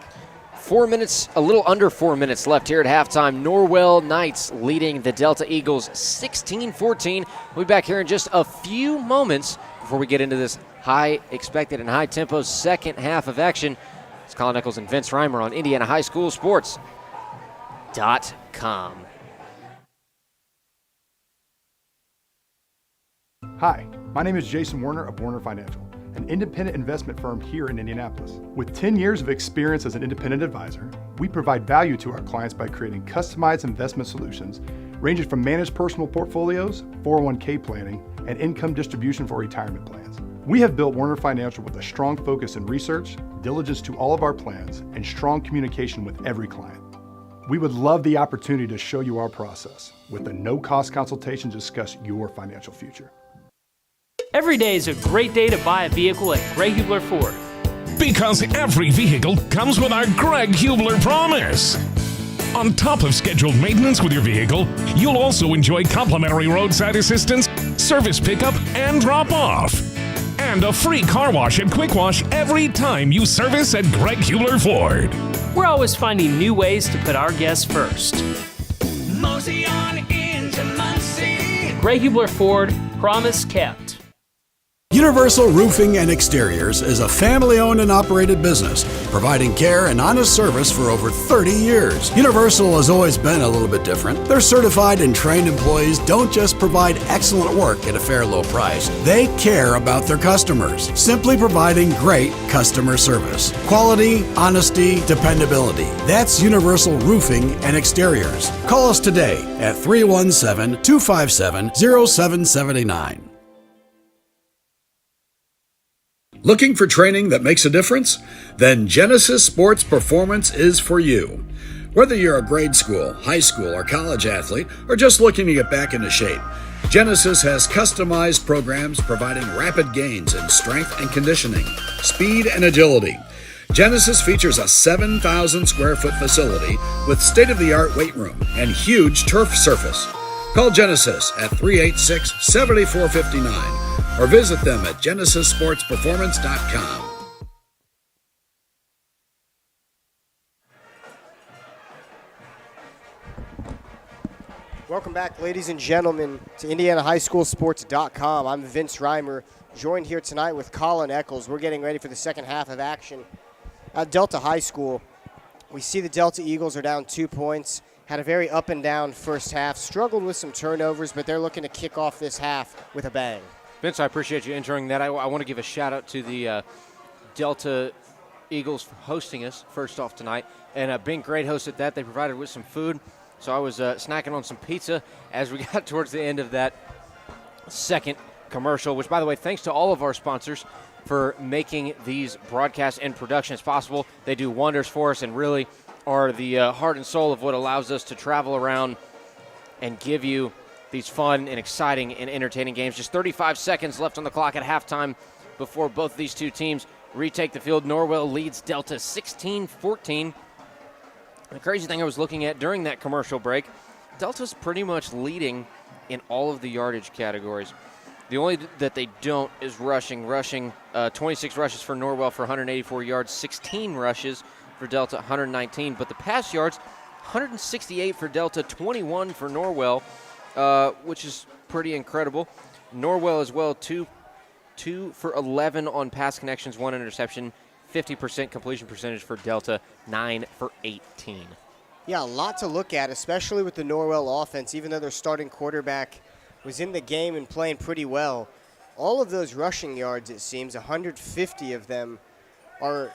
S4: 4 minutes, a little under 4 minutes left here at halftime. Norwell Knights leading the Delta Eagles 16-14. We'll be back here in just a few moments before we get into this high expected and high tempo second half of action. It's Colin Eccles and Vince Reimer on Indiana High School Sports.com.
S10: Hi, my name is Jason Werner of Werner Financial, an independent investment firm here in Indianapolis. With 10 years of experience as an independent advisor, we provide value to our clients by creating customized investment solutions ranging from managed personal portfolios, 401k planning, and income distribution for retirement plans. We have built Werner Financial with a strong focus in research, diligence to all of our plans, and strong communication with every client. We would love the opportunity to show you our process with a no-cost consultation to discuss your financial future.
S5: Every day is a great day to buy a vehicle at Greg Hubler Ford.
S6: Because every vehicle comes with our Greg Hubler promise. On top of scheduled maintenance with your vehicle, you'll also enjoy complimentary roadside assistance, service pickup, and drop-off. And a free car wash and quick wash every time you service at Greg Hubler Ford.
S5: We're always finding new ways to put our guests first.
S12: Mosey on into Muncie.
S5: Greg Hubler Ford, promise kept.
S3: Universal Roofing and Exteriors is a family-owned and operated business, providing care and honest service for over 30 years. Universal has always been a little bit different. Their certified and trained employees don't just provide excellent work at a fair low price. They care about their customers, simply providing great customer service. Quality, honesty, dependability. That's Universal Roofing and Exteriors. Call us today at 317-257-0779. Looking for training that makes a difference? Then Genesis Sports Performance is for you. Whether you're a grade school, high school, or college athlete, or just looking to get back into shape, Genesis has customized programs providing rapid gains in strength and conditioning, speed and agility. Genesis features a 7,000 square foot facility with state-of-the-art weight room and huge turf surface. Call Genesis at 386-7459 or visit them at genesissportsperformance.com.
S2: Welcome back, ladies and gentlemen, to IndianaHighSchoolSports.com. I'm Vince Reimer, joined here tonight with Colin Eccles. We're getting ready for the second half of action at Delta High School. We see the Delta Eagles are down 2 points. Had a very up and down first half, struggled with some turnovers, but they're looking to kick off this half with a bang.
S4: Vince, I appreciate you entering that. I want to give a shout out to the Delta Eagles for hosting us first off tonight, and being great hosts at that. They provided with some food, so I was snacking on some pizza as we got towards the end of that second commercial, which, by the way, thanks to all of our sponsors for making these broadcasts and productions possible. They do wonders for us and really are the heart and soul of what allows us to travel around and give you these fun and exciting and entertaining games. Just 35 seconds left on the clock at halftime before both of these two teams retake the field. Norwell leads Delta 16-14. The crazy thing I was looking at during that commercial break, Delta's pretty much leading in all of the yardage categories. The only that they don't is rushing. 26 rushes for Norwell for 184 yards, 16 rushes for Delta, 119. But the pass yards, 168 for Delta, 21 for Norwell, which is pretty incredible. Norwell as well, two for 11 on pass connections, 1 interception, 50% completion percentage for Delta, 9 for 18.
S2: Yeah, a lot to look at, especially with the Norwell offense, even though their starting quarterback was in the game and playing pretty well. All of those rushing yards, it seems, 150 of them are,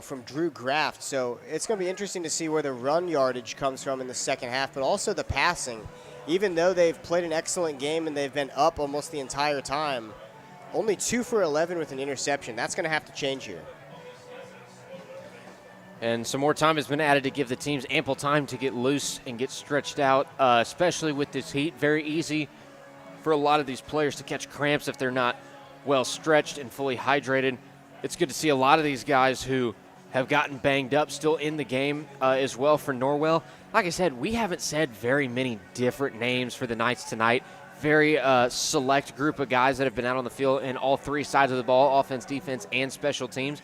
S2: from Drew Graft. So it's going to be interesting to see where the run yardage comes from in the second half, but also the passing. Even though they've played an excellent game and they've been up almost the entire time, Only 2 for 11 with an interception. That's going to have to change here.
S4: And some more time has been added to give the teams ample time to get loose and get stretched out, especially with this heat. Very easy for a lot of these players to catch cramps if they're not well stretched and fully hydrated. It's good to see a lot of these guys who have gotten banged up still in the game as well for Norwell. Like I said, we haven't said very many different names for the Knights tonight. Very select group of guys that have been out on the field in all three sides of the ball, offense, defense, and special teams.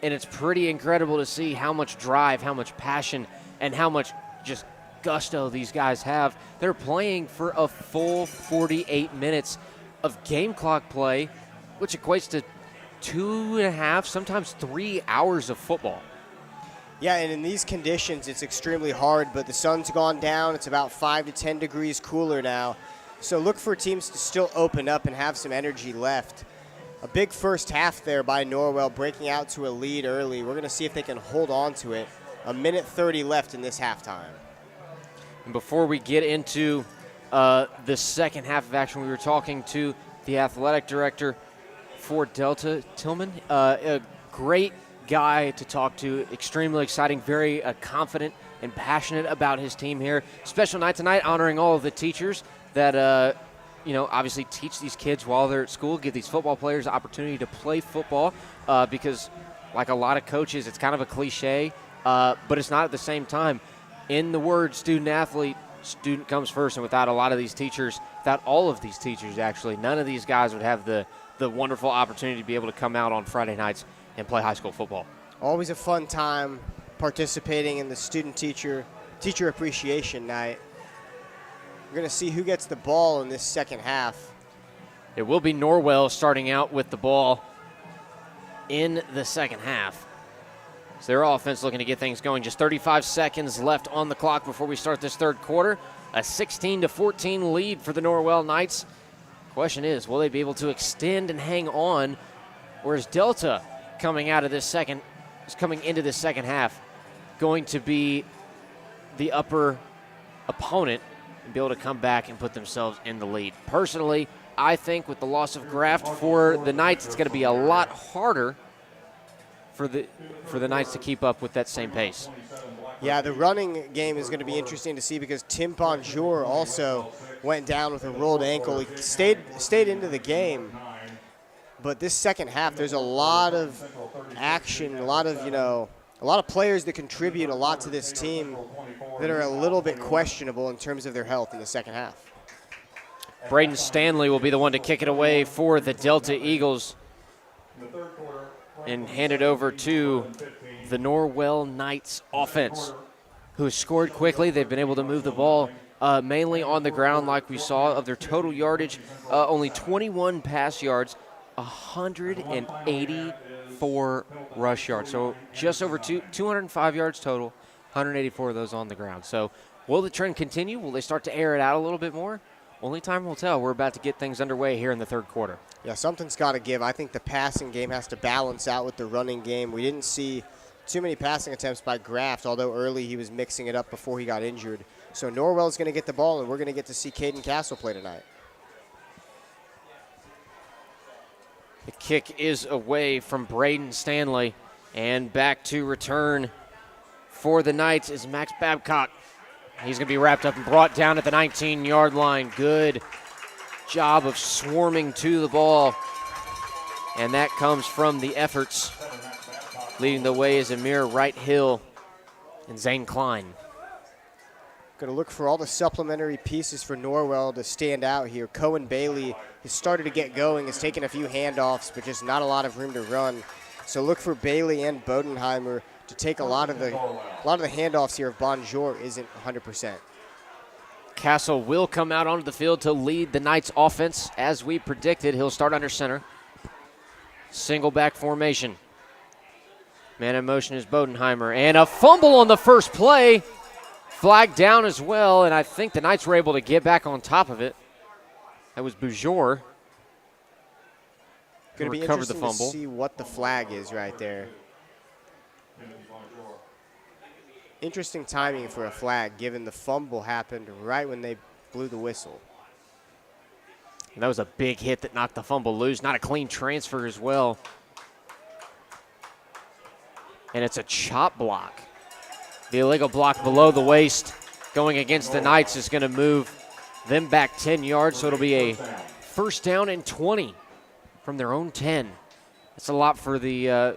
S4: And it's pretty incredible to see how much drive, how much passion, and how much just gusto these guys have. They're playing for a full 48 minutes of game clock play, which equates to 2.5, sometimes 3 hours of football.
S2: Yeah, and in these conditions, it's extremely hard, but the sun's gone down. It's about 5 to 10 degrees cooler now. So look for teams to still open up and have some energy left. A big first half there by Norwell, breaking out to a lead early. We're going to see if they can hold on to it. 1:30 left in this halftime.
S4: And before we get into the second half of action, we were talking to the athletic director for Delta, Tillman. A great guy to talk to, extremely exciting, very confident and passionate about his team here. Special night tonight, honoring all of the teachers that obviously teach these kids while they're at school, give these football players the opportunity to play football because, like a lot of coaches, it's kind of a cliche, but it's not at the same time. In the word student-athlete, student comes first, and without a lot of these teachers, without all of these teachers actually, none of these guys would have the wonderful opportunity to be able to come out on Friday nights and play high school football.
S2: Always a fun time participating in the student-teacher appreciation night. We're going to see who gets the ball in this second half.
S4: It will be Norwell starting out with the ball in the second half. So their offense looking to get things going. Just 35 seconds left on the clock before we start this third quarter. A 16-14 lead for the Norwell Knights. Question is, will they be able to extend and hang on? Or is Delta coming into this second half going to be the upper opponent and be able to come back and put themselves in the lead? Personally, I think with the loss of Graft for the Knights, it's going to be a lot harder for the Knights to keep up with that same pace.
S2: Yeah, the running game is going to be interesting to see because Tim Bonjour also went down with a rolled ankle. He stayed into the game, but this second half, there's a lot of action, a lot of players that contribute a lot to this team that are a little bit questionable in terms of their health in the second half.
S4: Braden Stanley will be the one to kick it away for the Delta Eagles and hand it over to the Norwell Knights offense, who has scored quickly. They've been able to move the ball mainly on the ground like we saw. Of their total yardage, only 21 pass yards, 184 rush yards. So just over 205 yards total, 184 of those on the ground. So will the trend continue? Will they start to air it out a little bit more? Only time will tell. We're about to get things underway here in the third quarter.
S2: Yeah, something's got to give. I think the passing game has to balance out with the running game. We didn't see too many passing attempts by Graft, although early he was mixing it up before he got injured. So Norwell's going to get the ball, and we're going to get to see Caden Castle play tonight.
S4: The kick is away from Braden Stanley, and back to return for the Knights is Max Babcock. He's going to be wrapped up and brought down at the 19-yard line. Good job of swarming to the ball, and that comes from the efforts. Leading the way is Amir Wright-Hill and Zane Klein.
S2: Going to look for all the supplementary pieces for Norwell to stand out here. Cohen Bailey has started to get going, has taken a few handoffs, but just not a lot of room to run. So look for Bailey and Bodenheimer to take a lot of the handoffs here if Bonjour isn't 100%.
S4: Castle will come out onto the field to lead the Knights offense. As we predicted, he'll start under center. Single back formation. Man in motion is Bodenheimer. And a fumble on the first play. Flag down as well, and I think the Knights were able to get back on top of it. That was Bonjour.
S2: Going to be interesting to see what the flag is right there. Interesting timing for a flag, given the fumble happened right when they blew the whistle.
S4: And that was a big hit that knocked the fumble loose. Not a clean transfer as well. And it's a chop block. The illegal block below the waist going against the Knights is going to move them back 10 yards, so it'll be a first down and 20 from their own 10. That's a lot for the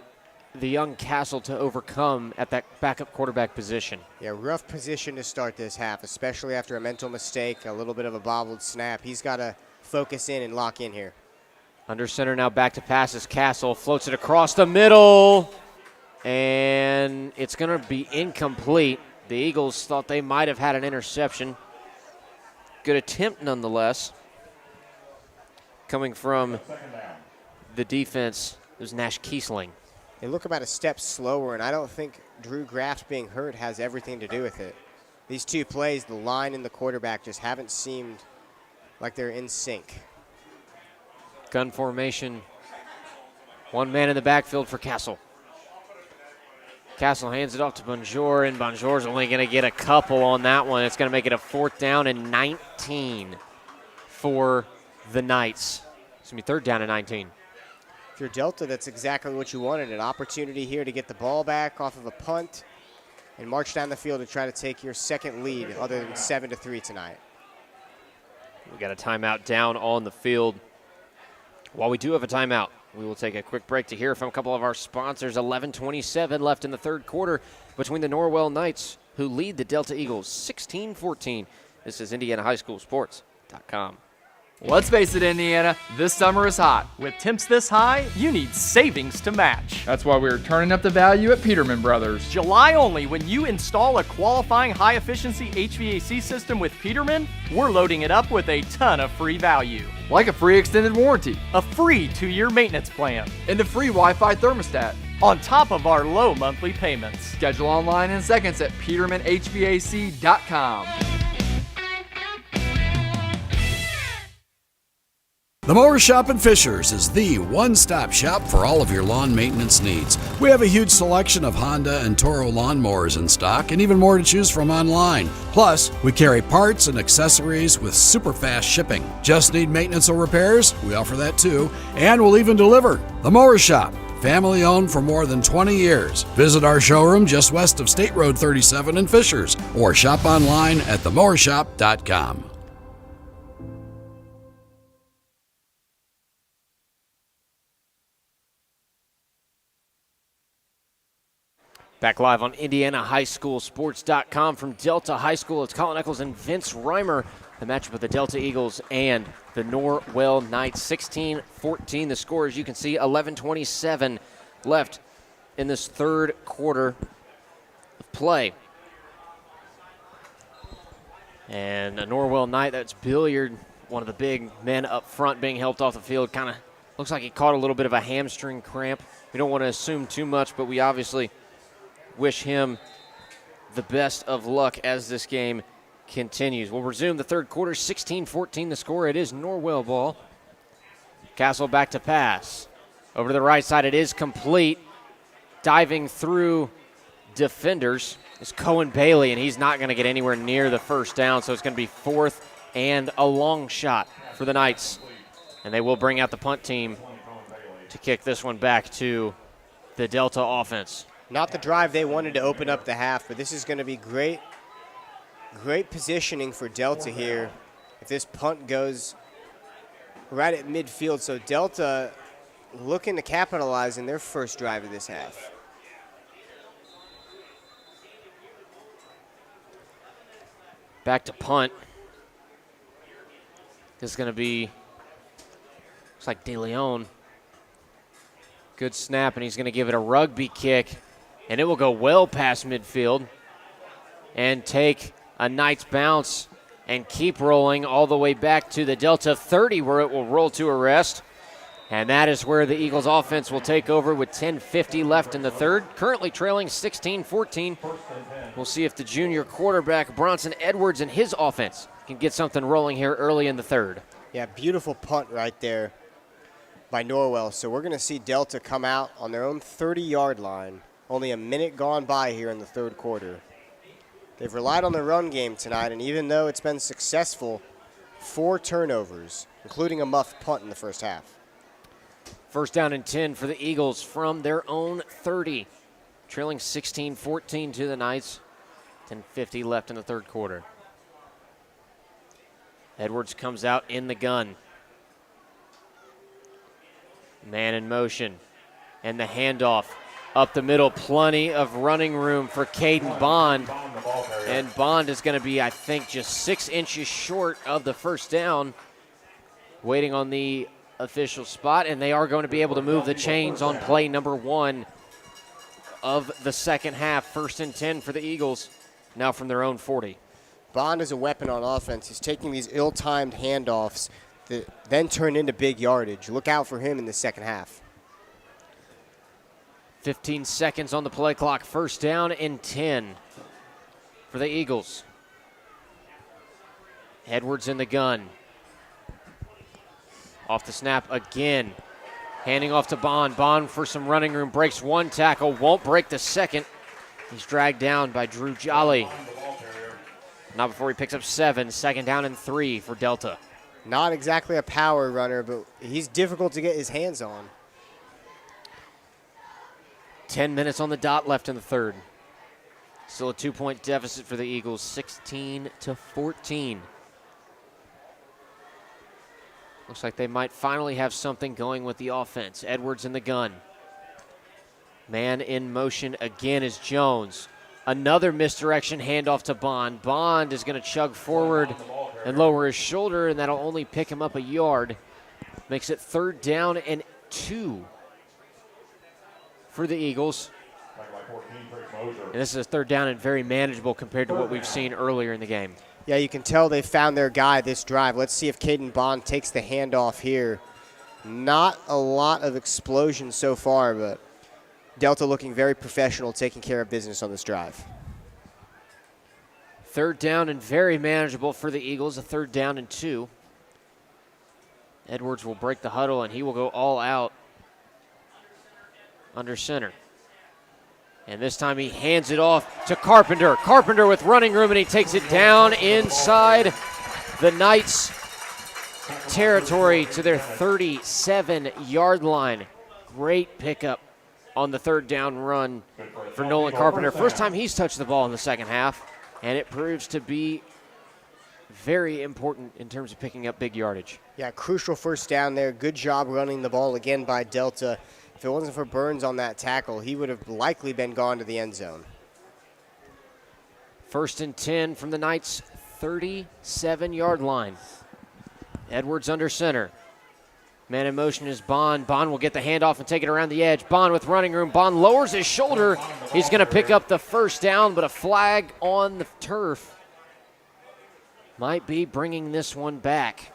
S4: young Castle to overcome at that backup quarterback position.
S2: Yeah, rough position to start this half, especially after a mental mistake, a little bit of a bobbled snap. He's got to focus in and lock in here.
S4: Under center now, back to pass as Castle floats it across the middle, and it's going to be incomplete. The Eagles thought they might have had an interception. Good attempt nonetheless. Coming from the defense, it was Nash Kiesling.
S2: They look about a step slower, and I don't think Drew Graft being hurt has everything to do with it. These two plays, the line and the quarterback, just haven't seemed like they're in sync.
S4: Gun formation. One man in the backfield for Castle. Castle hands it off to Bonjour, and Bonjour's only going to get a couple on that one. It's going to make it a 4th down and 19 for the Knights. It's going to be 3rd down and 19.
S2: If you're Delta, that's exactly what you wanted, an opportunity here to get the ball back off of a punt and march down the field to try to take your second lead other than 7-3 tonight.
S4: We got a timeout down on the field. While we do have a timeout, we will take a quick break to hear from a couple of our sponsors. 11:27 left in the third quarter between the Norwell Knights, who lead the Delta Eagles 16-14. This is IndianaHighSchoolSports.com.
S9: Let's face it, Indiana, this summer is hot.
S8: With temps this high, you need savings to match.
S9: That's why we're turning up the value at Peterman Brothers.
S8: July only, when you install a qualifying high-efficiency HVAC system with Peterman, we're loading it up with a ton of free value.
S9: Like a free extended warranty,
S8: a free 2-year maintenance plan,
S9: and a free Wi-Fi thermostat,
S8: on top of our low monthly payments.
S9: Schedule online in seconds at PetermanHVAC.com.
S3: The Mower Shop in Fishers is the one-stop shop for all of your lawn maintenance needs. We have a huge selection of Honda and Toro lawnmowers in stock and even more to choose from online. Plus, we carry parts and accessories with super fast shipping. Just need maintenance or repairs? We offer that too, and we'll even deliver. The Mower Shop, family owned for more than 20 years. Visit our showroom just west of State Road 37 in Fishers or shop online at themowershop.com.
S4: Back live on IndianaHighSchoolSports.com from Delta High School. It's Colin Eccles and Vince Reimer. The matchup with the Delta Eagles and the Norwell Knights. 16-14 the score, as you can see. 11:27 left in this third quarter of play. And a Norwell Knight, that's Billiard, one of the big men up front, being helped off the field. Kind of looks like he caught a little bit of a hamstring cramp. We don't want to assume too much, but we obviously wish him the best of luck as this game continues. We'll resume the third quarter. 16-14 the score. It is Norwell ball. Castle back to pass. Over to the right side. It is complete. Diving through defenders is Cohen Bailey, and he's not going to get anywhere near the first down, so it's going to be 4th and a long shot for the Knights. And they will bring out the punt team to kick this one back to the Delta offense.
S2: Not the drive they wanted to open up the half, but this is going to be great positioning for Delta here if this punt goes right at midfield. So Delta looking to capitalize in their first drive of this half.
S4: Back to punt. This is going to be, looks like De Leon. Good snap, and he's going to give it a rugby kick. And it will go well past midfield and take a Knights bounce and keep rolling all the way back to the Delta 30, where it will roll to a rest. And that is where the Eagles offense will take over with 10:50 left in the third. Currently trailing 16-14. We'll see if the junior quarterback Bronson Edwards and his offense can get something rolling here early in the third.
S2: Yeah, beautiful punt right there by Norwell. So we're going to see Delta come out on their own 30-yard line. Only a minute gone by here in the third quarter. They've relied on the run game tonight, and even though it's been successful, 4 turnovers. including a muff punt in the first half.
S4: First down and 10 for the Eagles from their own 30. Trailing 16-14 to the Knights. 10:50 left in the third quarter. Edwards comes out in the gun. Man in motion. And the handoff up the middle. Plenty of running room for Caden Bond. And Bond is going to be, I think, just 6 inches short of the first down. Waiting on the official spot. And they are going to be able to move the chains on play number 1 of the second half. 1st and 10 for the Eagles. Now from their own 40.
S2: Bond is a weapon on offense. He's taking these ill-timed handoffs that then turn into big yardage. Look out for him in the second half.
S4: 15 seconds on the play clock. First down and 10 for the Eagles. Edwards in the gun. Off the snap again. Handing off to Bond. Bond for some running room. Breaks one tackle. Won't break the second. He's dragged down by Drew Jolly. Not before he picks up 7. Second down and 3 for Delta.
S2: Not exactly a power runner, but he's difficult to get his hands on.
S4: 10 minutes on the dot left in the third. Still a 2-point deficit for the Eagles, 16-14. Looks like they might finally have something going with the offense. Edwards in the gun. Man in motion again is Jones. Another misdirection handoff to Bond. Bond is going to chug forward and lower his shoulder, and that'll only pick him up a yard. Makes it 3rd down and 2 for the Eagles. And this is a 3rd down and very manageable compared to what we've seen earlier in the game.
S2: Yeah, you can tell they found their guy this drive. Let's see if Caden Bond takes the handoff here. Not a lot of explosion so far, but Delta looking very professional, taking care of business on this drive.
S4: 3rd down and very manageable for the Eagles, a 3rd down and 2. Edwards will break the huddle, and he will go all out under center. And this time he hands it off to Carpenter. Carpenter with running room, and he takes it down inside the Knights' territory to their 37-yard line. Great pickup on the 3rd down run for Nolan Carpenter. First time he's touched the ball in the second half, and it proves to be very important in terms of picking up big yardage.
S2: Yeah, crucial first down there. Good job running the ball again by Delta. If it wasn't for Burns on that tackle, he would have likely been gone to the end zone.
S4: 1st and 10 from the Knights' 37-yard line. Edwards under center. Man in motion is Bond. Bond will get the handoff and take it around the edge. Bond with running room. Bond lowers his shoulder. He's going to pick up the first down, but a flag on the turf might be bringing this one back.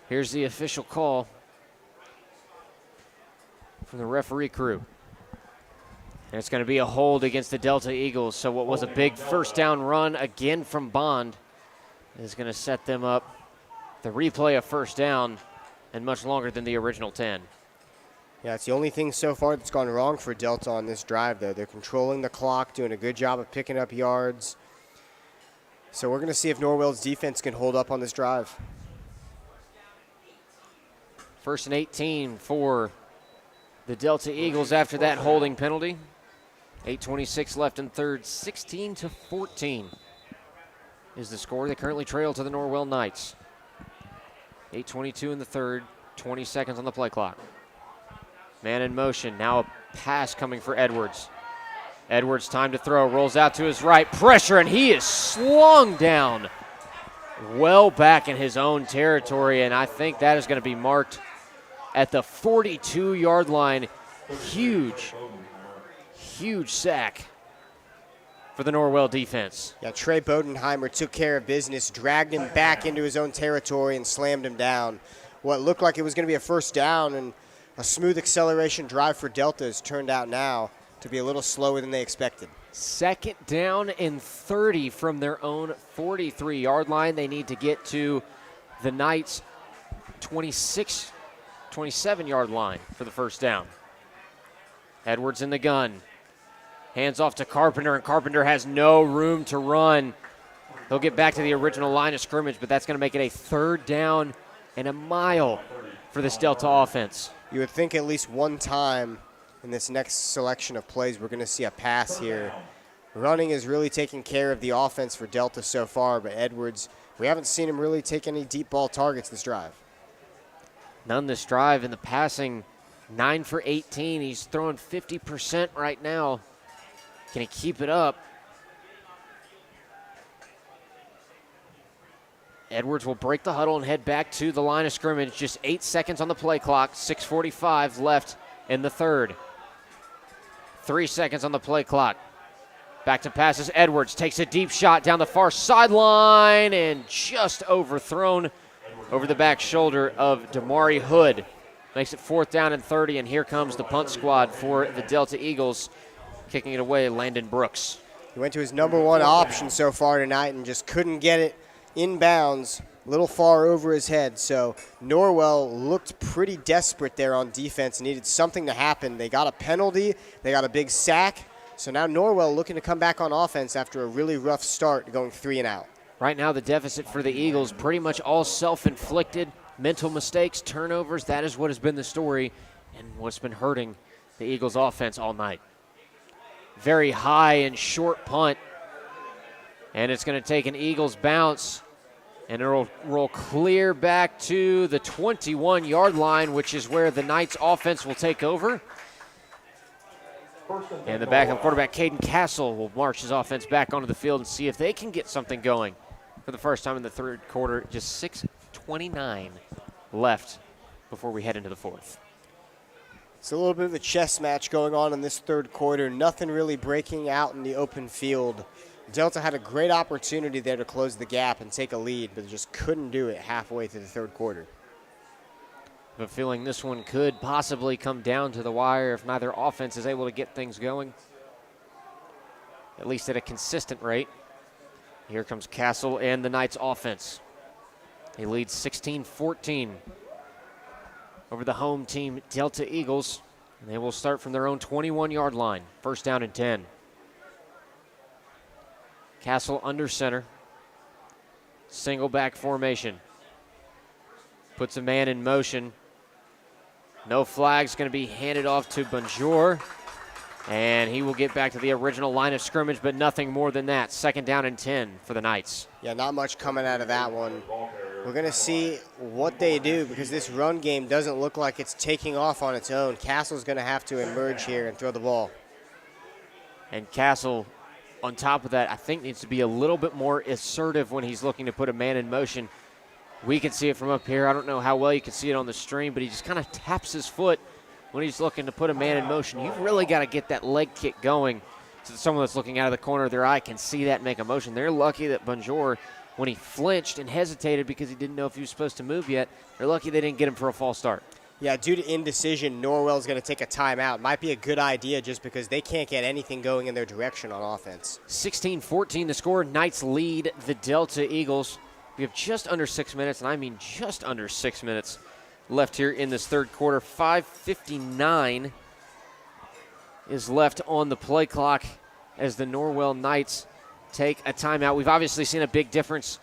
S4: Here's the official call from the referee crew. And it's going to be a hold against the Delta Eagles. So what was a big first down run again from Bond is going to set them up the replay of first down and much longer than the original 10.
S2: Yeah, it's the only thing so far that's gone wrong for Delta on this drive, though. They're controlling the clock, doing a good job of picking up yards. So we're going to see if Norwell's defense can hold up on this drive.
S4: 1st and 18 for the Delta Eagles after that holding penalty. 8:26 left in third. 16-14 is the score. They currently trail to the Norwell Knights. 8:22 in the third. 20 seconds on the play clock. Man in motion. Now a pass coming for Edwards. Edwards, time to throw. Rolls out to his right. Pressure, and he is slung down well back in his own territory, and I think that is going to be marked at the 42-yard line. Huge sack for the Norwell defense.
S2: Yeah, Trey Bodenheimer took care of business, dragged him back into his own territory and slammed him down. What looked like it was going to be a first down and a smooth acceleration drive for Delta has turned out now to be a little slower than they expected.
S4: 2nd down and 30 from their own 43-yard line. They need to get to the Knights' 27-yard line for the first down. Edwards in the gun. Hands off to Carpenter, and Carpenter has no room to run. They'll get back to the original line of scrimmage, but that's going to make it a 3rd down and a mile for this Delta offense.
S2: You would think at least one time in this next selection of plays we're going to see a pass here. Running is really taking care of the offense for Delta so far, but Edwards, we haven't seen him really take any deep ball targets this drive.
S4: None this drive. In the passing, 9 for 18. He's throwing 50% right now. Can he keep it up? Edwards will break the huddle and head back to the line of scrimmage. Just 8 seconds on the play clock. 6:45 left in the 3rd. 3 seconds on the play clock. Back to passes. Edwards takes a deep shot down the far sideline and just overthrown over the back shoulder of Damari Hood. Makes it 4th down and 30, and here comes the punt squad for the Delta Eagles. Kicking it away, Landon Brooks.
S2: He went to his number 1 option so far tonight and just couldn't get it inbounds, a little far over his head. So Norwell looked pretty desperate there on defense, needed something to happen. They got a penalty, they got a big sack. So now Norwell looking to come back on offense after a really rough start, going 3 and out.
S4: Right now the deficit for the Eagles, pretty much all self-inflicted. Mental mistakes, turnovers, that is what has been the story and what's been hurting the Eagles offense all night. Very high and short punt. And it's going to take an Eagles bounce. And it'll roll clear back to the 21-yard line, which is where the Knights offense will take over. And the backup quarterback, Caden Castle, will march his offense back onto the field and see if they can get something going for the first time in the 3rd quarter. Just 6:29 left before we head into the 4th.
S2: It's a little bit of a chess match going on in this 3rd quarter. Nothing really breaking out in the open field. Delta had a great opportunity there to close the gap and take a lead, but just couldn't do it halfway through the 3rd quarter.
S4: I have a feeling this one could possibly come down to the wire if neither offense is able to get things going, at least at a consistent rate. Here comes Castle and the Knights offense. He leads 16-14 over the home team Delta Eagles, and they will start from their own 21-yard line. 1st down and 10. Castle under center. Single back formation. Puts a man in motion. No flag's going to be handed off to Bonjour. And he will get back to the original line of scrimmage, but nothing more than that. 2nd down and 10 for the Knights.
S2: Yeah, not much coming out of that one. We're going to see what they do because this run game doesn't look like it's taking off on its own. Castle's going to have to emerge here and throw the ball.
S4: And Castle, on top of that, I think needs to be a little bit more assertive when he's looking to put a man in motion. We can see it from up here. I don't know how well you can see it on the stream, but he just kind of taps his foot when he's looking to put a man in motion. You've really got to get that leg kick going so that someone that's looking out of the corner of their eye can see that and make a motion. They're lucky that Bonjour, when he flinched and hesitated because he didn't know if he was supposed to move yet, they're lucky they didn't get him for a false start.
S2: Yeah, due to indecision, Norwell's going to take a timeout. Might be a good idea just because they can't get anything going in their direction on offense.
S4: 16-14 the score. Knights lead the Delta Eagles. We have just under 6 minutes, and I mean just under 6 minutes left here in this 3rd quarter. 5:59 is left on the play clock as the Norwell Knights take a timeout. We've obviously seen a big difference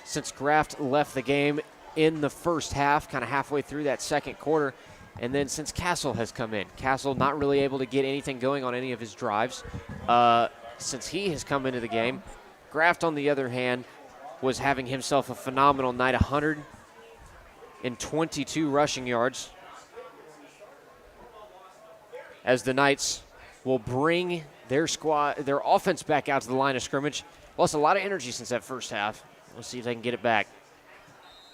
S4: since Graft left the game in the 1st half, kind of halfway through that 2nd quarter, and then since Castle has come in. Castle not really able to get anything going on any of his drives since he has come into the game. Graft, on the other hand, was having himself a phenomenal night, 122 rushing yards, as the Knights will bring their offense back out to the line of scrimmage. Lost a lot of energy since that 1st half. We'll see if they can get it back.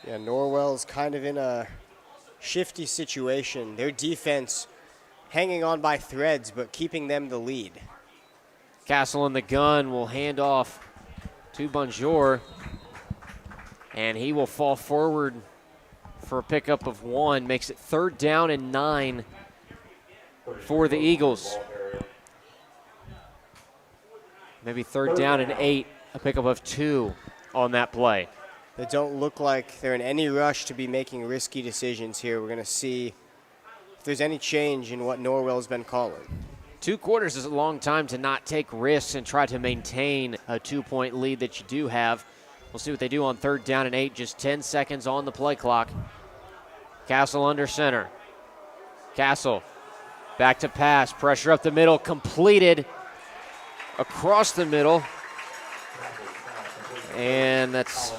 S2: Yeah, Norwell's kind of in a shifty situation. Their defense hanging on by threads, but keeping them the lead.
S4: Castle in the gun will hand off to Bonjour, and he will fall forward for a pickup of 1. Makes it 3rd down and 9 for the Eagles. Maybe 3rd down and 8, a pickup of 2 on that play.
S2: They don't look like they're in any rush to be making risky decisions here. We're going to see if there's any change in what Norwell's been calling.
S4: 2 quarters is a long time to not take risks and try to maintain a 2-point lead that you do have. We'll see what they do on 3rd down and 8. Just 10 seconds on the play clock. Castle under center. Castle back to pass. Pressure up the middle. Completed across the middle. And that's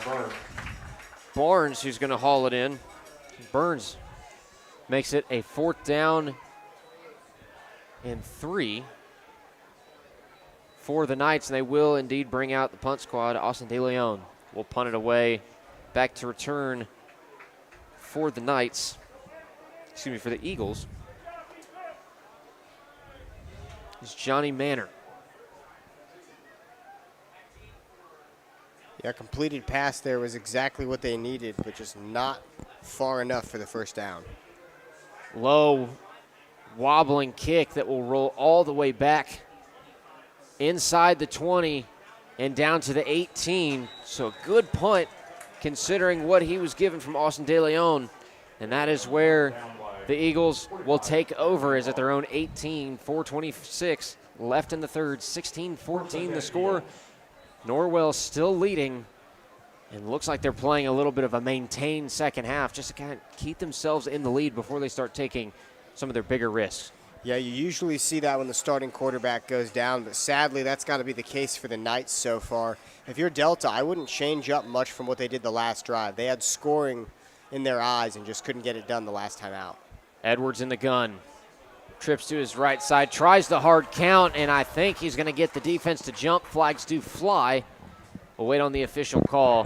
S4: Barnes who's going to haul it in. Burns makes it a 4th down and 3 for the Knights, and they will indeed bring out the punt squad. Austin De Leon will punt it away. Back to return for the Knights, for the Eagles, is Johnny Manor.
S2: Yeah, completed pass there was exactly what they needed, but just not far enough for the 1st down.
S4: Low wobbling kick that will roll all the way back inside the 20 and down to the 18. So a good punt considering what he was given from Austin De Leon. And that is where the Eagles will take over, is at their own 18, 4:26 left in the 3rd, 16-14 the score. Norwell still leading, and looks like they're playing a little bit of a maintained second half just to kind of keep themselves in the lead before they start taking some of their bigger risks.
S2: Yeah, you usually see that when the starting quarterback goes down, but sadly that's got to be the case for the Knights so far. If you're Delta, I wouldn't change up much from what they did the last drive. They had scoring in their eyes and just couldn't get it done the last time out.
S4: Edwards in the gun. Trips to his right side, tries the hard count, and I think he's going to get the defense to jump. Flags do fly. We'll wait on the official call,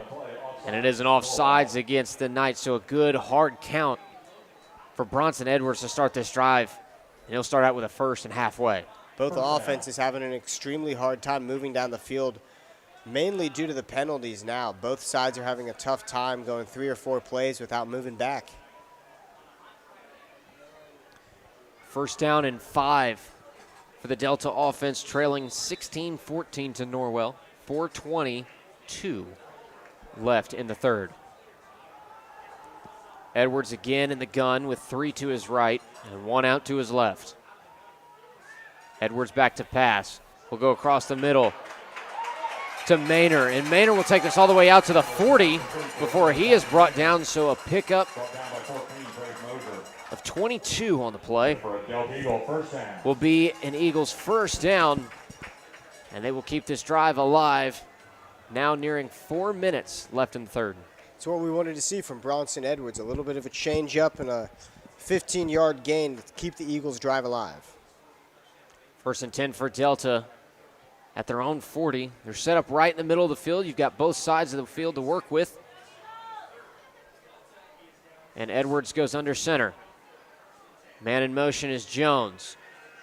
S4: and it is an offsides against the Knights, so a good hard count for Bronson Edwards to start this drive, and he'll start out with a 1st and halfway.
S2: Both offenses having an extremely hard time moving down the field, mainly due to the penalties now. Both sides are having a tough time going 3 or 4 plays without moving back.
S4: 1st down and 5 for the Delta offense, trailing 16-14 to Norwell. 4:22 left in the 3rd. Edwards again in the gun with 3 to his right and 1 out to his left. Edwards back to pass. Will go across the middle to Maynor, and Maynor will take this all the way out to the 40 before he is brought down, so a pickup of 22 on the play will be an Eagles 1st down, and they will keep this drive alive, now nearing 4 minutes left in the 3rd.
S2: It's what we wanted to see from Bronson Edwards, a little bit of a change up and a 15-yard gain to keep the Eagles drive alive.
S4: 1st and 10 for Delta at their own 40. They're set up right in the middle of the field. You've got both sides of the field to work with. And Edwards goes under center. Man in motion is Jones.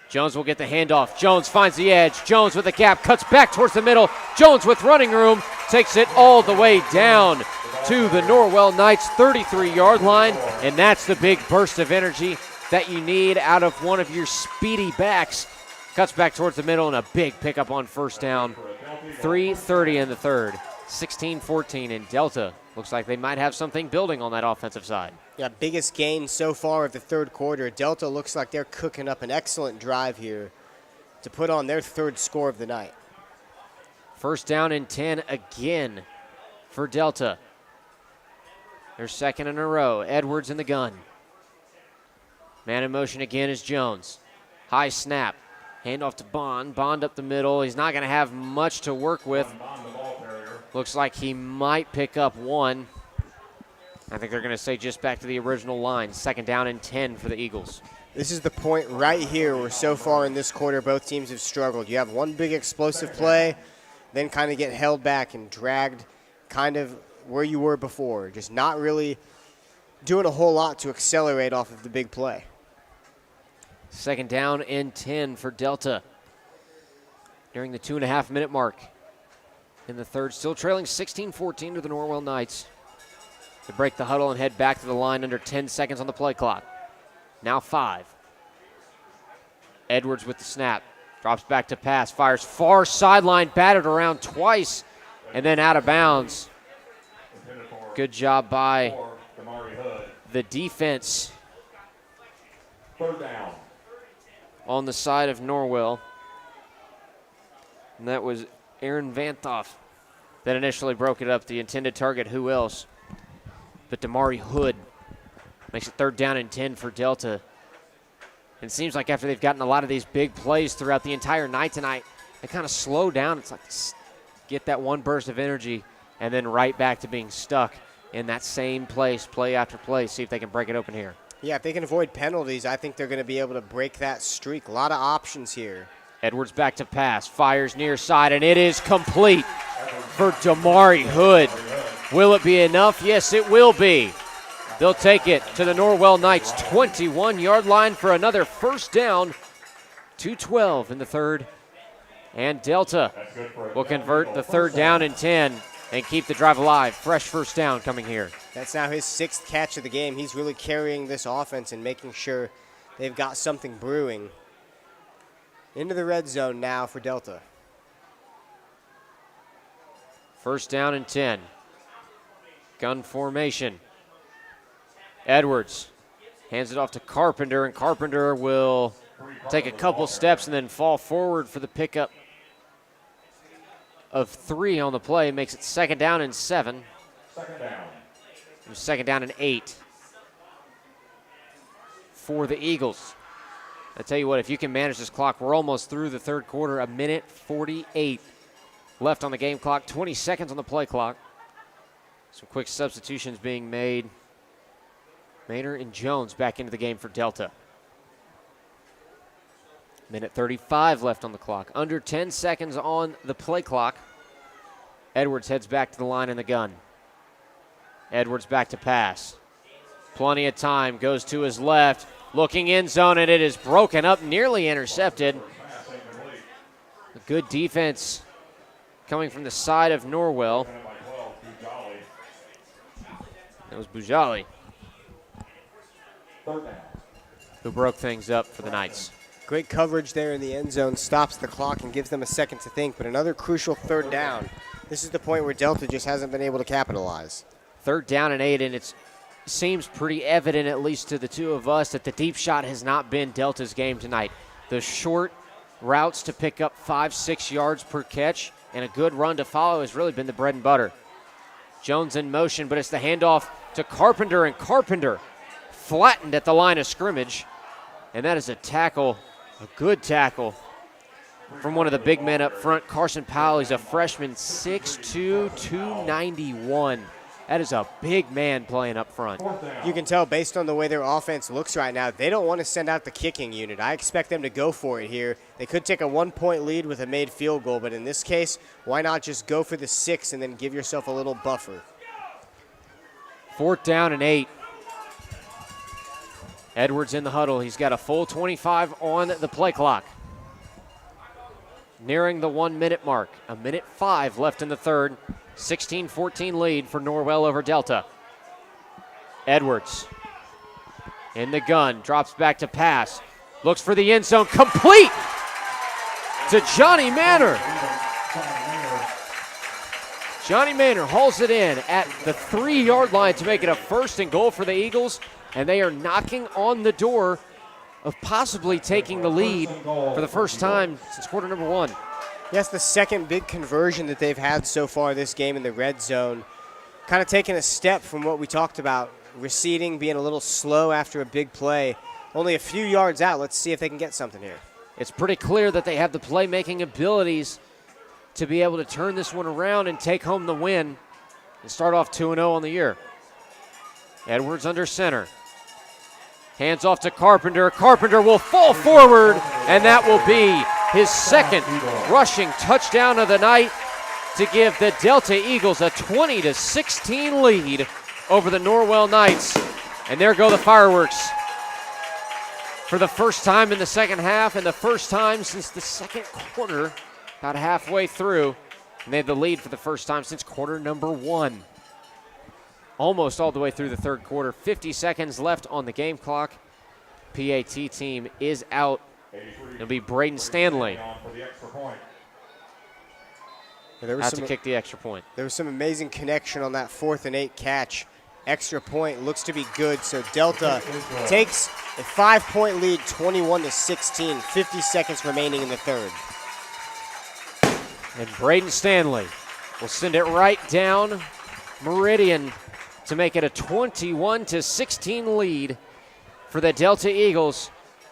S4: Jones will get the handoff. Jones finds the edge. Jones with a gap, cuts back towards the middle. Jones with running room, takes it all the way down to the Norwell Knights 33-yard line, and that's the big burst of energy that you need out of one of your speedy backs. Cuts back towards the middle, and a big pickup on 1st down. 3:30 in the 3rd, 16-14, and Delta looks like they might have something building on that offensive side.
S2: Yeah, biggest gain so far of the 3rd quarter. Delta looks like they're cooking up an excellent drive here to put on their 3rd score of the night.
S4: 1st down and 10 again for Delta. Their 2nd in a row. Edwards in the gun. Man in motion again is Jones. High snap. Handoff to Bond. Bond up the middle. He's not going to have much to work with. Looks like he might pick up 1. I think they're going to say just back to the original line. 2nd down and 10 for the Eagles.
S2: This is the point right here where so far in this quarter both teams have struggled. You have one big explosive play, then kind of get held back and dragged kind of where you were before. Just not really doing a whole lot to accelerate off of the big play.
S4: 2nd down and 10 for Delta during the 2.5-minute mark in the 3rd. Still trailing 16-14 to the Norwell Knights. They break the huddle and head back to the line under 10 seconds on the play clock. Now 5. Edwards with the snap. Drops back to pass. Fires far sideline. Batted around twice. And then out of bounds. Good job by the defense.
S7: 3rd down.
S4: on the side of Norwell. And that was Aaron Vanthoff that initially broke it up. The intended target, who else? But Damari Hood makes it 3rd down and 10 for Delta. And it seems like after they've gotten a lot of these big plays throughout the entire night tonight, they kind of slow down. It's like get that one burst of energy and then right back to being stuck in that same place, play after play. See if they can break it open here.
S2: Yeah, if they can avoid penalties, I think they're going to be able to break that streak. A lot of options here.
S4: Edwards back to pass, fires near side, and it is complete for Damari Hood. Will it be enough? Yes, it will be. They'll take it to the Norwell Knights 21-yard line for another first down. 2:12 in the third. And Delta will convert the 3rd down and 10 and keep the drive alive. Fresh first down coming here.
S2: That's now his 6th catch of the game. He's really carrying this offense and making sure they've got something brewing. Into the red zone now for Delta.
S4: First down and 10. Gun formation. Edwards hands it off to Carpenter, and Carpenter will take a couple steps and then fall forward for the pickup of 3 on the play. Makes it 2nd down and 7. 2nd down and 8 for the Eagles. I tell you what, if you can manage this clock, we're almost through the 3rd quarter. 1:48 left on the game clock, 20 seconds on the play clock. Some quick substitutions being made. Maynor and Jones back into the game for Delta. 1:35 left on the clock. Under 10 seconds on the play clock. Edwards heads back to the line in the gun. Edwards back to pass. Plenty of time, goes to his left. Looking end zone, and it is broken up, nearly intercepted. A good defense coming from the side of Norwell. That was Bujali who broke things up for the Knights.
S2: Great coverage there in the end zone, stops the clock and gives them a second to think, but another crucial 3rd down. This is the point where Delta just hasn't been able to capitalize.
S4: 3rd down and 8, and it seems pretty evident, at least to the two of us, that the deep shot has not been Delta's game tonight. The short routes to pick up 5-6 yards per catch and a good run to follow has really been the bread and butter. Jones in motion, but it's the handoff to Carpenter, and Carpenter flattened at the line of scrimmage. And that is a tackle, a good tackle from one of the big men up front, Carson Powell. He's a freshman, 6'2", 291. That is a big man playing up front.
S2: You can tell based on the way their offense looks right now, they don't want to send out the kicking unit. I expect them to go for it here. They could take a 1-point lead with a made field goal, but in this case, why not just go for the 6 and then give yourself a little buffer?
S4: 4th down and 8. Edwards in the huddle. He's got a full 25 on the play clock. Nearing the 1-minute mark. 1:05 left in the third. 16-14 lead for Norwell over Delta. Edwards in the gun, drops back to pass, looks for the end zone, complete to Johnny Maynor. Johnny Maynor hauls it in at the 3-yard line to make it a 1st and goal for the Eagles, and they are knocking on the door of possibly taking the lead for the first time since quarter number 1.
S2: Yes, the second big conversion that they've had so far this game in the red zone. Kind of taking a step from what we talked about, receding, being a little slow after a big play. Only a few yards out. Let's see if they can get something here.
S4: It's pretty clear that they have the playmaking abilities to be able to turn this one around and take home the win and start off 2-0 on the year. Edwards under center. Hands off to Carpenter. Carpenter will fall forward, and that will be his 2nd rushing touchdown of the night to give the Delta Eagles a 20-16 lead over the Norwell Knights. And there go the fireworks for the first time in the second half and the first time since the second quarter, about halfway through. And they have the lead for the first time since quarter number 1. Almost all the way through the third quarter. 50 seconds left on the game clock. PAT team is out. It'll be Braden Stanley. Have to kick the extra point.
S2: There was some amazing connection on that 4th and 8 catch. extra point looks to be good. So Delta takes a 5-point lead, 21-16, 50 seconds remaining in the third.
S4: And Braden Stanley will send it right down Meridian to make it a 21-16 lead for the Delta Eagles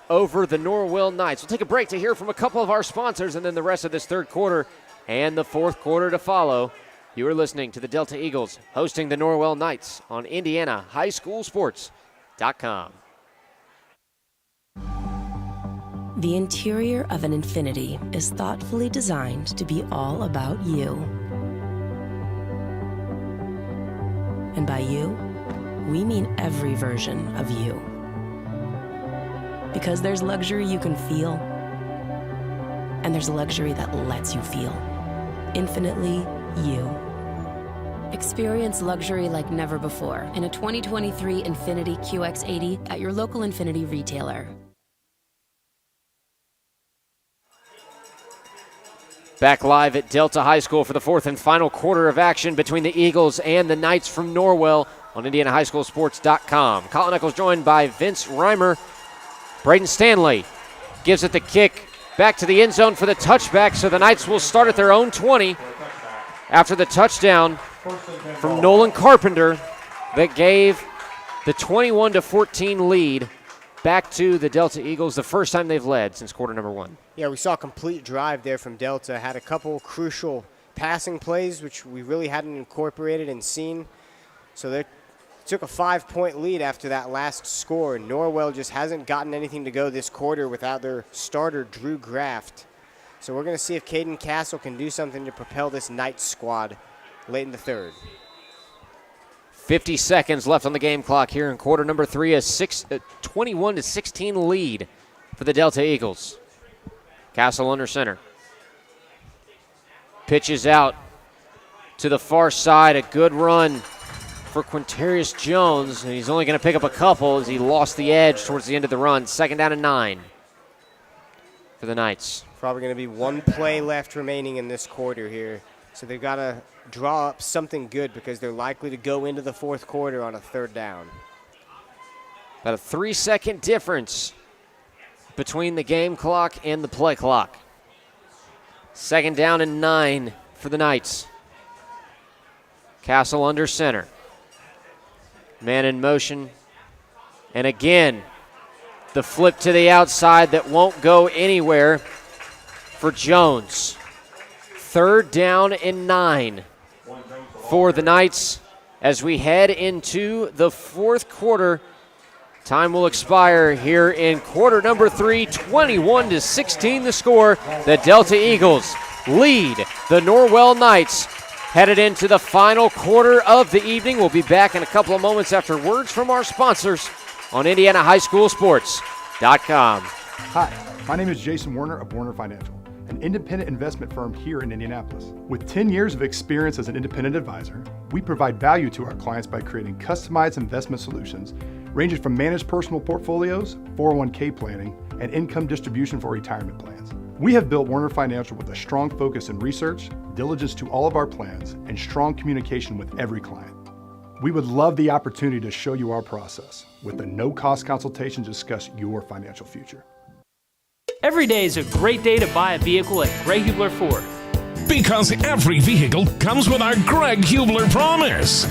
S4: over the Norwell Knights. We'll take a break to hear from a couple of our sponsors and then the rest of this third quarter and the fourth quarter to follow. You are listening to the Delta Eagles hosting the Norwell Knights on IndianaHighSchoolSports.com.
S11: The interior of an Infiniti is thoughtfully designed to be all about you. And by you, we mean every version of you. Because there's luxury you can feel, and there's luxury that lets you feel. Infinitely you. Experience luxury like never before in a 2023 Infiniti QX80 at your local Infiniti retailer.
S4: Back live at Delta High School for the fourth and final quarter of action between the Eagles and the Knights from Norwell on IndianaHighSchoolSports.com. Colin Eccles joined by Vince Reimer. Braden Stanley gives it the kick back to the end zone for the touchback, so the Knights will start at their own 20 after the touchdown from Nolan Carpenter that gave the 21-14 lead back to the Delta Eagles, the first time they've led since quarter number one.
S2: Yeah, we saw a complete drive there from Delta. Had a couple crucial passing plays, which we really hadn't incorporated and seen. So they took a 5-point lead after that last score. Norwell just hasn't gotten anything to go this quarter without their starter, Drew Graft. So we're going to see if Caden Castle can do something to propel this Knights squad late in the third.
S4: 50 seconds left on the game clock here in quarter number three, a 21-16 lead for the Delta Eagles. Castle under center. Pitches out to the far side, a good run for Quintarius Jones, and he's only going to pick up a couple as he lost the edge towards the end of the run. 2nd down and 9 for the Knights.
S2: Probably going to be one play left remaining in this quarter here. So they've got to draw up something good because they're likely to go into the fourth quarter on a 3rd down.
S4: About a 3-second difference between the game clock and the play clock. 2nd down and 9 for the Knights. Castle under center. Man in motion. And again, the flip to the outside that won't go anywhere for Jones. 3rd down and 9 for the Knights as we head into the fourth quarter. Time will expire here in quarter number 3, 21-16 the score. The Delta Eagles lead the Norwell Knights headed into the final quarter of the evening. We'll be back in a couple of moments after words from our sponsors on IndianaHighSchoolSports.com.
S10: Hi, my name is Jason Werner of Werner Financial, an independent investment firm here in Indianapolis. With 10 years of experience as an independent advisor, we provide value to our clients by creating customized investment solutions ranging from managed personal portfolios, 401k planning, and income distribution for retirement plans. We have built Werner Financial with a strong focus in research, diligence to all of our plans, and strong communication with every client. We would love the opportunity to show you our process with a no-cost consultation to discuss your financial future.
S5: Every day is a great day to buy a vehicle at Greg Hubler Ford.
S6: Because every vehicle comes with our Greg Hubler promise.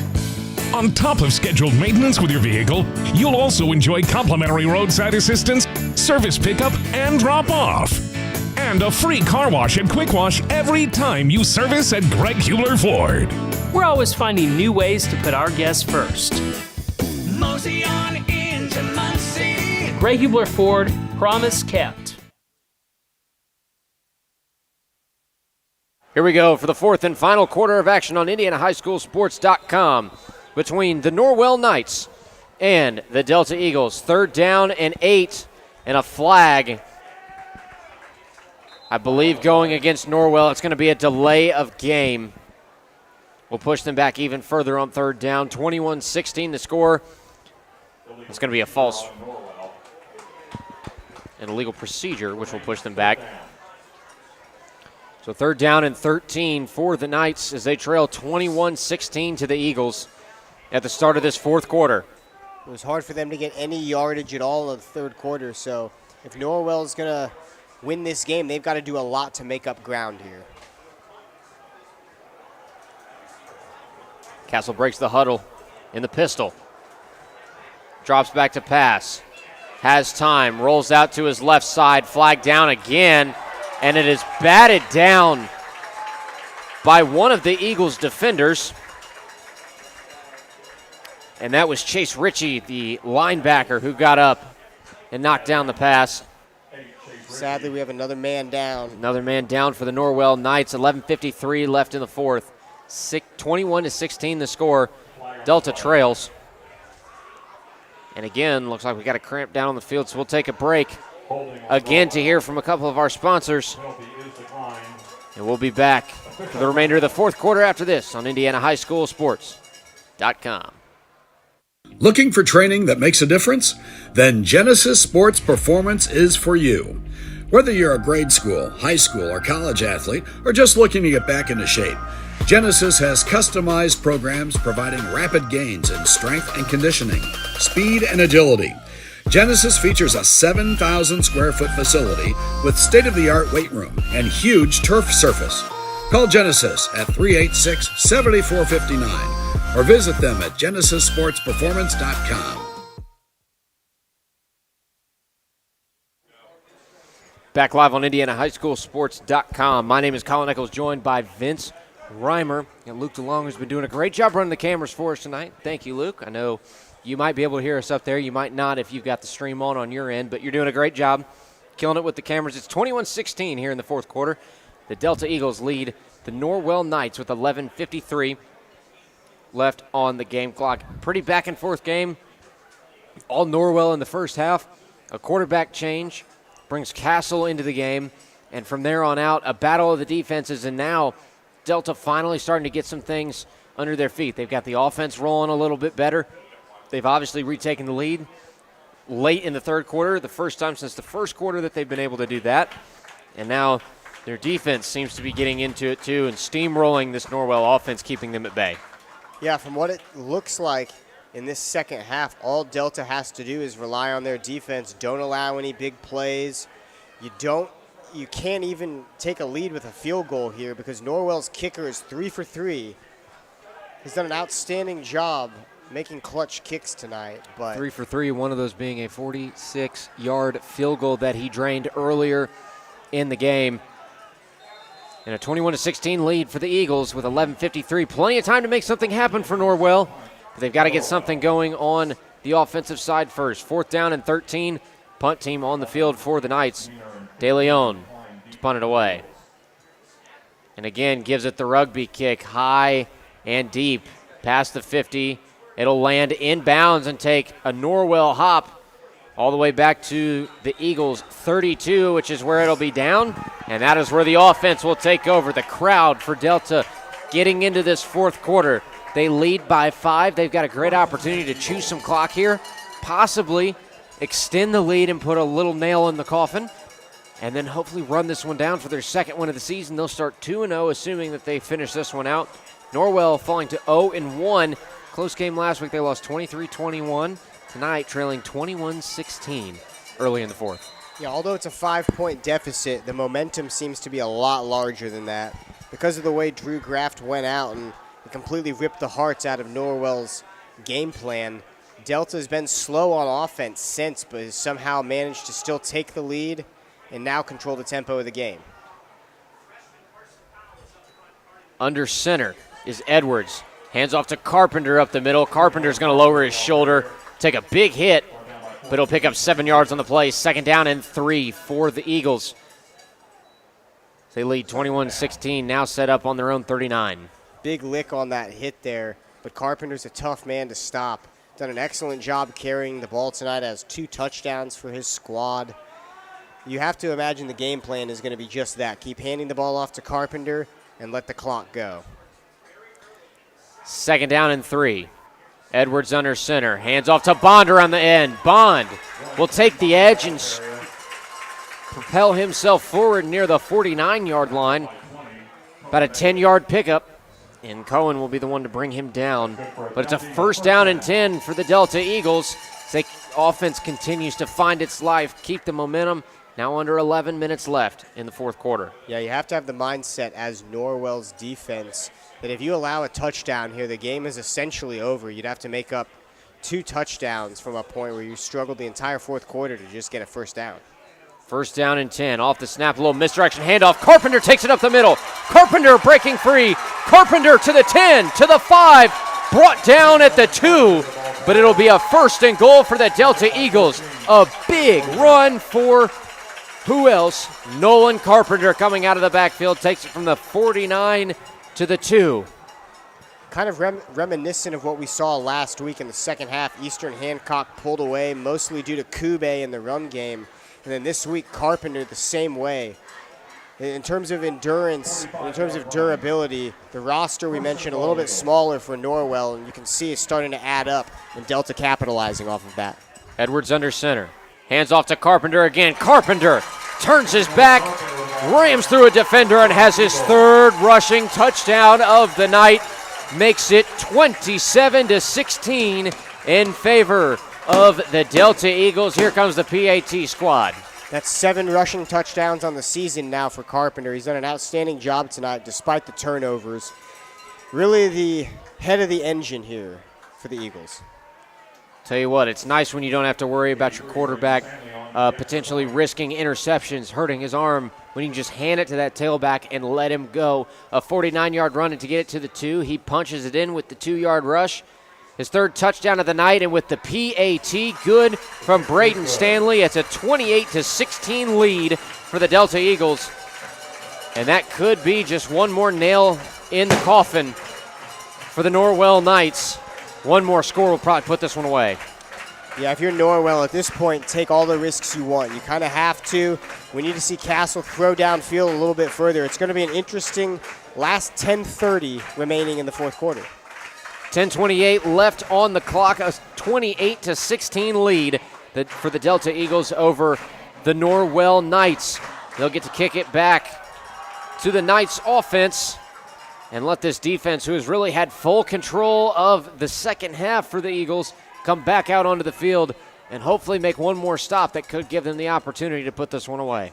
S6: On top of scheduled maintenance with your vehicle, you'll also enjoy complimentary roadside assistance, service pickup, and drop-off. And a free car wash and quick wash every time you service at Greg Hubler Ford.
S5: We're always finding new ways to put our guests first.
S12: Mosey on into Muncie.
S5: Greg Hubler Ford, promise kept.
S4: Here we go for the fourth and final quarter of action on IndianaHighSchoolSports.com between the Norwell Knights and the Delta Eagles. 3rd down and 8 and a flag, I believe, going against Norwell. It's going to be a delay of game. We'll push them back even further on 3rd down. 21-16 the score. It's going to be a false and illegal procedure, which will push them back. So 3rd down and 13 for the Knights as they trail 21-16 to the Eagles. at the start of this fourth quarter.
S2: It was hard for them to get any yardage at all in the third quarter, so if Norwell is going to win this game, they've got to do a lot to make up ground here.
S4: Castle breaks the huddle in the pistol. Drops back to pass. Has time, rolls out to his left side, flag down again, and it is batted down by one of the Eagles' defenders. And that was Chase Ritchie, the linebacker, who got up and knocked down the pass.
S2: Sadly, we have another man down.
S4: Another man down for the Norwell Knights. 11:53 left in the fourth. 21-16 the score. Delta trails. And again, looks like we got a cramp down on the field, so we'll take a break again to hear from a couple of our sponsors. And we'll be back for the remainder of the fourth quarter after this on IndianaHighSchoolSports.com.
S3: Looking for training that makes a difference? Then Genesis Sports Performance is for you. Whether you're a grade school, high school, or college athlete, or just looking to get back into shape, Genesis has customized programs providing rapid gains in strength and conditioning, speed and agility. Genesis features a 7,000 square foot facility with state-of-the-art weight room and huge turf surface. Call Genesis at 386-7459 or visit them at genesissportsperformance.com.
S4: Back live on IndianaHighSchoolSports.com. My name is Colin Eccles, joined by Vince Reimer. And Luke DeLong has been doing a great job running the cameras for us tonight. Thank you, Luke. I know you might be able to hear us up there. You might not if you've got the stream on your end, but you're doing a great job killing it with the cameras. It's 21-16 here in the fourth quarter. The Delta Eagles lead the Norwell Knights with 11:53 left on the game clock. Pretty back and forth game. All Norwell in the first half. A quarterback change brings Castle into the game, and from there on out, a battle of the defenses, and now Delta finally starting to get some things under their feet. They've got the offense rolling a little bit better. They've obviously retaken the lead late in the third quarter, the first time since the first quarter that they've been able to do that, and now their defense seems to be getting into it too and steamrolling this Norwell offense, keeping them at bay.
S2: Yeah, from what it looks like in this second half, all Delta has to do is rely on their defense. Don't allow any big plays. You can't even take a lead with a field goal here because Norwell's kicker is 3 for 3. He's done an outstanding job making clutch kicks tonight. But
S4: 3 for 3, one of those being a 46-yard field goal that he drained earlier in the game. And a 21-16 lead for the Eagles with 11:53. Plenty of time to make something happen for Norwell. But they've got to get something going on the offensive side first. 4th down and 13. Punt team on the field for the Knights. De Leon to punt it away. And again, gives it the rugby kick high and deep past the 50. It'll land inbounds and take a Norwell hop all the way back to the Eagles' 32, which is where it'll be down. And that is where the offense will take over. The crowd for Delta getting into this fourth quarter. They lead by 5. They've got a great opportunity to chew some clock here, possibly extend the lead and put a little nail in the coffin, and then hopefully run this one down for their second win of the season. They'll start 2-0, assuming that they finish this one out. Norwell falling to 0-1. Close game last week. They lost 23-21. Tonight, trailing 21-16 early in the fourth.
S2: Yeah, although it's a 5-point deficit, the momentum seems to be a lot larger than that. Because of the way Drew Graft went out and completely ripped the hearts out of Norwell's game plan, Delta's been slow on offense since, but has somehow managed to still take the lead and now control the tempo of the game.
S4: Under center is Edwards. Hands off to Carpenter up the middle. Carpenter's going to lower his shoulder, take a big hit, but he'll pick up 7 yards on the play. 2nd down and 3 for the Eagles. They lead 21-16, now set up on their own 39.
S2: Big lick on that hit there, but Carpenter's a tough man to stop. Done an excellent job carrying the ball tonight, has 2 touchdowns for his squad. You have to imagine the game plan is going to be just that. Keep handing the ball off to Carpenter and let the clock go.
S4: 2nd down and 3. Edwards under center. Hands off to Bond around the end. Bond will take the edge and propel himself forward near the 49-yard line. About a 10-yard pickup and Cohen will be the one to bring him down. But it's a first down and 10 for the Delta Eagles. The offense continues to find its life, keep the momentum. Now under 11 minutes left in the fourth quarter.
S2: Yeah, you have to have the mindset as Norwell's defense that if you allow a touchdown here, the game is essentially over. You'd have to make up 2 touchdowns from a point where you struggled the entire fourth quarter to just get a first down.
S4: First down and 10. Off the snap, a little misdirection handoff. Carpenter takes it up the middle. Carpenter breaking free. Carpenter to the 10, to the 5. Brought down at the 2. But it'll be a first and goal for the Delta Eagles. A big run for who else? Nolan Carpenter coming out of the backfield. Takes it from the 49 to the 2.
S2: Kind of reminiscent of what we saw last week in the second half. Eastern Hancock pulled away, mostly due to Kube in the run game. And then this week, Carpenter the same way. In terms of endurance, in terms of durability, the roster we mentioned a little bit smaller for Norwell, and you can see it's starting to add up, and Delta capitalizing off of that.
S4: Edwards under center. Hands off to Carpenter again. Carpenter turns his back, rams through a defender, and has his 3rd rushing touchdown of the night. Makes it 27-16 in favor of the Delta Eagles. Here comes the PAT squad.
S2: That's 7 rushing touchdowns on the season now for Carpenter. He's done an outstanding job tonight despite the turnovers. Really the head of the engine here for the Eagles.
S4: Tell you what, it's nice when you don't have to worry about your quarterback potentially risking interceptions, hurting his arm, when you can just hand it to that tailback and let him go. A 49-yard run, and to get it to the 2, he punches it in with the 2-yard rush. His 3rd touchdown of the night, and with the PAT good from Braden Stanley, it's a 28-16 lead for the Delta Eagles. And that could be just one more nail in the coffin for the Norwell Knights. One more score will probably put this one away.
S2: Yeah, if you're Norwell at this point, take all the risks you want. You kind of have to. We need to see Castle throw downfield a little bit further. It's going to be an interesting last 10:30 remaining in the fourth quarter.
S4: 10:28 left on the clock, a 28-16 lead for the Delta Eagles over the Norwell Knights. They'll get to kick it back to the Knights offense and let this defense, who has really had full control of the second half for the Eagles, come back out onto the field and hopefully make one more stop that could give them the opportunity to put this one away.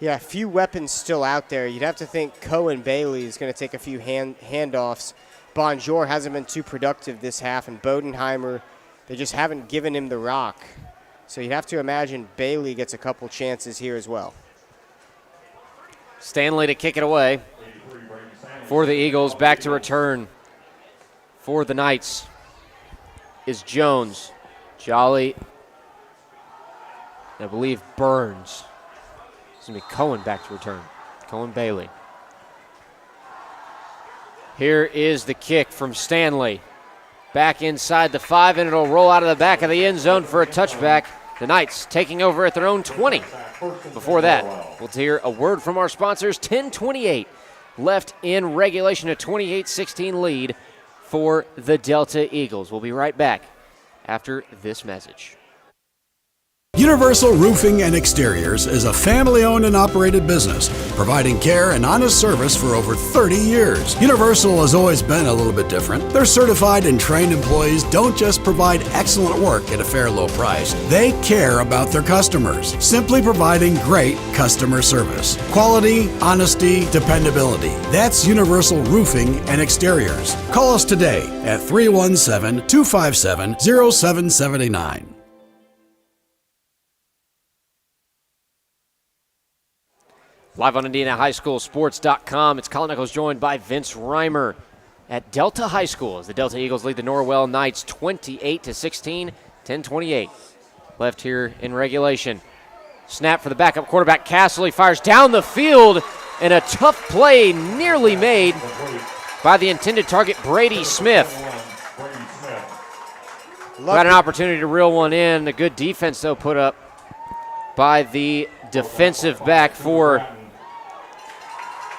S2: Yeah, a few weapons still out there. You'd have to think Cohen Bailey is going to take a few handoffs. Bonjour hasn't been too productive this half, and Bodenheimer, they just haven't given him the rock. So you'd have to imagine Bailey gets a couple chances here as well.
S4: Stanley to kick it away for the Eagles. Back to return for the Knights is Jones. Jolly, I believe Burns. It's going to be Cohen back to return. Cohen Bailey. Here is the kick from Stanley. Back inside the 5, and it'll roll out of the back of the end zone for a touchback. The Knights taking over at their own 20. Before that, we'll hear a word from our sponsors. 10:28 left in regulation, a 28-16 lead for the Delta Eagles. We'll be right back after this message.
S3: Universal Roofing and Exteriors is a family-owned and operated business, providing care and honest service for over 30 years. Universal has always been a little bit different. Their certified and trained employees don't just provide excellent work at a fair low price. They care about their customers, simply providing great customer service. Quality, honesty, dependability. That's Universal Roofing and Exteriors. Call us today at 317-257-0779.
S4: Live on IndianaHighSchoolSports.com, it's Colin Nichols joined by Vince Reimer at Delta High School as the Delta Eagles lead the Norwell Knights 28-16, 10:28 left here in regulation. Snap for the backup quarterback Castle. He fires down the field, and a tough play nearly made by the intended target, Brady Smith. Got an opportunity to reel one in. A good defense, though, put up by the defensive back for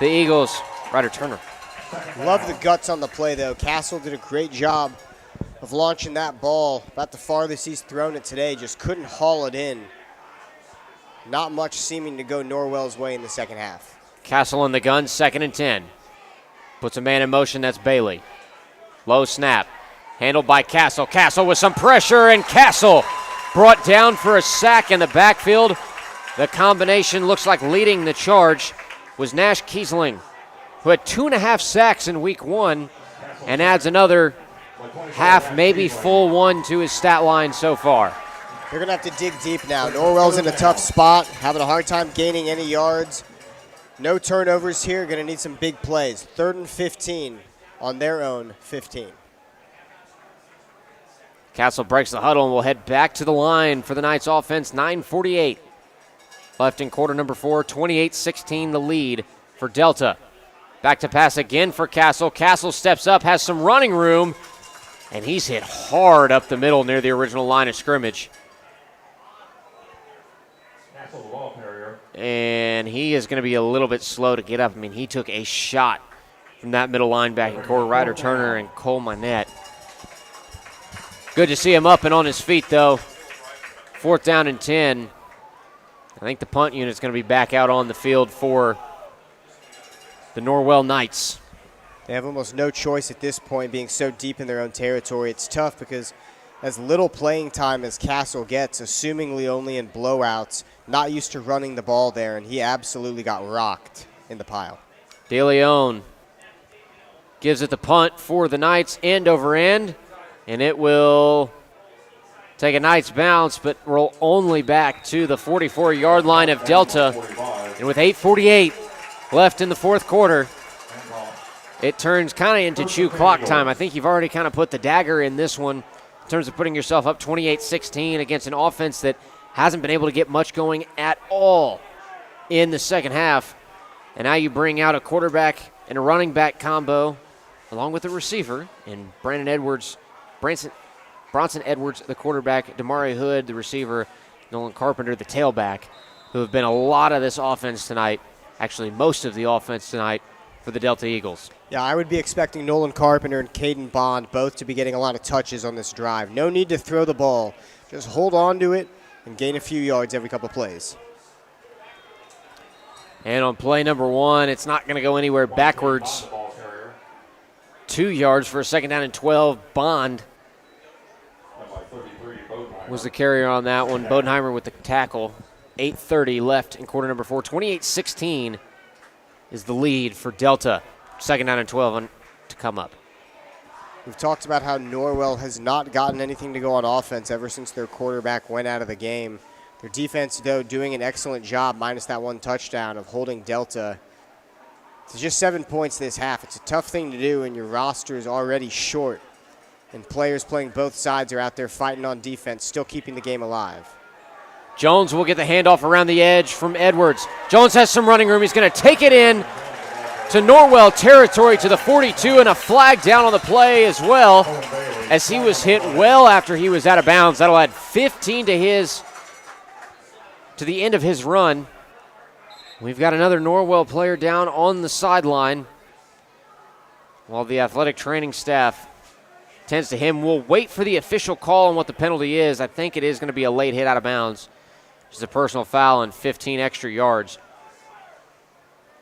S4: the Eagles, Ryder Turner.
S2: Love the guts on the play, though. Castle did a great job of launching that ball. About the farthest he's thrown it today. Just couldn't haul it in. Not much seeming to go Norwell's way in the second half.
S4: Castle in the gun, 2nd and 10. Puts a man in motion, that's Bailey. Low snap. Handled by Castle. Castle with some pressure, and Castle brought down for a sack in the backfield. The combination looks like leading the charge was Nash Kiesling, who had 2.5 sacks in week 1 and adds another half, maybe full one to his stat line so far.
S2: They're going to have to dig deep now. Norwell's in a tough spot, having a hard time gaining any yards. No turnovers here, going to need some big plays. 3rd and 15 on their own 15.
S4: Castle breaks the huddle and will head back to the line for the Knights offense. 9:48 left in quarter number 4. 28-16 the lead for Delta. Back to pass again for Castle. Castle steps up, has some running room, and he's hit hard up the middle near the original line of scrimmage. And he is going to be a little bit slow to get up. I mean, he took a shot from that middle linebacking core, Ryder Turner and Cole Minette. Good to see him up and on his feet, though. 4th down and 10. I think the punt unit's going to be back out on the field for the Norwell Knights.
S2: They have almost no choice at this point, being so deep in their own territory. It's tough because as little playing time as Castle gets, assumingly only in blowouts, not used to running the ball there, and he absolutely got rocked in the pile.
S4: De Leon gives it the punt for the Knights, end over end. And it will take a Knights bounce, but roll only back to the 44-yard line of Delta. And with 8:48 left in the 4th quarter, it turns kind of into chew clock time. I think you've already kind of put the dagger in this one in terms of putting yourself up 28-16 against an offense that hasn't been able to get much going at all in the second half. And now you bring out a quarterback and a running back combo along with a receiver in Bronson Edwards, the quarterback, Damari Hood, the receiver, Nolan Carpenter, the tailback, who have been a lot of this offense tonight, actually most of the offense tonight for the Delta Eagles.
S2: Yeah, I would be expecting Nolan Carpenter and Caden Bond both to be getting a lot of touches on this drive. No need to throw the ball. Just hold on to it and gain a few yards every couple plays.
S4: And on play number 1, it's not going to go anywhere backwards. 2 yards for a 2nd down and 12. Bond was the carrier on that one. Bodenheimer with the tackle. 8:30 left in quarter number 4. 28-16 is the lead for Delta. 2nd down and 12 to come up.
S2: We've talked about how Norwell has not gotten anything to go on offense ever since their quarterback went out of the game. Their defense, though, doing an excellent job, minus that 1 touchdown, of holding Delta to just 7 points this half. It's a tough thing to do, and your roster is already short. And players playing both sides are out there fighting on defense, still keeping the game alive.
S4: Jones will get the handoff around the edge from Edwards. Jones has some running room. He's going to take it in to Norwell territory to the 42, and a flag down on the play as well, as he was hit well after he was out of bounds. That'll add 15 to the end of his run. We've got another Norwell player down on the sideline, while the athletic training staff tends to him. We'll wait for the official call on what the penalty is. I think it is going to be a late hit out of bounds. It's a personal foul and 15 extra yards.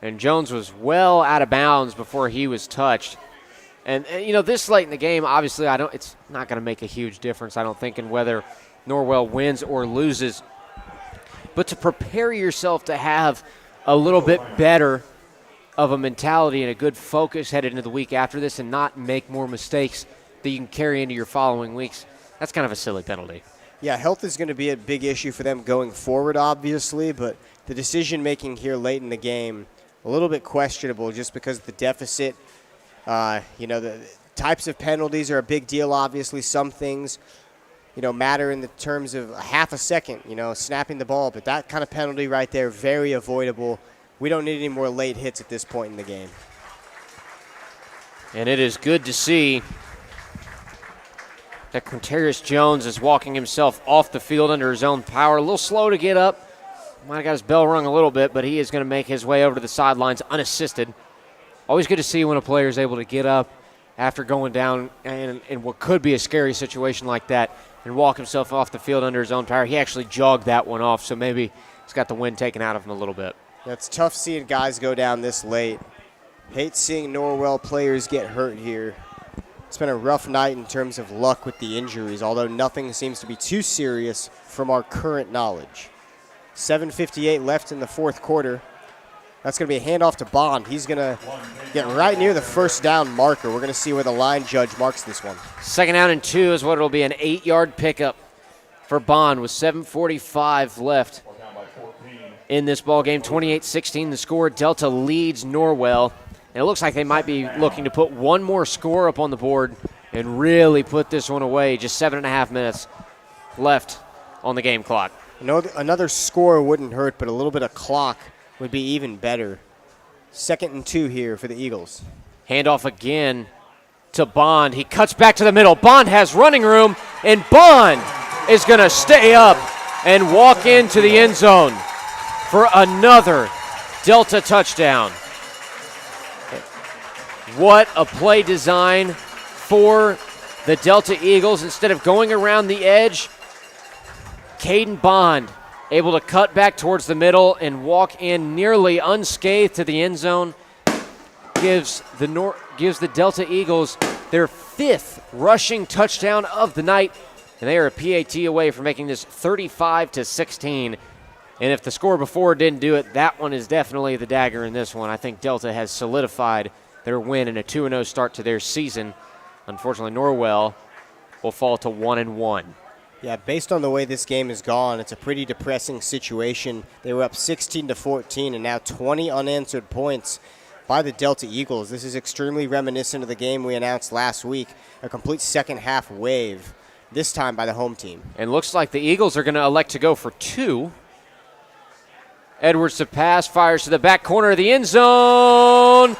S4: And Jones was well out of bounds before he was touched. And this late in the game, obviously, it's not going to make a huge difference, I don't think, in whether Norwell wins or loses. But to prepare yourself to have a little bit better of a mentality and a good focus headed into the week after this and not make more mistakes that you can carry into your following weeks, that's kind of a silly penalty.
S2: Yeah, health is going to be a big issue for them going forward, obviously, but the decision-making here late in the game, a little bit questionable just because of the deficit. The types of penalties are a big deal, obviously. Some things, matter in the terms of a half a second, snapping the ball, but that kind of penalty right there, very avoidable. We don't need any more late hits at this point in the game.
S4: And it is good to see that Quintarius Jones is walking himself off the field under his own power. A little slow to get up. Might have got his bell rung a little bit, but he is going to make his way over to the sidelines unassisted. Always good to see when a player is able to get up after going down in what could be a scary situation like that and walk himself off the field under his own power. He actually jogged that one off, so maybe he's got the wind taken out of him a little bit.
S2: It's tough seeing guys go down this late. Hate seeing Norwell players get hurt here. It's been a rough night in terms of luck with the injuries, although nothing seems to be too serious from our current knowledge. 7:58 left in the fourth quarter. That's going to be a handoff to Bond. He's going to get right near the first down marker. We're going to see where the line judge marks this one.
S4: 2nd down and 2 is what it'll be, an 8-yard pickup for Bond with 7:45 left in this ball game. 28-16 the score. Delta leads Norwell. And it looks like they might be looking to put one more score up on the board and really put this one away. Just 7.5 minutes left on the game clock.
S2: Another score wouldn't hurt, but a little bit of clock would be even better. 2nd and 2 here for the Eagles.
S4: Handoff again to Bond. He cuts back to the middle. Bond has running room, and Bond is going to stay up and walk into the end zone for another Delta touchdown. What a play design for the Delta Eagles. Instead of going around the edge, Caden Bond able to cut back towards the middle and walk in nearly unscathed to the end zone. Gives the Delta Eagles their 5th rushing touchdown of the night, and they are a PAT away from making this 35-16. And if the score before didn't do it, that one is definitely the dagger in this one. I think Delta has solidified their win and a 2-0 start to their season. Unfortunately, Norwell will fall to 1-1.
S2: Yeah, based on the way this game has gone, it's a pretty depressing situation. They were up 16-14 and now 20 unanswered points by the Delta Eagles. This is extremely reminiscent of the game we announced last week, a complete second-half wave, this time by the home team.
S4: And looks like the Eagles are going to elect to go for 2. Edwards to pass, fires to the back corner of the end zone.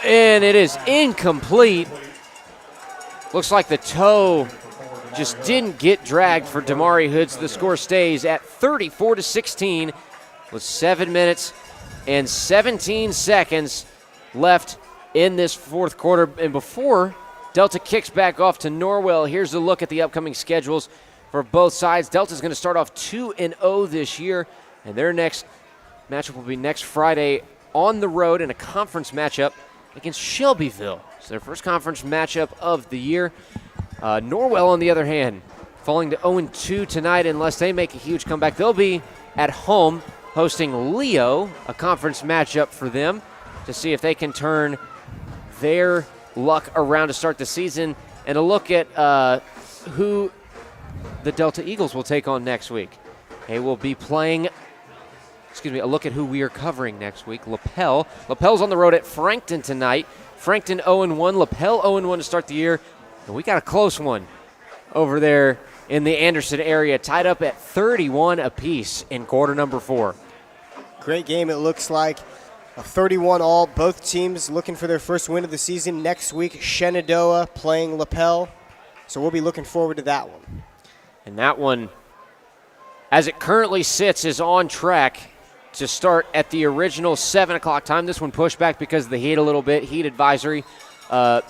S4: And it is incomplete. Looks like the toe just didn't get dragged for Damari Hoods. The score stays at 34-16 with 7 minutes and 17 seconds left in this fourth quarter. And before Delta kicks back off to Norwell, here's a look at the upcoming schedules for both sides. Delta's going to start off 2-0 this year, and their next matchup will be next Friday on the road in a conference matchup against Shelbyville. It's their first conference matchup of the year. Norwell, on the other hand, falling to 0-2 tonight unless they make a huge comeback. They'll be at home hosting Leo, a conference matchup for them, to see if they can turn their luck around to start the season. And a look at who the Delta Eagles will take on next week. They will be playing, a look at who we are covering next week. Lapel. Lapel's on the road at Frankton tonight. Frankton 0-1, Lapel 0-1 to start the year. And we got a close one over there in the Anderson area, tied up at 31 apiece in quarter number 4.
S2: Great game, it looks like. A 31 all. Both teams looking for their first win of the season. Next week, Shenandoah playing Lapel. So we'll be looking forward to that one.
S4: And that one, as it currently sits, is on track to start at the original 7 o'clock time. This one pushed back because of the heat a little bit. Heat advisory,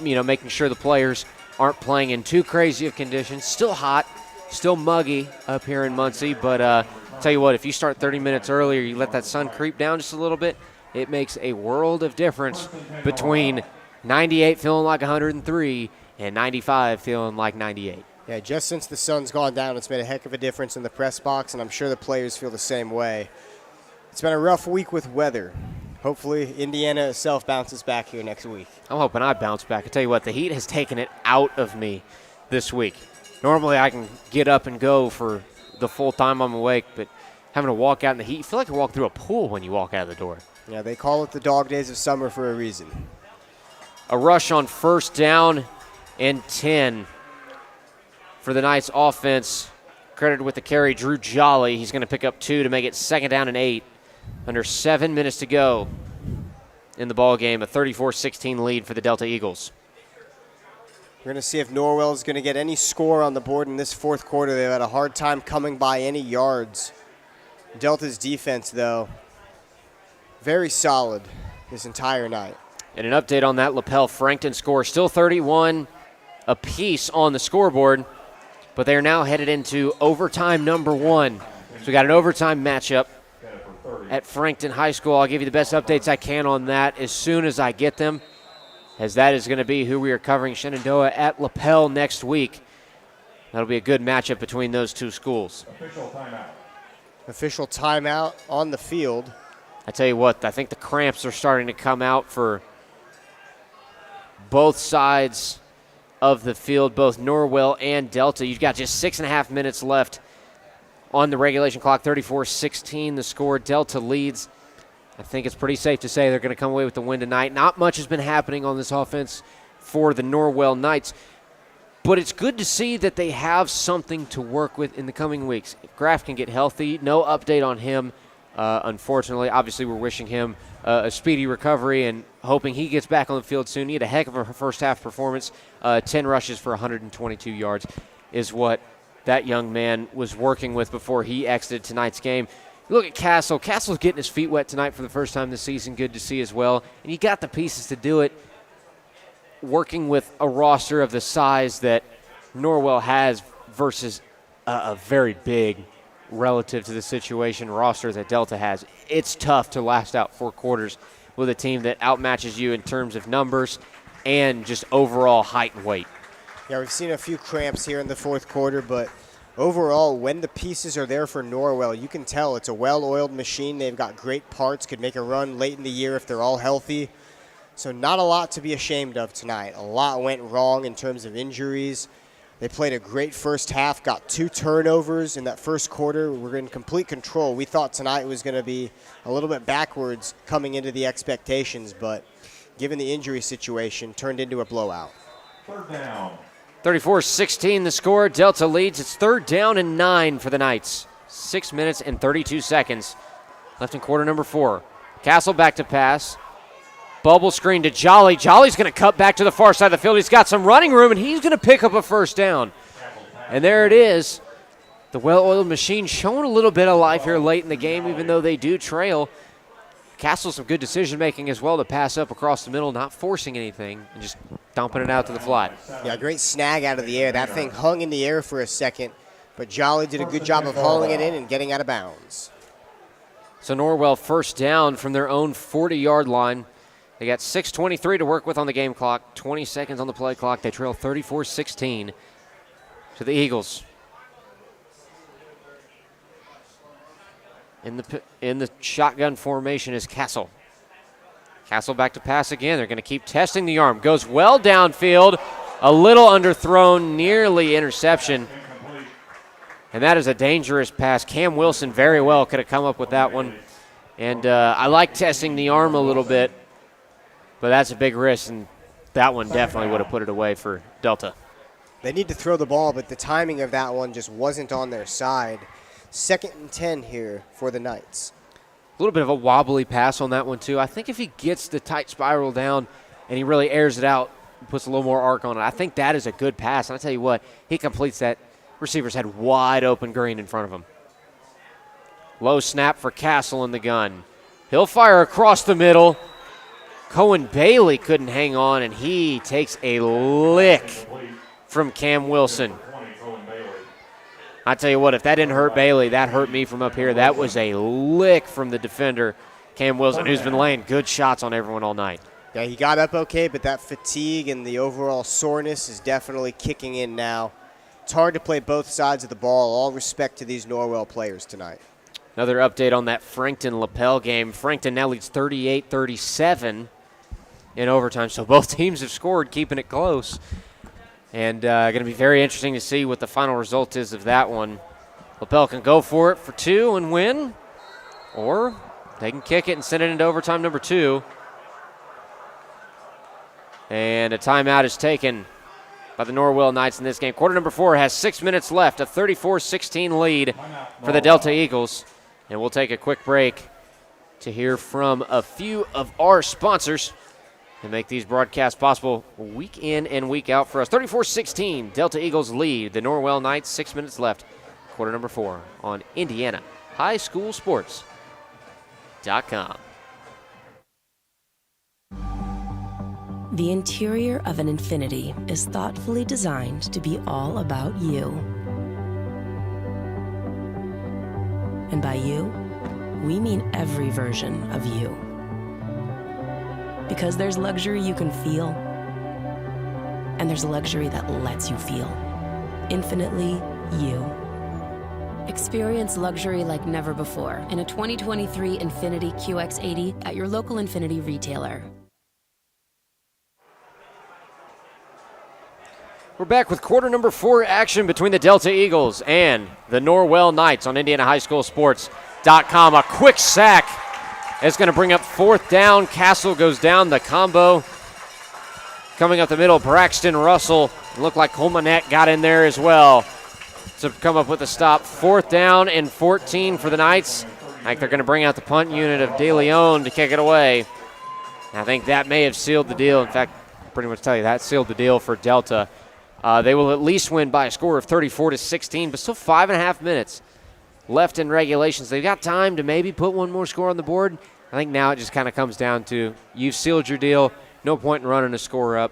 S4: making sure the players aren't playing in too crazy of conditions. Still hot, still muggy up here in Muncie, but tell you what, if you start 30 minutes earlier, you let that sun creep down just a little bit, it makes a world of difference between 98 feeling like 103 and 95 feeling like 98.
S2: Yeah, just since the sun's gone down, it's made a heck of a difference in the press box, and I'm sure the players feel the same way. It's been a rough week with weather. Hopefully, Indiana itself bounces back here next week.
S4: I'm hoping I bounce back. I tell you what, the heat has taken it out of me this week. Normally, I can get up and go for the full time I'm awake, but having to walk out in the heat, you feel like you're walking through a pool when you walk out of the door.
S2: Yeah, they call it the dog days of summer for a reason.
S4: A rush on first down and 10 for the Knights offense. Credited with the carry, Drew Jolly. He's going to pick up 2 to make it 2nd down and 8. Under 7 minutes to go in the ball game, a 34-16 lead for the Delta Eagles.
S2: We're going to see if Norwell is going to get any score on the board in this fourth quarter. They've had a hard time coming by any yards. Delta's defense, though, very solid this entire night.
S4: And an update on that Lapel Frankton score, still 31 apiece on the scoreboard, but they are now headed into overtime number 1. So we got an overtime matchup at Frankton High School. I'll give you the best updates I can on that as soon as I get them, as that is going to be who we are covering, Shenandoah at Lapel next week. That'll be a good matchup between those two schools.
S2: Official timeout on the field.
S4: I tell you what, I think the cramps are starting to come out for both sides of the field, both Norwell and Delta. You've got just 6.5 minutes left on the regulation clock, 34-16 the score. Delta leads. I think it's pretty safe to say they're going to come away with the win tonight. Not much has been happening on this offense for the Norwell Knights, but it's good to see that they have something to work with in the coming weeks. If Graff can get healthy, no update on him, unfortunately. Obviously, we're wishing him a speedy recovery and hoping he gets back on the field soon. He had a heck of a first-half performance. 10 rushes for 122 yards is what that young man was working with before he exited tonight's game. You look at Castle. Castle's getting his feet wet tonight for the first time this season. Good to see as well. And you got the pieces to do it, working with a roster of the size that Norwell has versus a very big, relative to the situation, roster that Delta has. It's tough to last out 4 quarters with a team that outmatches you in terms of numbers and just overall height and weight.
S2: Yeah, we've seen a few cramps here in the fourth quarter, but overall, when the pieces are there for Norwell, you can tell it's a well-oiled machine. They've got great parts, could make a run late in the year if they're all healthy. So not a lot to be ashamed of tonight. A lot went wrong in terms of injuries. They played a great first half, got 2 turnovers in that first quarter. We're in complete control. We thought tonight was going to be a little bit backwards coming into the expectations, but given the injury situation, turned into a blowout.
S7: Third down.
S4: 34-16 the score. Delta leads. It's 3rd down and 9 for the Knights. 6 minutes and 32 seconds left in quarter number 4. Castle back to pass. Bubble screen to Jolly. Jolly's going to cut back to the far side of the field. He's got some running room, and he's going to pick up a first down. And there it is. The well-oiled machine showing a little bit of life here late in the game, even though they do trail. Castle some good decision-making as well to pass up across the middle, not forcing anything, and just dumping it out to the flat.
S2: Yeah, great snag out of the air. That thing hung in the air for a second, but Jolly did a good job of hauling it in and getting out of bounds.
S4: So Norwell first down from their own 40-yard line. They got 6:23 to work with on the game clock, 20 seconds on the play clock. They trail 34-16 to the Eagles. In the shotgun formation is Castle. Castle back to pass again. They're going to keep testing the arm. Goes well downfield. A little underthrown, nearly interception. And that is a dangerous pass. Cam Wilson very well could have come up with that one. And I like testing the arm a little bit, but that's a big risk, and that one definitely would have put it away for Delta.
S2: They need to throw the ball, but the timing of that one just wasn't on their side. 2nd and 10 here for the Knights.
S4: A little bit of a wobbly pass on that one, too. I think if he gets the tight spiral down and he really airs it out, puts a little more arc on it, I think that is a good pass. And I'll tell you what, he completes that. Receivers had wide open green in front of him. Low snap for Castle in the gun. He'll fire across the middle. Cohen Bailey couldn't hang on, and he takes a lick from Cam Wilson. I tell you what, if that didn't hurt Bailey, that hurt me from up here. That was a lick from the defender, Cam Wilson, who's been laying good shots on everyone all night.
S2: Yeah, he got up okay, but that fatigue and the overall soreness is definitely kicking in now. It's hard to play both sides of the ball. All respect to these Norwell players tonight.
S4: Another update on that Frankton-Lapel game. Frankton now leads 38-37 in overtime, so both teams have scored, keeping it close. And going to be very interesting to see what the final result is of that one. Lapel can go for it for 2 and win, or they can kick it and send it into overtime number 2. And a timeout is taken by the Norwell Knights in this game. Quarter number 4 has 6 minutes left, a 34-16 lead for the Delta Eagles. And we'll take a quick break to hear from a few of our sponsors and make these broadcasts possible week in and week out for us. 34-16, Delta Eagles lead the Norwell Knights. 6 minutes left, quarter number 4 on Indiana High School Sports.com.
S11: The interior of an Infiniti is thoughtfully designed to be all about you. And by you, we mean every version of you. Because there's luxury you can feel, and there's luxury that lets you feel. Infinitely you. Experience luxury like never before in a 2023 Infiniti QX80 at your local Infiniti retailer.
S4: We're back with quarter number 4 action between the Delta Eagles and the Norwell Knights on IndianaHighSchoolSports.com. A quick sack is going to bring up 4th down. Castle goes down the combo. Coming up the middle, Braxton Russell. Looked like Holmanette got in there as well to come up with a stop. 4th down and 14 for the Knights. I think they're going to bring out the punt unit of De Leon to kick it away. I think that may have sealed the deal. In fact, pretty much tell you that sealed the deal for Delta. They will at least win by a score of 34-16, but still 5.5 minutes left in regulations. They've got time to maybe put one more score on the board. I think now it just kind of comes down to you've sealed your deal. No point in running a score up.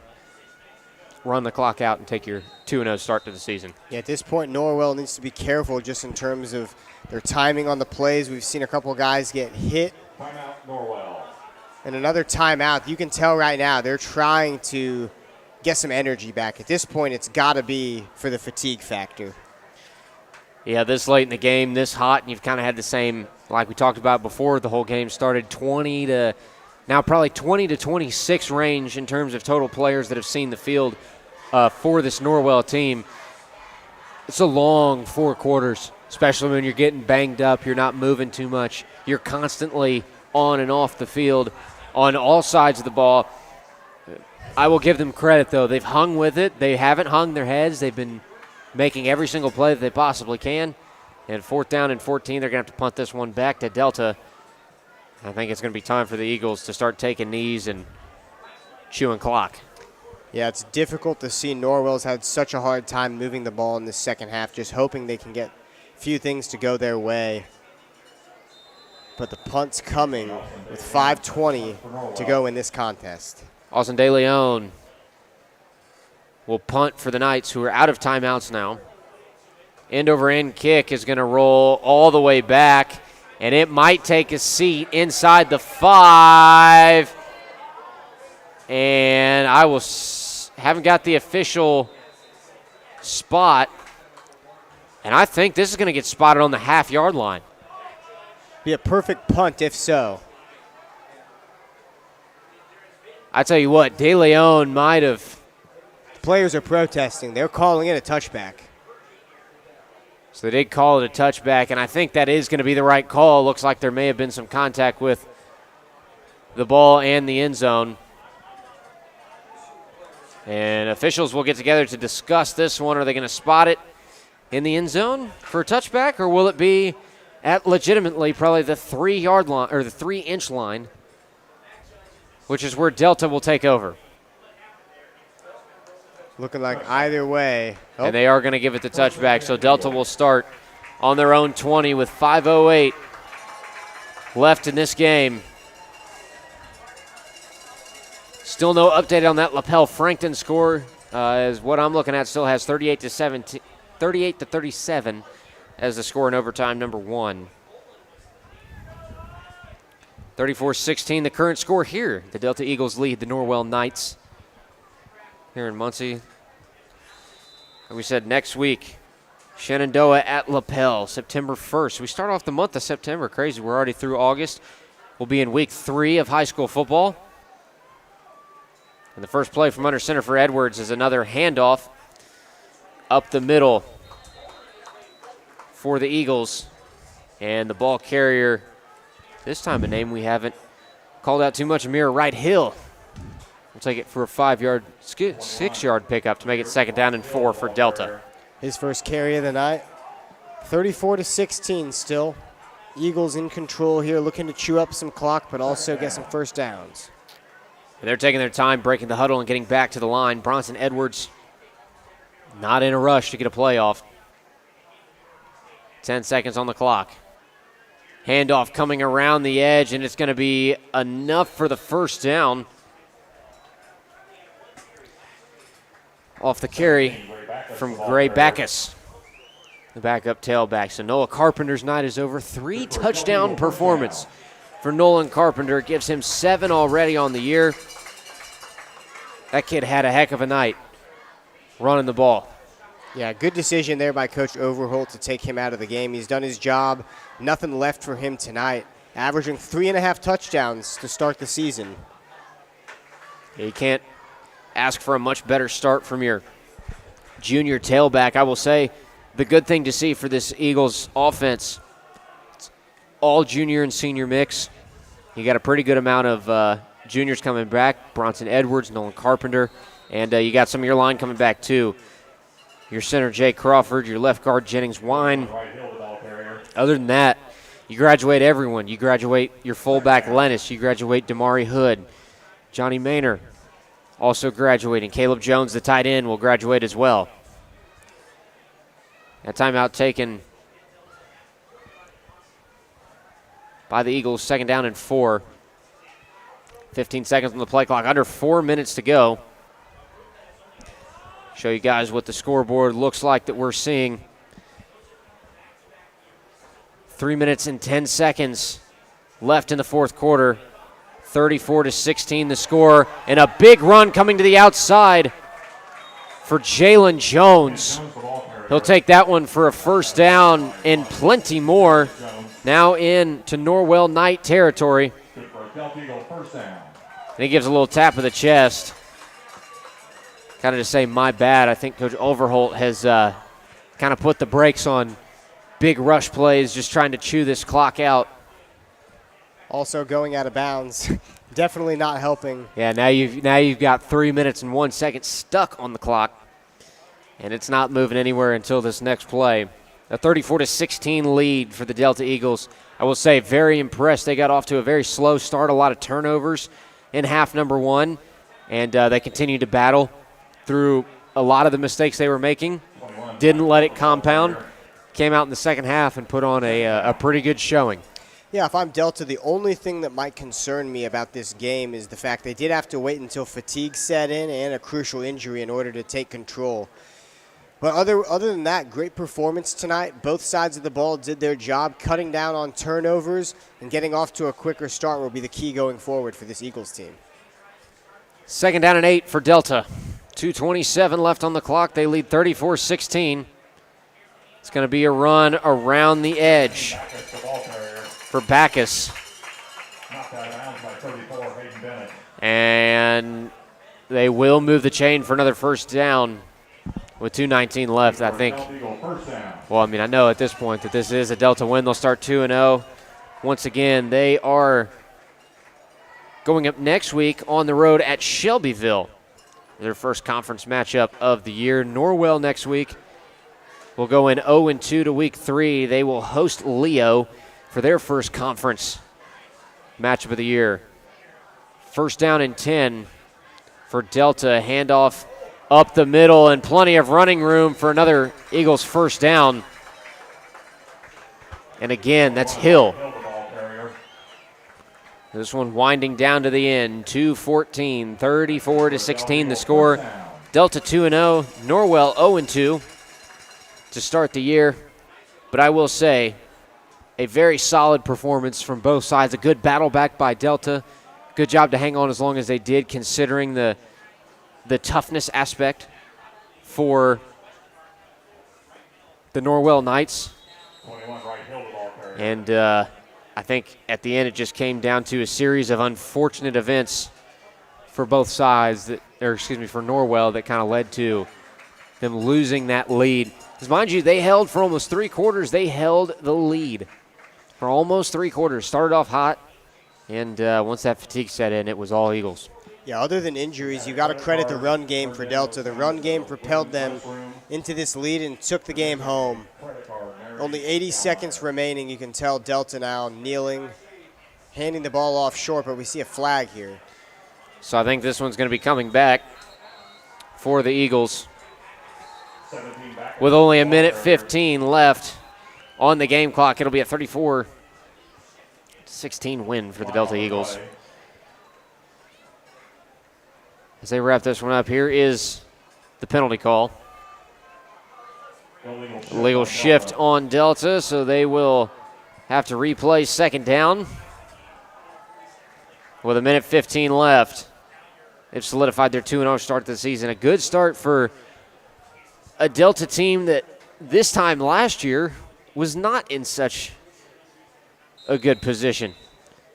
S4: Run the clock out and take your 2-0 start to the season.
S2: Yeah, at this point, Norwell needs to be careful just in terms of their timing on the plays. We've seen a couple guys get hit.
S7: Timeout, Norwell.
S2: And another timeout. You can tell right now they're trying to get some energy back. At this point, it's got to be for the fatigue factor.
S4: Yeah, this late in the game, this hot, and you've kind of had the same, like we talked about before the whole game started, 20 to 26 range in terms of total players that have seen the field for this Norwell team. It's a long 4 quarters, especially when you're getting banged up, you're not moving too much. You're constantly on and off the field on all sides of the ball. I will give them credit, though. They've hung with it. They haven't hung their heads. They've been making every single play that they possibly can. And 4th down and 14, they're going to have to punt this one back to Delta. I think it's going to be time for the Eagles to start taking knees and chewing clock.
S2: Yeah, it's difficult to see Norwell's had such a hard time moving the ball in the second half, just hoping they can get a few things to go their way. But the punt's coming with 5:20 to go in this contest.
S4: Austin De Leon will punt for the Knights, who are out of timeouts now. End-over-end kick is going to roll all the way back, and it might take a seat inside the 5. And I haven't got the official spot, and I think this is going to get spotted on the half-yard line.
S2: Be a perfect punt if so.
S4: I tell you what, De Leon might have.
S2: The players are protesting. They're calling it a touchback.
S4: So they did call it a touchback, and I think that is going to be the right call. Looks like there may have been some contact with the ball and the end zone. And officials will get together to discuss this one. Are they going to spot it in the end zone for a touchback, or will it be at legitimately probably the 3-yard line or the 3-inch line, which is where Delta will take over?
S2: Looking like either way.
S4: Oh. And they are going to give it the touchback, so Delta will start on their own 20 with 5:08 left in this game. Still no update on that lapel Frankton score, as what I'm looking at still has 38-37 as the score in overtime number 1. 34-16, the current score here. The Delta Eagles lead the Norwell Knights here in Muncie. Like we said, next week, Shenandoah at Lapel, September 1st. We start off the month of September. Crazy, we're already through August. We'll be in week 3 of high school football. And the first play from under center for Edwards is another handoff up the middle for the Eagles. And the ball carrier, this time a name we haven't called out too much, Amir Wright Hill. We'll take it for a 6-yard pickup to make it 2nd down and 4 for Delta.
S2: His first carry of the night. 34-16 still. Eagles in control here, looking to chew up some clock, but also get some first downs.
S4: And they're taking their time, breaking the huddle and getting back to the line. Bronson Edwards not in a rush to get a play off. 10 seconds on the clock. Handoff coming around the edge, and it's going to be enough for the first down. Off the carry from Gray Backus. the backup tailback. So Noah Carpenter's night is over. 3 touchdown performance for Nolan Carpenter. It gives him 7 already on the year. That kid had a heck of a night running the ball.
S2: Yeah, good decision there by Coach Overholt to take him out of the game. He's done his job. Nothing left for him tonight. Averaging 3.5 touchdowns to start the season.
S4: You can't ask for a much better start from your junior tailback. I will say the good thing to see for this Eagles offense, it's all junior and senior mix. You got a pretty good amount of juniors coming back. Bronson Edwards, Nolan Carpenter, and you got some of your line coming back too. Your center, Jay Crawford, your left guard, Jennings Wine. Other than that, you graduate everyone. You graduate your fullback, Lennis. You graduate Damari Hood. Johnny Maynor also graduating. Caleb Jones, the tight end, will graduate as well. That timeout taken by the Eagles, 2nd down and 4. 15 seconds on the play clock, under 4 minutes to go. Show you guys what the scoreboard looks like that we're seeing. 3 minutes and 10 seconds left in the fourth quarter. 34-16 the score, and a big run coming to the outside for Jalen Jones. He'll take that one for a first down and plenty more. Now into Norwell Knight territory. And he gives a little tap of the chest. Kind of to say, my bad. I think Coach Overholt has kind of put the brakes on big rush plays, just trying to chew this clock out.
S2: Also going out of bounds. Definitely not helping.
S4: Yeah, now you've got 3 minutes and 1 second stuck on the clock, and it's not moving anywhere until this next play. A 34-16 lead for the Delta Eagles. I will say, very impressed. They got off to a very slow start, a lot of turnovers in half number 1, and they continued to battle through a lot of the mistakes they were making. Didn't let it compound. Came out in the second half and put on a pretty good showing.
S2: Yeah, if I'm Delta, the only thing that might concern me about this game is the fact they did have to wait until fatigue set in and a crucial injury in order to take control. But other than that, great performance tonight. Both sides of the ball did their job. Cutting down on turnovers and getting off to a quicker start will be the key going forward for this Eagles team.
S4: 2nd down and 8 for Delta. 2:27 left on the clock. They lead 34-16. It's going to be a run around the edge for Backus. And they will move the chain for another first down with 2:19 left, I think. Well, I mean, I know at this point that this is a Delta win. They'll start 2-0. Once again, they are going up next week on the road at Shelbyville. Their first conference matchup of the year. Norwell next week will go in 0-2 to week 3. They will host Leo for their first conference matchup of the year. First down and 10 for Delta. Handoff up the middle and plenty of running room for another Eagles first down. And again, that's Hill. This one winding down to the end. 2:14, 34-16 the score. Delta 2-0, Norwell 0-2 to start the year. But I will say, a very solid performance from both sides. A good battle back by Delta. Good job to hang on as long as they did, considering the toughness aspect for the Norwell Knights. And I think at the end it just came down to a series of unfortunate events for both sides, for Norwell, that kind of led to them losing that lead. Because mind you, they held for almost 3 quarters. They held the lead for almost 3 quarters. Started off hot, and once that fatigue set in, it was all Eagles.
S2: Yeah, other than injuries, you got to credit the run game for Delta. The run game propelled them into this lead and took the game home. Only 80 seconds remaining. You can tell Delta now kneeling, handing the ball off short, but we see a flag here.
S4: So I think this one's going to be coming back for the Eagles. With only 1:15 left on the game clock, it'll be a 34-16 win for the Delta Eagles. As they wrap this one up, here is the penalty call. Illegal shift on Delta, so they will have to replay second down. With 1:15 left, they've solidified their 2-0 start to the season. A good start for a Delta team that this time last year was not in such a good position.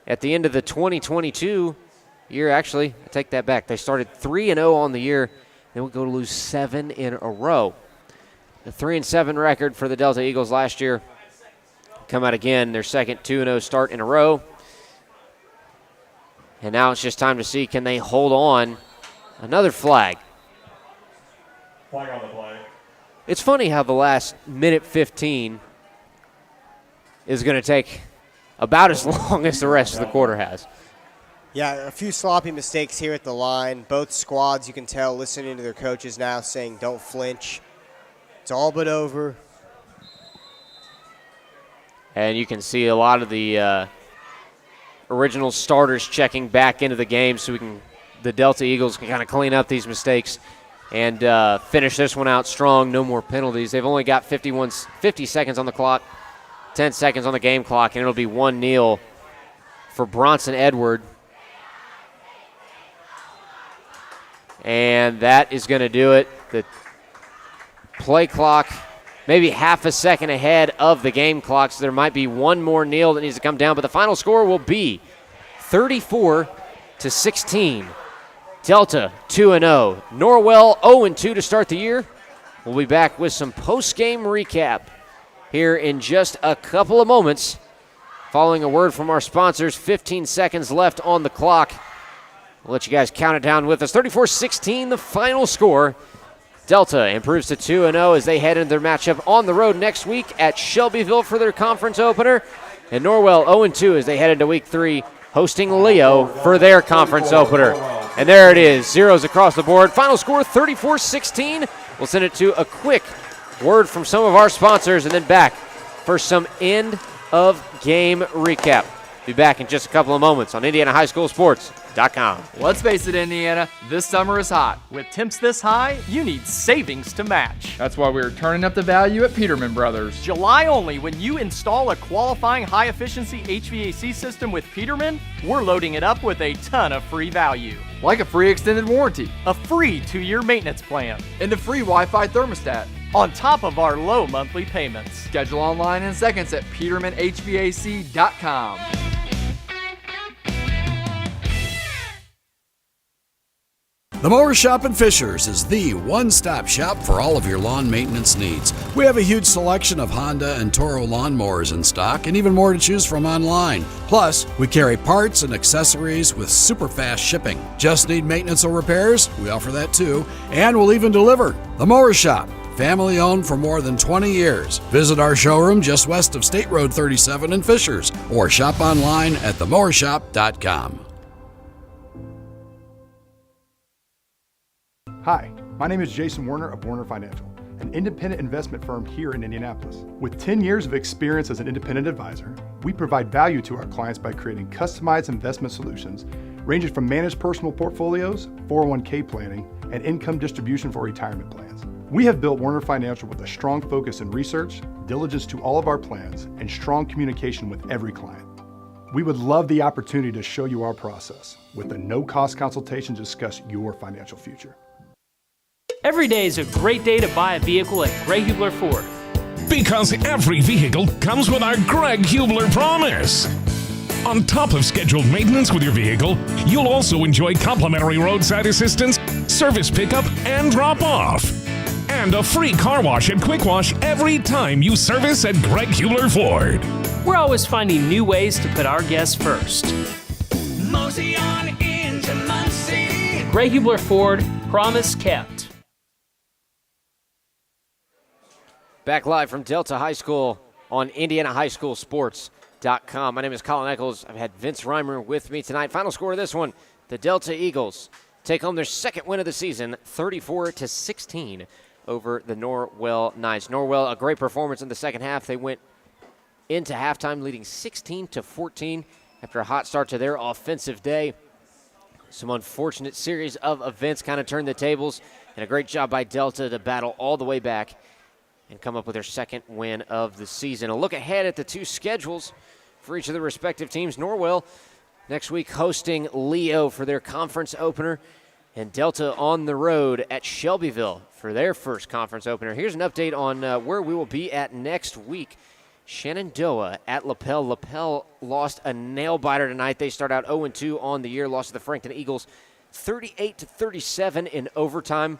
S4: At the end of the 2022 year, actually, I take that back. They started 3-0 on the year, then would go to lose 7 in a row. The 3-7 record for the Delta Eagles last year come out again, their second 2-0 start in a row. And now it's just time to see, can they hold on? Another flag.
S7: Flag on the play.
S4: It's funny how the last 1:15 is going to take about as long as the rest of the quarter has.
S2: Yeah, a few sloppy mistakes here at the line. Both squads, you can tell, listening to their coaches now saying, don't flinch. It's all but over.
S4: And you can see a lot of the original starters checking back into the game so the Delta Eagles can kind of clean up these mistakes and finish this one out strong. No more penalties. They've only got 50 seconds on the clock, 10 seconds on the game clock, and it'll be one kneel for Bronson Edward. And that is going to do it. The play clock maybe half a second ahead of the game clock, so there might be one more kneel that needs to come down, but the final score will be 34-16. Delta 2-0. Norwell 0-2 to start the year. We'll be back with some post-game recap here in just a couple of moments. Following a word from our sponsors, 15 seconds left on the clock. We'll let you guys count it down with us. 34-16, the final score. Delta improves to 2-0 as they head into their matchup on the road next week at Shelbyville for their conference opener. And Norwell 0-2 as they head into week 3, hosting Leo for their conference opener. And there it is, zeros across the board. Final score 34-16. We'll send it to a quick word from some of our sponsors and then back for some end of game recap. Be back in just a couple of moments on IndianaHighSchoolSports.com.
S9: Let's face it, Indiana, this summer is hot.
S8: With temps this high, you need savings to match.
S9: That's why we're turning up the value at Peterman Brothers.
S8: July only, when you install a qualifying high-efficiency HVAC system with Peterman, we're loading it up with a ton of free value.
S9: Like a free extended warranty,
S8: a free 2-year maintenance plan,
S9: and a free Wi-Fi thermostat.
S8: On top of our low monthly payments.
S9: Schedule online in seconds at PetermanHVAC.com.
S3: The Mower Shop in Fishers is the one-stop shop for all of your lawn maintenance needs. We have a huge selection of Honda and Toro lawnmowers in stock and even more to choose from online. Plus, we carry parts and accessories with super fast shipping. Just need maintenance or repairs? We offer that too, and we'll even deliver. The Mower Shop, family owned for more than 20 years. Visit our showroom just west of State Road 37 in Fishers or shop online at themowershop.com.
S10: Hi, my name is Jason Werner of Werner Financial, an independent investment firm here in Indianapolis. With 10 years of experience as an independent advisor, we provide value to our clients by creating customized investment solutions ranging from managed personal portfolios, 401k planning, and income distribution for retirement plans. We have built Werner Financial with a strong focus in research, diligence to all of our plans, and strong communication with every client. We would love the opportunity to show you our process with a no-cost consultation to discuss your financial future.
S5: Every day is a great day to buy a vehicle at Greg Hubler Ford.
S6: Because every vehicle comes with our Greg Hubler promise. On top of scheduled maintenance with your vehicle, you'll also enjoy complimentary roadside assistance, service pickup, and drop-off. And a free car wash and quick wash every time you service at Greg Hubler Ford.
S5: We're always finding new ways to put our guests first.
S12: Mosey on into Muncie.
S5: Greg Hubler Ford, promise kept.
S4: Back live from Delta High School on IndianaHighSchoolSports.com. My name is Colin Eccles. I've had Vince Reimer with me tonight. Final score of this one, the Delta Eagles take home their second win of the season, 34-16 over the Norwell Knights. Norwell, a great performance in the second half. They went into halftime leading 16-14 after a hot start to their offensive day. Some unfortunate series of events kind of turned the tables, and a great job by Delta to battle all the way back and come up with their second win of the season. A look ahead at the two schedules for each of the respective teams. Norwell next week hosting Leo for their conference opener, and Delta on the road at Shelbyville for their first conference opener. Here's an update on where we will be at next week. Shenandoah at Lapel. Lapel lost a nail-biter tonight. They start out 0-2 on the year, lost to the Frankton Eagles 38-37 in overtime.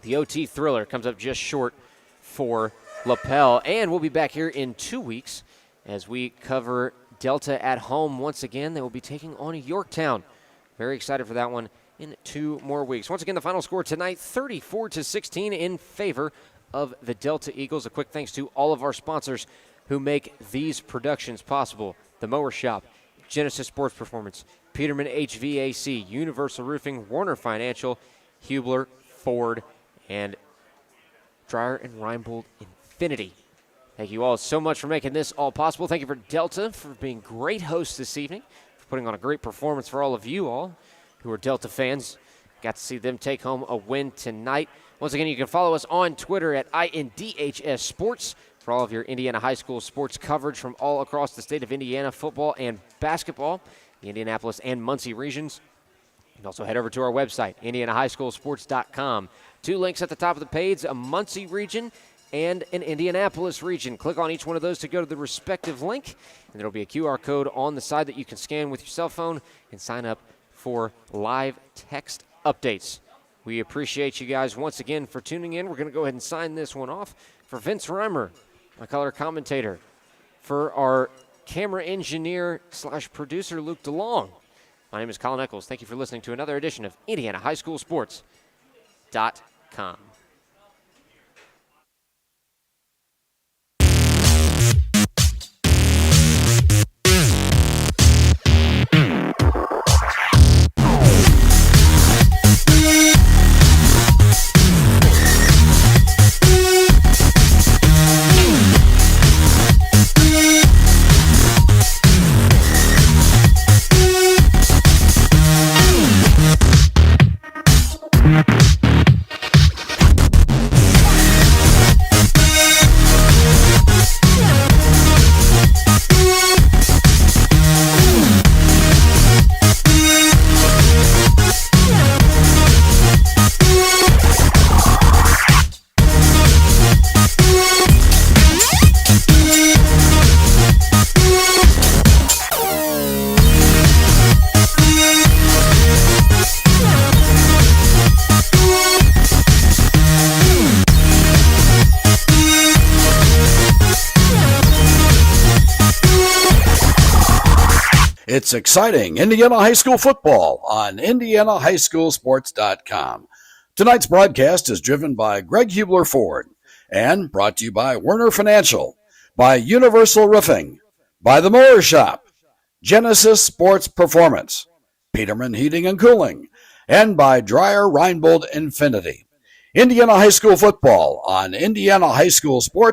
S4: The OT thriller comes up just short for Lapel. And we'll be back here in 2 weeks as we cover Delta at home once again. They will be taking on Yorktown. Very excited for that one in 2 more weeks. Once again, the final score tonight, 34-16 in favor of the Delta Eagles. A quick thanks to all of our sponsors who make these productions possible. The Mower Shop, Genesis Sports Performance, Peterman HVAC, Universal Roofing, Warner Financial, Hubler, Ford, and Dreyer and Reinbold Infinity. Thank you all so much for making this all possible. Thank you for Delta for being great hosts this evening, for putting on a great performance for all of you all who are Delta fans. Got to see them take home a win tonight. Once again, you can follow us on Twitter at INDHS Sports for all of your Indiana high school sports coverage from all across the state of Indiana, football and basketball, the Indianapolis and Muncie regions. You can also head over to our website, IndianaHighSchoolSports.com. 2 links at the top of the page, a Muncie region and an Indianapolis region. Click on each one of those to go to the respective link, and there will be a QR code on the side that you can scan with your cell phone and sign up for live text updates. We appreciate you guys once again for tuning in. We're going to go ahead and sign this one off. For Vince Reimer, my color commentator, for our camera engineer / producer, Luke DeLong, my name is Colin Eccles. Thank you for listening to another edition of IndianaHighSchoolSports.com.
S3: It's exciting Indiana high school football on IndianaHighSchoolSports.com. Tonight's broadcast is driven by Greg Hubler Ford and brought to you by Warner Financial, by Universal Roofing, by the Mower Shop, Genesis Sports Performance, Peterman Heating and Cooling, and by Dreyer Reinbold Infinity. Indiana high school football on Indiana High School Sports.